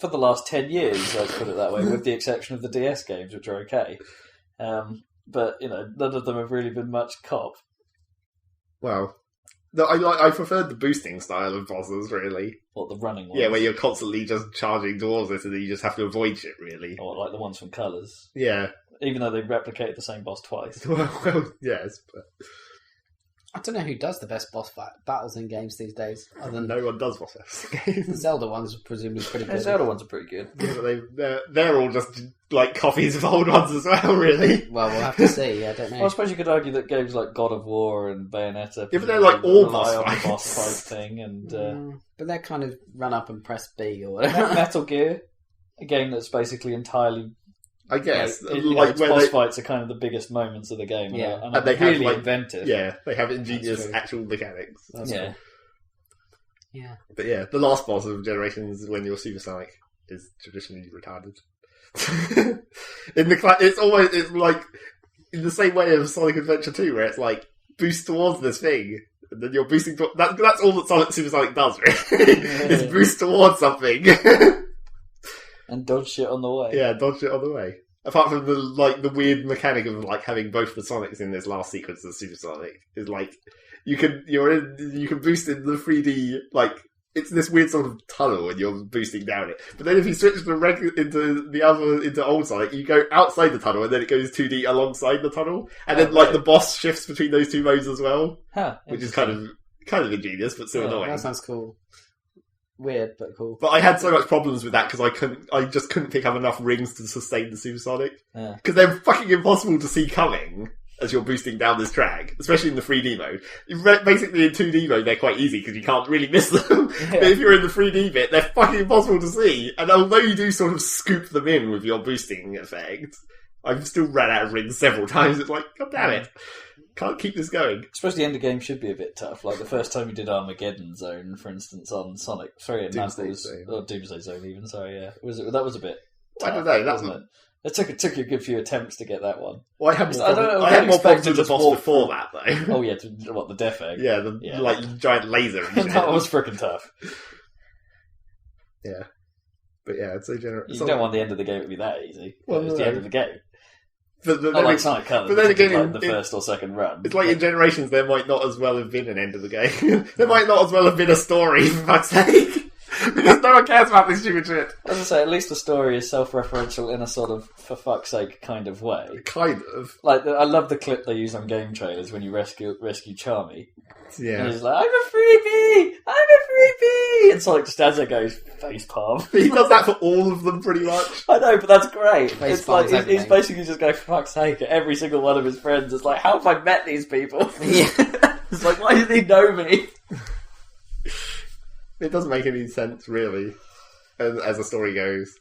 for the last 10 years, let's put it that way, with the exception of the DS games, which are okay. But, none of them have really been much cop. Well, no, I preferred the boosting style of bosses, really. What, the running ones? Yeah, where you're constantly just charging towards it and then you just have to avoid shit, really. Or like the ones from Colours. Yeah. Even though they replicated the same boss twice. Well, yes, but... I don't know who does the best boss fight battles in games these days. Other than no one does boss battles in games. The Zelda ones are presumably pretty good. The Zelda ones are pretty good. Yeah, but they're all just like copies of old ones as well, really. Well, we'll have to see. I don't know. Well, I suppose you could argue that games like God of War and Bayonetta, yeah, but they're like all boss fights. The boss fight thing, and but they're kind of run up and press B or whatever. Metal Gear, a game that's basically entirely. I guess its boss fights are kind of the biggest moments of the game. Yeah, and they really have inventive. Yeah, they have ingenious actual mechanics. Yeah. Yeah. But yeah, the last boss of Generations, when you're Supersonic, is traditionally retarded. It's like in the same way of Sonic Adventure 2, where it's like boost towards this thing, and then you're boosting. That's all that Sonic Supersonic does, really. Is boost towards something. And dodge shit on the way. Yeah, dodge shit on the way. Apart from the weird mechanic of like having both the Sonics in this last sequence of Supersonic is like you can boost in the 3D like it's this weird sort of tunnel and you're boosting down it. But then if you switch into old Sonic, you go outside the tunnel and then it goes 2D alongside the tunnel. And then like the boss shifts between those two modes as well. Which is kind of ingenious, but still annoying. That sounds cool. Weird, but cool. But I had so much problems with that because I just couldn't pick up enough rings to sustain the Supersonic. Because they're fucking impossible to see coming as you're boosting down this track, especially in the 3D mode. Basically in 2D mode they're quite easy because you can't really miss them. But if you're in the 3D bit, they're fucking impossible to see. And although you do sort of scoop them in with your boosting effect, I've still ran out of rings several times. It's like, god damn it. Can't keep this going. I suppose the end of the game should be a bit tough. Like the first time you did Armageddon Zone, for instance, on Sonic 3 and Doomsday Zone. Or Doomsday Zone even, sorry, yeah. That was a bit tough, I don't know, wasn't it? It took you a good few attempts to get that one. Well, I had more problems with the boss before that, though. Oh yeah, the Death Egg? Yeah, like giant laser. That was freaking tough. Yeah. But yeah, it's so generous. You don't want the end of the game to be that easy. Well, it's the end of the game. But not like Sonic Colors, but then again, like the first or second run. It's like in Generations, there might not as well have been an end of the game. There might not as well have been a story, for fuck's sake. Because no one cares about this stupid shit. As I say, at least the story is self-referential in a sort of, for fuck's sake, kind of way. Kind of. Like, I love the clip they use on game trailers when you rescue Charmy. Yeah. And he's like, I'm a freebie! I'm a freebie! And Sonic just stands there and goes, facepalm. He does that for all of them, pretty much. I know, but that's great. It's like, everything. he's basically just going, for fuck's sake, every single one of his friends. It's like, how have I met these people? Yeah. It's like, why do they know me? It doesn't make any sense, really, as the story goes.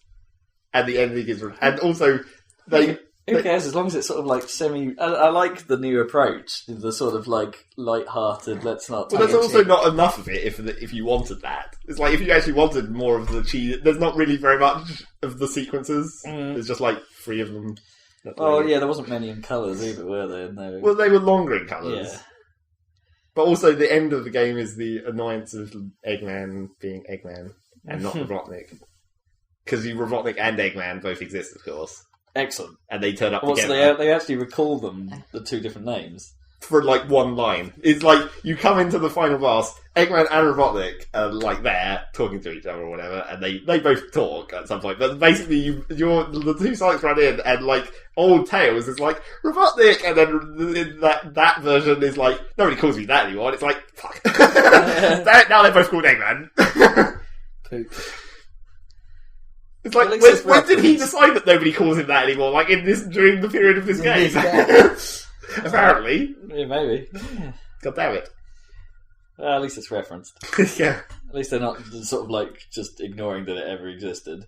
And the ending is... And also, Who cares, as long as it's sort of like I like the new approach, the sort of like light-hearted, let's not... Well, there's also not enough of it if you wanted that. It's like, if you actually wanted more of the cheese, there's not really very much of the sequences. There's just like 3 of them. Oh, yeah, there wasn't many in colours either, were there? Well, they were longer in colours. Yeah. But also, the end of the game is the annoyance of Eggman being Eggman and not Robotnik. Because Robotnik and Eggman both exist, of course. Excellent. And they turn up So together. they actually recall them, the 2 different names. For like one line. It's like, you come into the final boss, Eggman and Robotnik are like there, talking to each other or whatever, and they both talk at some point. But basically, the 2 Sonics run in, and like, old Tails is like, Robotnik! And then that version is like, nobody calls me that anymore, and it's like, fuck. Now they're both called Eggman. Poop. It's like, when did he decide that nobody calls him that anymore? Like, during the period of this game? Apparently. Yeah, maybe. Yeah. God damn it. Well, at least it's referenced. Yeah. At least they're not sort of like just ignoring that it ever existed.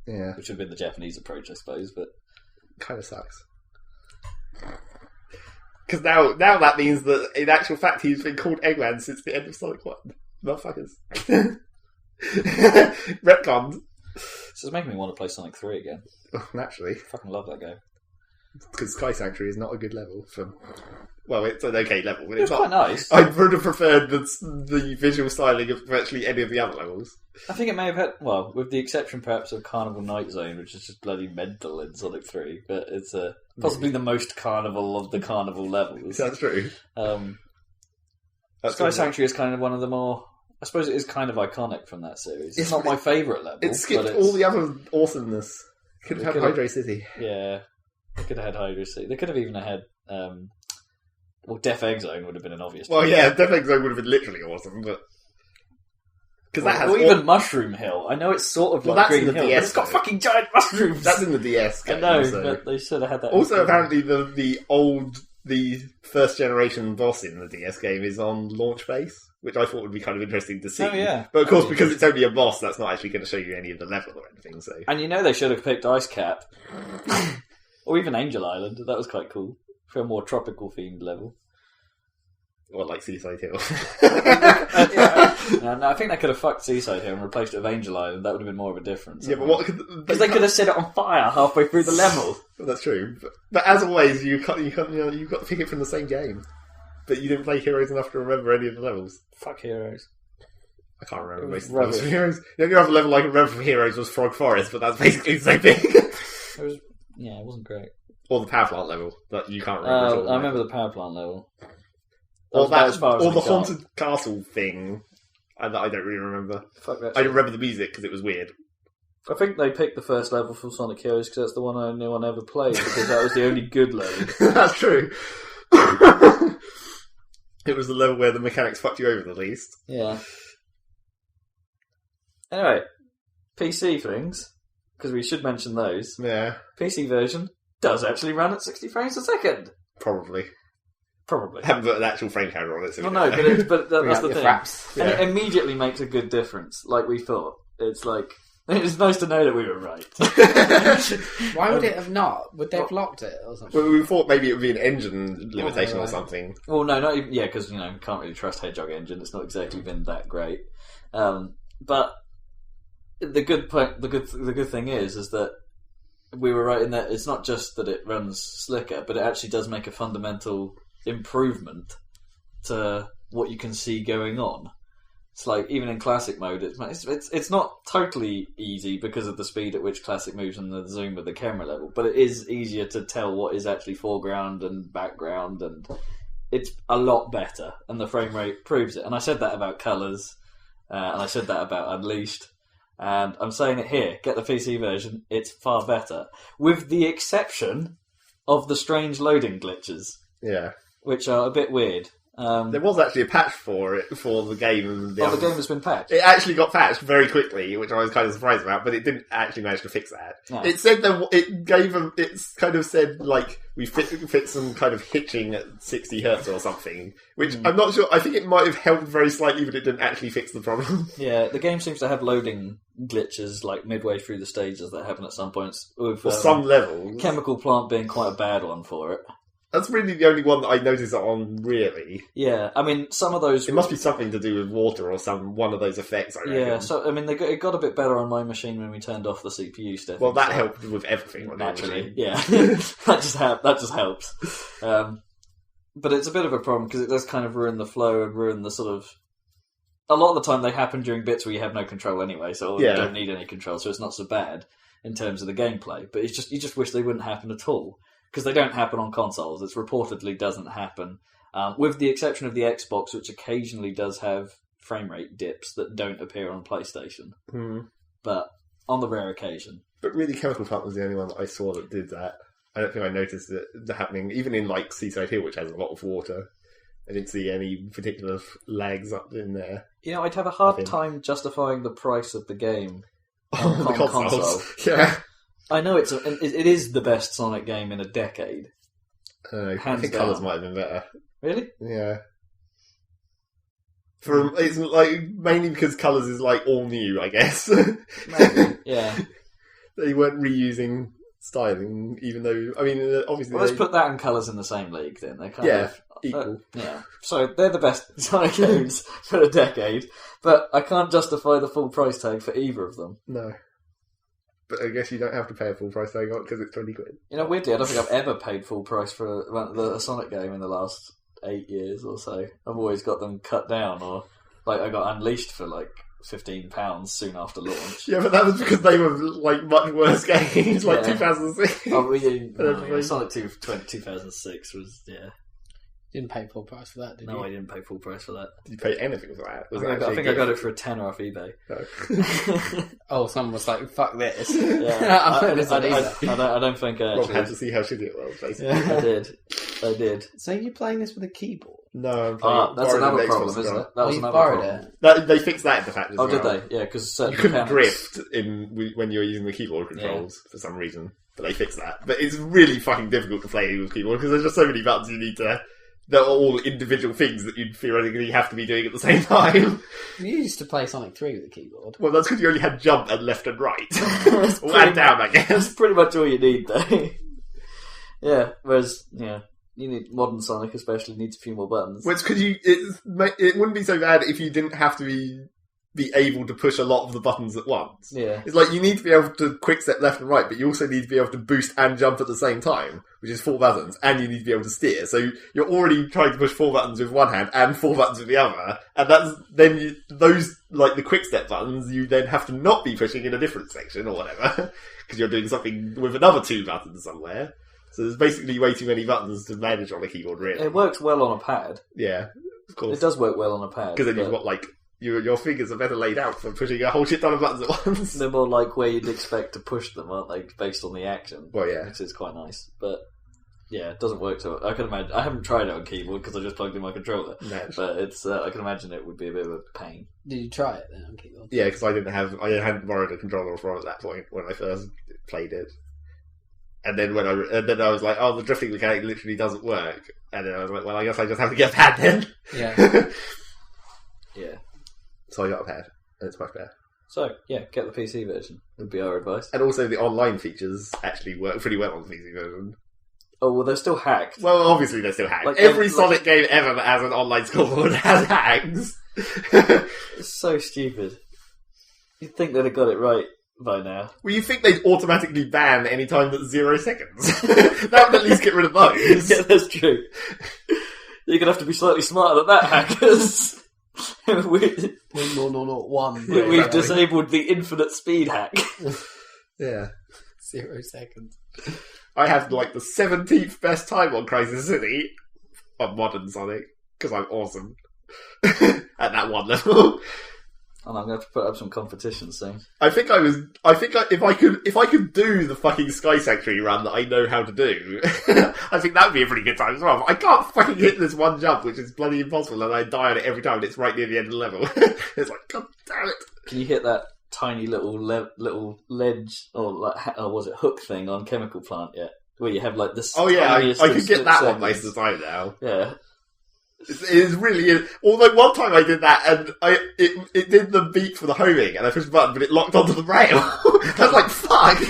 Yeah. Which would have been the Japanese approach, I suppose, but... Kind of sucks. Because now that means that, in actual fact, he's been called Eggman since the end of Sonic 1. Motherfuckers. Retconned. This is making me want to play Sonic 3 again. Oh, naturally. I fucking love that game. Because Sky Sanctuary is not a good level for... Well, it's an okay level, but It's not... quite nice. I would have preferred the visual styling of virtually any of the other levels. I think it may have had... Well, with the exception perhaps of Carnival Night Zone, which is just bloody mental in Sonic 3, but it's possibly the most carnival of the carnival levels. That's true. Sky Sanctuary is kind of one of the more... I suppose it is kind of iconic from that series. It's not my favourite level. It skipped all the other awesomeness. Could have had Hydro City. Yeah. They could have had Hydro City. They could have even had... well, Death Egg Zone would have been an obvious Well, choice. yeah, Death Egg Zone would have been literally awesome, but... Because that has... Or even Mushroom Hill. I I know it's sort of like Green Hill, but it's got fucking giant mushrooms! That's in the DS game. I know, so. but they should have had that. Also, apparently, the first generation boss in the DS game is on launch base, which I thought would be kind of interesting to see. Oh, yeah. But of course, because it's only a boss, that's not actually going to show you any of the level or anything, so... And you know they should have picked Ice Cap. Or even Angel Island. That was quite cool. For a more tropical themed level. Or like Seaside Hill. No, I think they could have fucked Seaside Hill and replaced it with Angel Island. That would have been more of a difference. Yeah, but what... Because they could have set it on fire halfway through the level. Well, that's true. But as always, you've got to pick it from the same game. But you didn't play Heroes enough to remember any of the levels. Fuck Heroes. I can't remember most of the rubbish. levels from Heroes. The only other level I can remember from Heroes was Frog Forest, but that's basically the same thing. It wasn't great. Or the Power Plant level that you can't remember. At all, I remember the power plant level. Or As far as or we the got. Haunted Castle thing. And I don't really remember. Fuck that I shit. remember the music because it was weird. I think they picked the first level from Sonic Heroes because that's the one only one ever played, because that was the only good level. That's true. It was the level where the mechanics fucked you over the least. Yeah. Anyway, PC things, because we should mention those. Yeah. PC version does actually run at 60 frames a second. Probably. Probably. Haven't put an actual frame counter on it. So Well, no, but that's the thing. Fraps. And it immediately makes a good difference, like we thought. It's like, it's nice to know that we were right. Why would it have not? Would they have locked it or something? Well, we thought maybe it would be an engine limitation or something. Well, no, not even, yeah, because, can't really trust Hedgehog Engine. It's not exactly been that great. But the good thing is that we were right in that it's not just that it runs slicker, but it actually does make a fundamental improvement to what you can see going on. It's like, even in classic mode, it's not totally easy because of the speed at which classic moves and the zoom of the camera level, but it is easier to tell what is actually foreground and background, and it's a lot better, and the frame rate proves it. And I said that about colours, and I said that about Unleashed, and I'm saying it here. Get the PC version, it's far better, with the exception of the strange loading glitches. Yeah. Which are a bit weird. There was actually a patch for it, for the game. The game has been patched. It actually got patched very quickly, which I was kind of surprised about, but it didn't actually manage to fix that. No. It said that it gave them, it's kind of said, like, we fit some kind of hitching at 60 hertz or something, which I'm not sure, I think it might have helped very slightly, but it didn't actually fix the problem. Yeah, the game seems to have loading glitches, like, midway through the stages that happen at some points. With, For some levels. Chemical Plant being quite a bad one for it. That's really the only one that I noticed it on, really. Yeah, I mean, some of those... It must be something to do with water or one of those effects, I reckon. Yeah, so, I mean, it got a bit better on my machine when we turned off the CPU stuff. Well, that helped with everything. Naturally, yeah. that just helps. But it's a bit of a problem, because it does kind of ruin the flow and ruin the sort of... A lot of the time they happen during bits where you have no control anyway, so you don't need any control, so it's not so bad in terms of the gameplay. But you just wish they wouldn't happen at all. Because they don't happen on consoles. It reportedly doesn't happen. With the exception of the Xbox, which occasionally does have frame rate dips that don't appear on PlayStation. But on the rare occasion. But really, Chemical Plant was the only one that I saw that did that. I don't think I noticed it happening, even in like Seaside Hill, which has a lot of water. I didn't see any particular lags up in there. I'd have a hard time justifying the price of the game on the console. Yeah. I know it is the best Sonic game in a decade. I think colours might have been better. Really? Yeah. It's like mainly because colours is like all new, I guess. Maybe, yeah. They weren't reusing styling, even though obviously. Well, let's put that and colours in the same league then. They're kind of equal. Yeah. So they're the best Sonic games for a decade, but I can't justify the full price tag for either of them. No. But I guess you don't have to pay a full price tag on it because it's 20 quid. Weirdly, I don't think I've ever paid full price for a Sonic game in the last 8 years or so. I've always got them cut down, or like I got Unleashed for like £15 soon after launch. Yeah, but that was because they were like much worse games, like 2006. Oh, Sonic 2 2006 was Didn't pay full price for that, did you? No, I didn't pay full price for that. Did you pay anything for that? I think I got it for a tenner off eBay. Oh. Someone was like, fuck this. Yeah, I don't think I actually... Rob had to see how shitty it was, basically. Yeah. I did. So you're playing this with a keyboard? No, I'm playing that's another problem, isn't it? That was another problem. They fixed that in the fact as well. Did they? Yeah, because you couldn't drift when you were using the keyboard controls for some reason. But they fixed that. But it's really fucking difficult to play with keyboard because there's just so many buttons you need to... They're all individual things that you'd theoretically have to be doing at the same time. You used to play Sonic 3 with a keyboard. Well, that's because you only had jump and left and right. Or and down, I guess. That's pretty much all you need, though. Yeah, whereas, you need modern Sonic especially needs a few more buttons. Well, it's because it wouldn't be so bad if you didn't have to be able to push a lot of the buttons at once. Yeah. It's like you need to be able to quick step left and right, but you also need to be able to boost and jump at the same time, which is 4 buttons, and you need to be able to steer. So you're already trying to push 4 buttons with one hand and 4 buttons with the other, and those like the quick step buttons, you then have to not be pushing in a different section or whatever, because you're doing something with another 2 buttons somewhere. So there's basically way too many buttons to manage on a keyboard, really. It works well on a pad. Yeah, of course. It does work well on a pad. Because then you've got like your fingers are better laid out for pushing a whole shit ton of buttons at once. They're more like where you'd expect to push them, aren't they? Based on the action. Well, yeah. Which is quite nice. But, yeah, it doesn't work so I can imagine. I haven't tried it on keyboard because I just plugged in my controller. No. But it's I can imagine it would be a bit of a pain. Did you try it then on keyboard? Yeah, because I hadn't borrowed a controller from at that point when I first played it. And then I was like, oh, the drifting mechanic literally doesn't work. And then I was like, well, I guess I just have to get a pad then. Yeah. Yeah. So I got a pad, and it's much better. So, yeah, get the PC version, would be our advice. And also the online features actually work pretty well on the PC version. Oh, well, they're still hacked. Well, obviously they're still hacked. Like, Every Sonic game ever that has an online scoreboard has hacks. It's so stupid. You'd think they'd have got it right by now. Well, you think they'd automatically ban any time that's 0 seconds. That would at least get rid of those. Yeah, that's true. You're going to have to be slightly smarter than that, hackers. We've disabled the infinite speed hack. Yeah. 0 seconds. I have like the 17th best time on Crisis City on modern Sonic because I'm awesome at that one level. And I'm going to have to put up some competitions soon. If I could do the fucking Sky Sanctuary run that I know how to do, I think that would be a pretty good time as well. But I can't fucking hit this one jump, which is bloody impossible, and I die on it every time, and it's right near the end of the level. It's like, god damn it! Can you hit that tiny little ledge or was it hook thing on Chemical Plant yet? Where you have like this. Oh yeah, I could get that one most of the time now. Yeah. It is really. Although one time I did that and it did the beat for the homing and I pushed the button, but it locked onto the rail. I was like, fuck!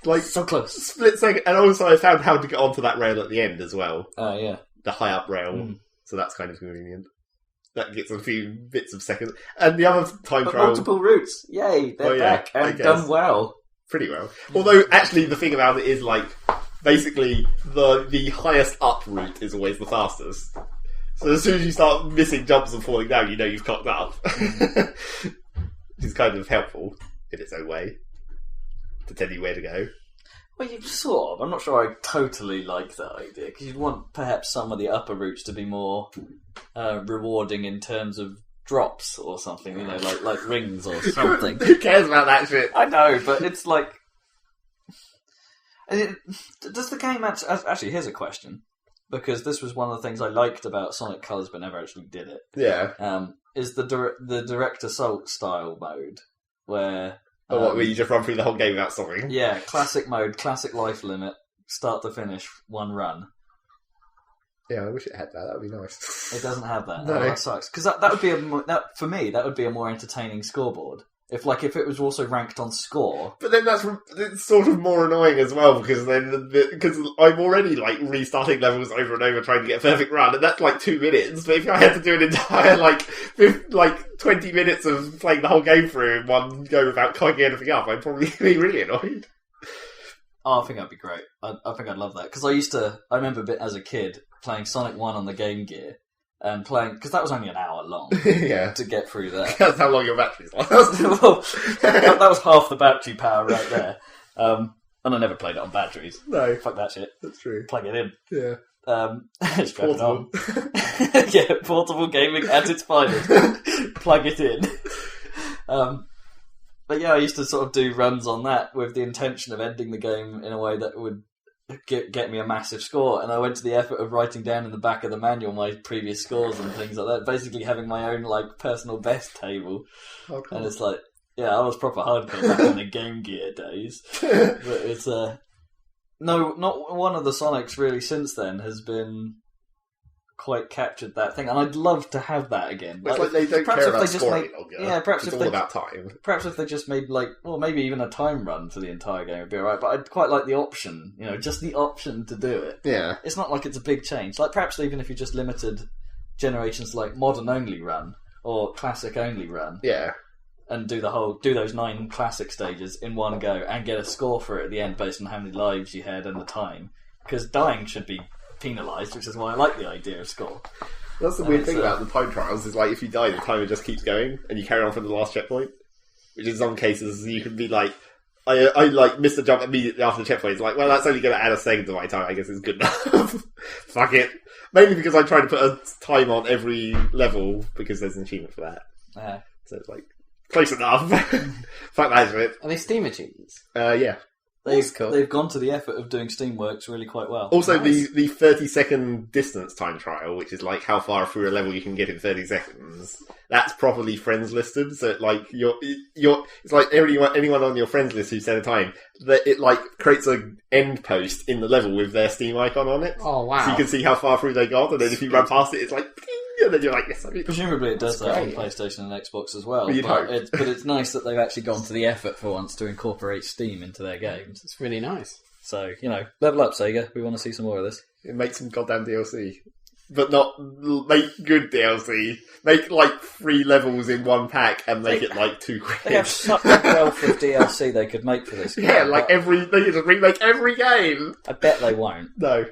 Like so close. Split second. And also I found how to get onto that rail at the end as well. Oh yeah, the high up rail. So that's kind of convenient. That gets a few bits of seconds. And the other time trial, multiple routes. Yay, they're back and done well. Pretty well. Although actually the thing about it is like. Basically, the highest up route is always the fastest. So as soon as you start missing jumps and falling down, you know you've cocked up. Which is kind of helpful in its own way to tell you where to go. Well, you sort of. I'm not sure I totally like that idea because you'd want perhaps some of the upper routes to be more rewarding in terms of drops or something. You know, like rings or something. Who cares about that shit? I know, but it's like. Does the game actually? Here's a question, because this was one of the things I liked about Sonic Colors, but never actually did it. Yeah. Is the direct assault style mode where where you just run through the whole game without stopping? Yeah, classic mode, classic life limit, start to finish, one run. Yeah, I wish it had that. That would be nice. It doesn't have that. No, that sucks. Because that would be for me. That would be a more entertaining scoreboard. If it was also ranked on score. But then it's sort of more annoying as well, because I'm already like restarting levels over and over trying to get a perfect run, and that's like 2 minutes. But if I had to do an entire like 20 minutes of playing the whole game through in one go without cocking anything up, I'd probably be really annoyed. Oh, I think that'd be great. I think I'd love that. Because I remember a bit as a kid playing Sonic 1 on the Game Gear. And playing, because that was only an hour long to get through that. That's how long your batteries last. Well, that was half the battery power right there. And I never played it on batteries. No. Fuck that shit. That's true. Plug it in. Yeah. Strap it on. Yeah, portable gaming at its finest. Plug it in. But yeah, I used to sort of do runs on that with the intention of ending the game in a way that would get me a massive score, and I went to the effort of writing down in the back of the manual my previous scores and things like that, basically having my own like personal best table. Oh, cool. And it's like, yeah, I was proper hardcore back in the Game Gear days. But it's no, not one of the Sonics really since then has been quite captured that thing, and I'd love to have that again. It's like they don't care about scoring longer. Yeah, perhaps it's if all about time. Perhaps if they just made maybe even a time run for the entire game would be alright. But I'd quite like the option, just the option to do it. Yeah, it's not like it's a big change. Like perhaps even if you just limited generations to like modern only run or classic only run. Yeah, and do those 9 classic stages in one go and get a score for it at the end based on how many lives you had and the time. Because dying should be penalised, which is why I like the idea of score. That's the weird thing about the time trials, is like if you die the timer just keeps going and you carry on from the last checkpoint, which in some cases you can be like, I like missed the jump immediately after the checkpoint. It's like, well, that's only going to add a second to my time. I guess it's good enough. Fuck it. Mainly because I try to put a time on every level because there's an achievement for that. So it's like, close enough. Fuck that shit. Are they Steam achievements? Yeah. They've gone to the effort of doing Steamworks really quite well. Also, the 30-second distance time trial, which is like how far through a level you can get in 30 seconds. That's properly friends listed, so like it's like anyone on your friends list who set a time that it like creates an end post in the level with their Steam icon on it. Oh wow! So you can see how far through they got, and then if you run past it, it's like, ping, and then you're like, yes, I mean. Presumably it does that on PlayStation and Xbox as well. But it's nice that they've actually gone to the effort for once to incorporate Steam into their games. It's really nice. So level up, Sega. We want to see some more of this. It makes some goddamn DLC. But not make good DLC. Make like 3 levels in one pack and make it like £2. They have such a wealth of DLC they could make for this game. Yeah, like they could just remake every game. I bet they won't. No.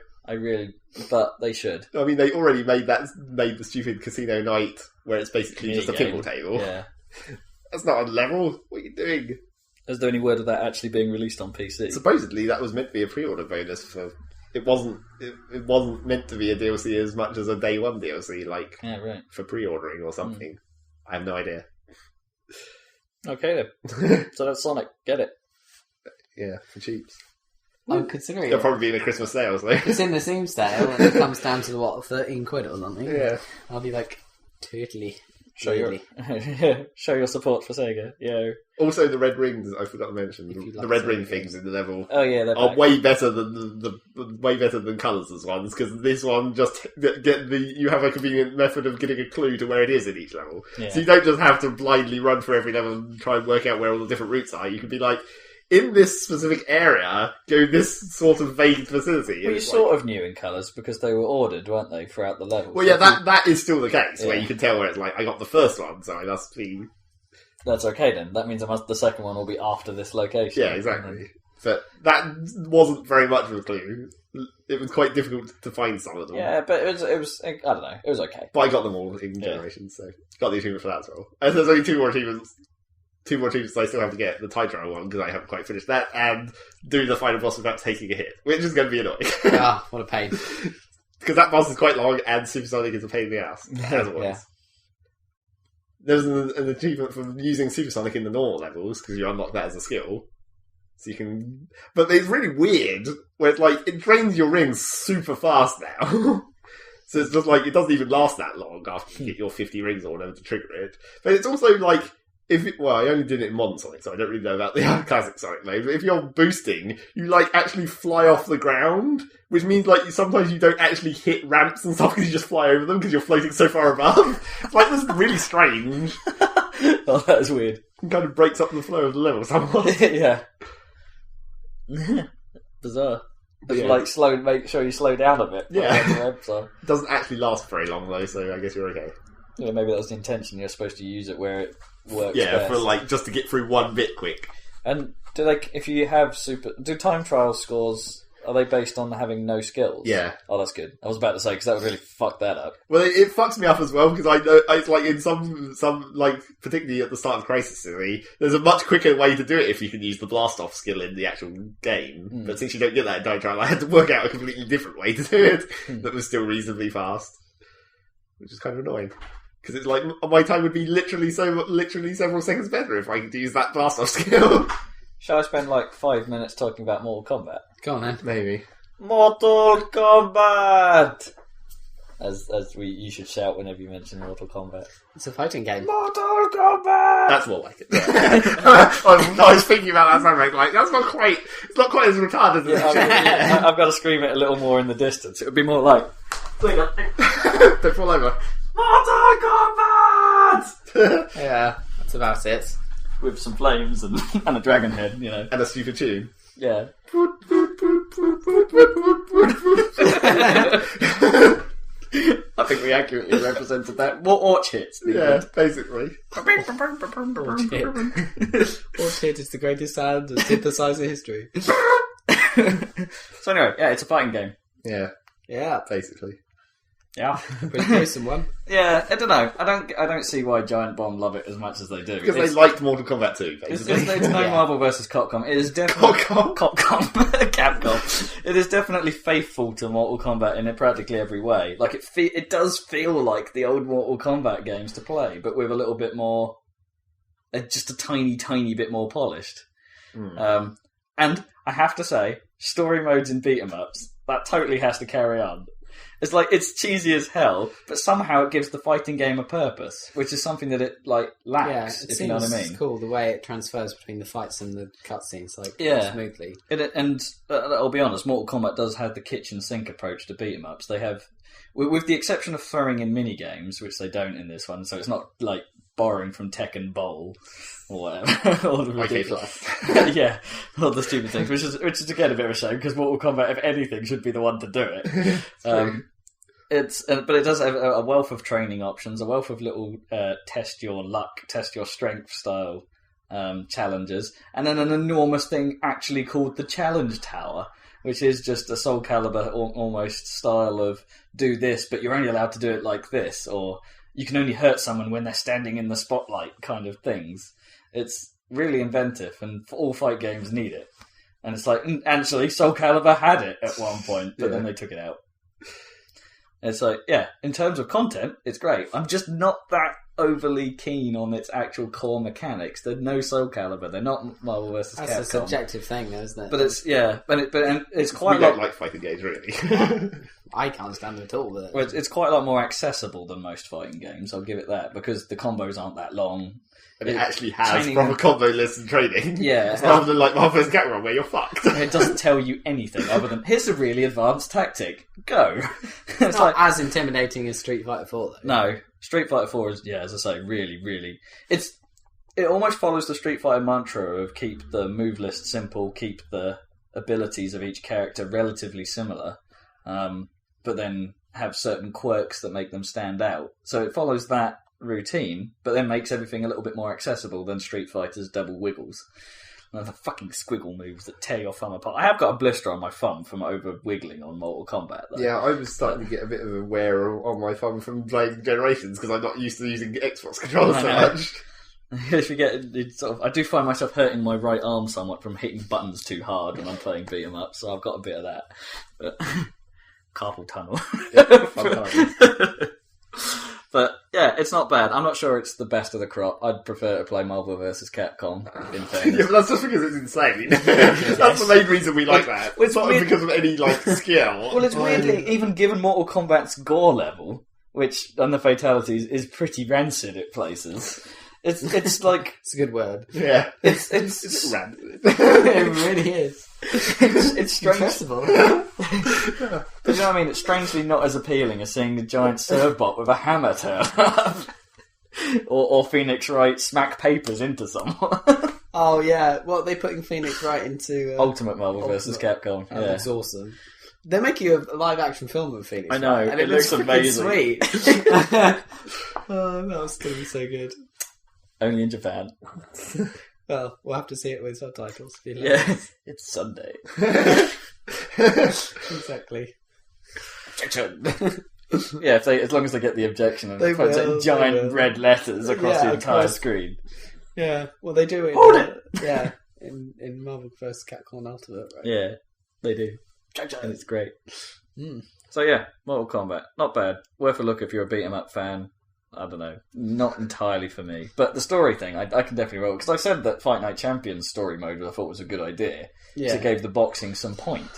But they should. I mean, they already made the stupid Casino Night where it's basically just a pinball table. Yeah. That's not a level. What are you doing? Is there any word of that actually being released on PC? Supposedly that was meant to be a pre-order bonus for... It wasn't meant to be a DLC as much as a day one DLC, like for pre-ordering or something. I have no idea. Okay then. So that's Sonic. Get it. Yeah, for cheaps. I'm considering It'll probably be in a Christmas sale, so. It's in the Steam sale and it comes down to £13 or something. Yeah. I'll be like, totally. Show your support for Sega. Yeah. Also, the red rings I forgot to mention. The red ring things in the level. Oh yeah, are way better than the way better than Colours' ones because this one just you have a convenient method of getting a clue to where it is in each level. Yeah. So you don't just have to blindly run through every level and try and work out where all the different routes are. You can be like, in this specific area, go this sort of vague facility. Well, you sort of knew in Colours because they were ordered, weren't they, throughout the level? Well, yeah, that is still the case, where you can tell where it's like, I got the first one, so I must be... That's okay then. That means the second one will be after this location. Yeah, exactly. But that wasn't very much of a clue. It was quite difficult to find some of them. Yeah, but it was I don't know, it was okay. But I got them all in Generations, so got the achievement for that as well. And there's only two more achievements I still have to get. The tie trial one, because I haven't quite finished that, and do the final boss without taking a hit, which is going to be annoying. What a pain. Because that boss is quite long, and Supersonic is a pain in the ass, as always. Yeah. There's an achievement for using Supersonic in the normal levels, because you unlock that as a skill. So you can... But it's really weird, where it's like, it drains your rings super fast now. So it's just like, it doesn't even last that long after you get your 50 rings or whatever to trigger it. But it's also like... I only did it in modern Sonic, so I don't really know about the classic Sonic mode. But if you're boosting, you actually fly off the ground, which means sometimes you don't actually hit ramps and stuff because you just fly over them because you're floating so far above. This is really strange. Oh, that is weird. It kind of breaks up the flow of the level somewhat. Yeah. Bizarre. Yeah. Make sure you slow down a bit. Yeah. It doesn't actually last very long though, so I guess you're okay. Yeah, maybe that was the intention. You're supposed to use it where it works. Yeah, best. for just to get through one bit quick. And if you have do time trial scores, are they based on having no skills? Yeah. Oh, that's good. I was about to say because that would really fuck that up. Well, it fucks me up as well because I know it's in some particularly at the start of Crisis City, there's a much quicker way to do it if you can use the blast off skill in the actual game. But since you don't get that in time trial, I had to work out a completely different way to do it that was still reasonably fast, which is kind of annoying. Because it's my time would be literally several seconds better if I could use that blast off skill. Shall I spend 5 minutes talking about Mortal Kombat? Go on then. Maybe. Mortal Kombat! As you should shout whenever you mention Mortal Kombat. It's a fighting game. Mortal Kombat! That's more like it. I was thinking about that sound that's not quite. It's not quite as retarded as I've got to scream it a little more in the distance. It would be more like. Don't fall over. Mortal Kombat! Yeah, that's about it. With some flames and a dragon head, And a stupid tune. Yeah. I think we accurately represented that. What Orchid? Yeah, basically. Orchid is the greatest sound and synthesizer history. So anyway, yeah, it's a fighting game. Yeah. Yeah. Basically. Yeah. Pretty gruesome one. Yeah, I don't know. I don't see why Giant Bomb love it as much as they do. Because they liked Mortal Kombat 2, basically. It's no Marvel vs. Capcom. It is definitely Capcom. It is definitely faithful to Mortal Kombat in practically every way. Like it does feel like the old Mortal Kombat games to play, but with a little bit more, just a tiny bit more polished. And I have to say, story modes in beat 'em ups, that totally has to carry on. It's like, it's cheesy as hell, but somehow it gives the fighting game a purpose, which is something that it lacks, if you know what I mean. It's cool the way it transfers between the fights and the cutscenes, smoothly. I'll be honest, Mortal Kombat does have the kitchen sink approach to beat 'em ups. They have, with the exception of throwing in mini games, which they don't in this one, so it's not like borrowing from Tekken Bowl or whatever. All the ridiculous, all the stupid things, which is again a bit of a shame because Mortal Kombat, if anything, should be the one to do it. But it does have a wealth of training options, a wealth of little test your luck, test your strength style challenges, and then an enormous thing actually called the Challenge Tower, which is just a Soul Calibur almost style of do this, but you're only allowed to do it like this, or you can only hurt someone when they're standing in the spotlight kind of things. It's really inventive, and all fight games need it. And it's like, actually, Soul Calibur had it at one point, but then they took it out. It's like, in terms of content, it's great. I'm just not that overly keen on its actual core mechanics. They're no Soul Calibur. They're not Marvel vs. Capcom. That's a subjective thing, though, isn't it? But it's, and it's quite we don't like fighting games, really. I can't stand it at all. But... Well, it's quite a lot more accessible than most fighting games, I'll give it that, because the combos aren't that long. And it actually has proper combo lists and training. Yeah. Rather than like Marvel vs. Capcom, where you're fucked. It doesn't tell you anything other than, here's a really advanced tactic. Go. It's not as intimidating as Street Fighter 4, though. No. Street Fighter 4 is, as I say, really, really... It almost follows the Street Fighter mantra of keep the move list simple, keep the abilities of each character relatively similar, but then have certain quirks that make them stand out. So it follows that routine, but then makes everything a little bit more accessible than Street Fighter's double wiggles. And the fucking squiggle moves that tear your thumb apart. I have got a blister on my thumb from over wiggling on Mortal Kombat, though. Yeah, I was starting to get a bit of a wear on my thumb from playing Generations because I'm not used to using Xbox controllers so much. If you get I do find myself hurting my right arm somewhat from hitting buttons too hard when I'm playing beat 'em up, so I've got a bit of that. But carpal tunnel. But it's not bad. I'm not sure it's the best of the crop. I'd prefer to play Marvel vs. Capcom, in fairness. Yeah, but that's just because it's insane. That's the main reason we like that. It's not because of any skill. Well, it's weirdly, even given Mortal Kombat's gore level, which, and the fatalities, is pretty rancid at places. It's like... It's a good word. Yeah. It's rancid. It really is. It's strange. Impressible. But you know what I mean? It's strangely not as appealing as seeing a giant Servbot with a hammer turn up. or Phoenix Wright smack papers into someone. Oh, yeah. Well, they're putting Phoenix Wright into... Ultimate Marvel vs. Capcom. Oh, that's awesome. They're making a live-action film of Phoenix I know. Wright, and it looks amazing. Sweet. Oh, that was going to be so good. Only in Japan. Well, we'll have to see it with subtitles. Yeah, it's Sunday. Exactly. Objection. Yeah, as long as they get the objection and it puts it in they giant will. red letters across the entire screen. Yeah, well, they do it. Hold it! Yeah, in Marvel vs. Capcom Ultimate, right? Yeah, they do. And it's great. Mm. So yeah, Mortal Kombat. Not bad. Worth a look if you're a beat-em-up fan. I don't know. Not entirely for me. But the story thing, I can definitely roll. Because I said that Fight Night Champions story mode I thought was a good idea. Yeah. So it gave the boxing some point.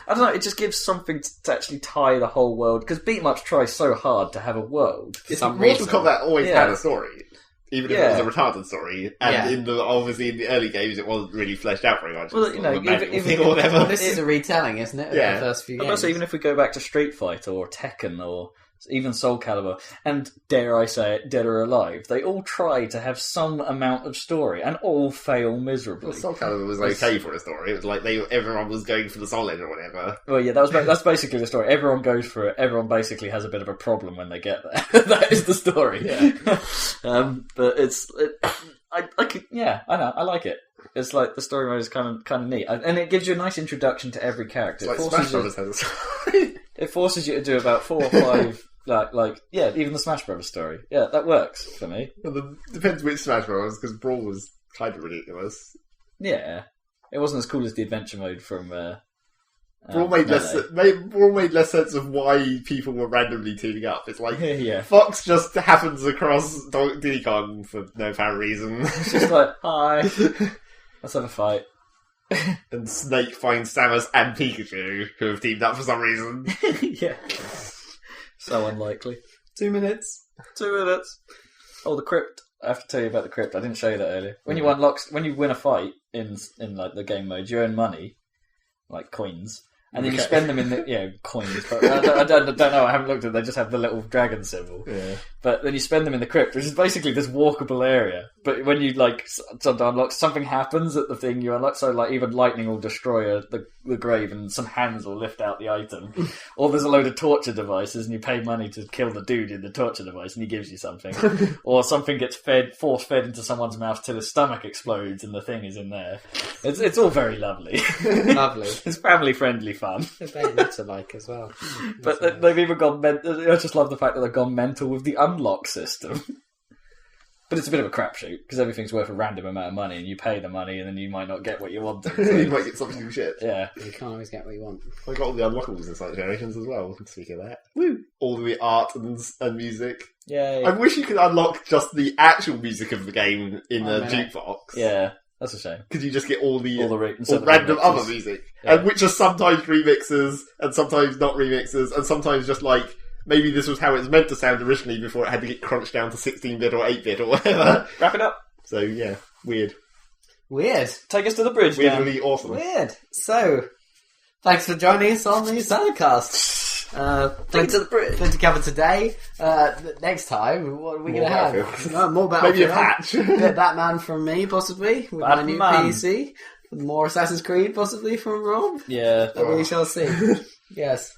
I don't know, it just gives something to actually tie the whole world. Because beat-em-ups try so hard to have a world. Mortal Kombat always had a story. Even if it was a retarded story. And obviously in the early games it wasn't really fleshed out very much. Well, you know, even or whatever. This is a retelling, isn't it? Of the first few games. Also, even if we go back to Street Fighter or Tekken or even Soul Calibur, and dare I say it, Dead or Alive, they all try to have some amount of story and all fail miserably. Well, Soul Calibur was okay for a story. It was like everyone was going for the Soul Edge or whatever. Well, yeah, that's basically the story. Everyone goes for it. Everyone basically has a bit of a problem when they get there. That is the story. Yeah. But I know, I like it. It's like the story mode is kind of neat, and it gives you a nice introduction to every character. It's like Smash Brothers has a story. It forces you to do about 4 or 5, even the Smash Brothers story. Yeah, that works for me. Well, depends which Smash Bros. Because Brawl was kind of ridiculous. Yeah, it wasn't as cool as the adventure mode from. Brawl made less sense of why people were randomly teaming up. It's like Yeah. Fox just happens across Diddy Kong for no apparent reason, It's just like, hi, let's have a fight. and Snake finds Samus and Pikachu who have teamed up for some reason. Yeah. So unlikely. 2 minutes. 2 minutes. Oh, the crypt. I have to tell you about the crypt. I didn't show you that earlier. When you win a fight in like the game mode, you earn money, like coins. And then you spend them in the coins. But I don't know. I haven't looked at it. They just have the little dragon symbol. Yeah. But then you spend them in the crypt, which is basically this walkable area. But when you unlock, something happens at the thing you unlock. So like even lightning will destroy the grave, and some hands will lift out the item. Or there's a load of torture devices, and you pay money to kill the dude in the torture device, and he gives you something. Or something gets force fed into someone's mouth till his stomach explodes, and the thing is in there. It's all very lovely. Lovely. It's family friendly fun. The Bayonetta like as well. But they've even gone mental. I just love the fact that they've gone mental with the unlock system. But it's a bit of a crapshoot, because everything's worth a random amount of money, and you pay the money, and then you might not get what you wanted. You might get something shit. Yeah. You can't always get what you want. I got all the unlockables in Sonic Generations as well, speaking of that. Woo! All the art and music. Yeah. I wish you could unlock just the actual music of the game in a jukebox. Yeah. That's a shame. Because you just get all random remixes. other music. Yeah. And which are sometimes remixes, and sometimes not remixes, and sometimes just like, maybe this was how it was meant to sound originally before it had to get crunched down to 16-bit or 8-bit or whatever. Wrap it up. So, yeah, weird. Take us to the bridge, Dan. Weirdly awesome. Weird. So, thanks for joining us on the Saladcast. Take to the bridge. Plenty to cover today. Next time, what are we going to have? More Battlefield. Maybe a patch. Bit Batman from me, possibly, with my new PC. More Assassin's Creed, possibly, from Rob. Yeah. That we shall see. Yes.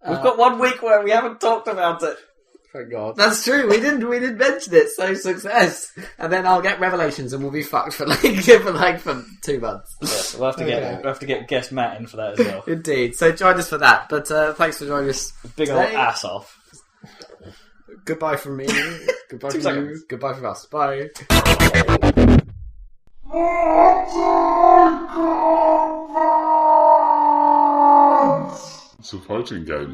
We've got 1 week where we haven't talked about it. Thank God. That's true. We didn't mention it. So success. And then I'll get Revelations, and we'll be fucked for 2 months. Yes, we'll have to get guest Matt in for that as well. Indeed. So join us for that. But thanks for joining us. Big old ass off. Goodbye from me. Goodbye 2 from seconds. you. Goodbye from us. Bye. It's a fighting game.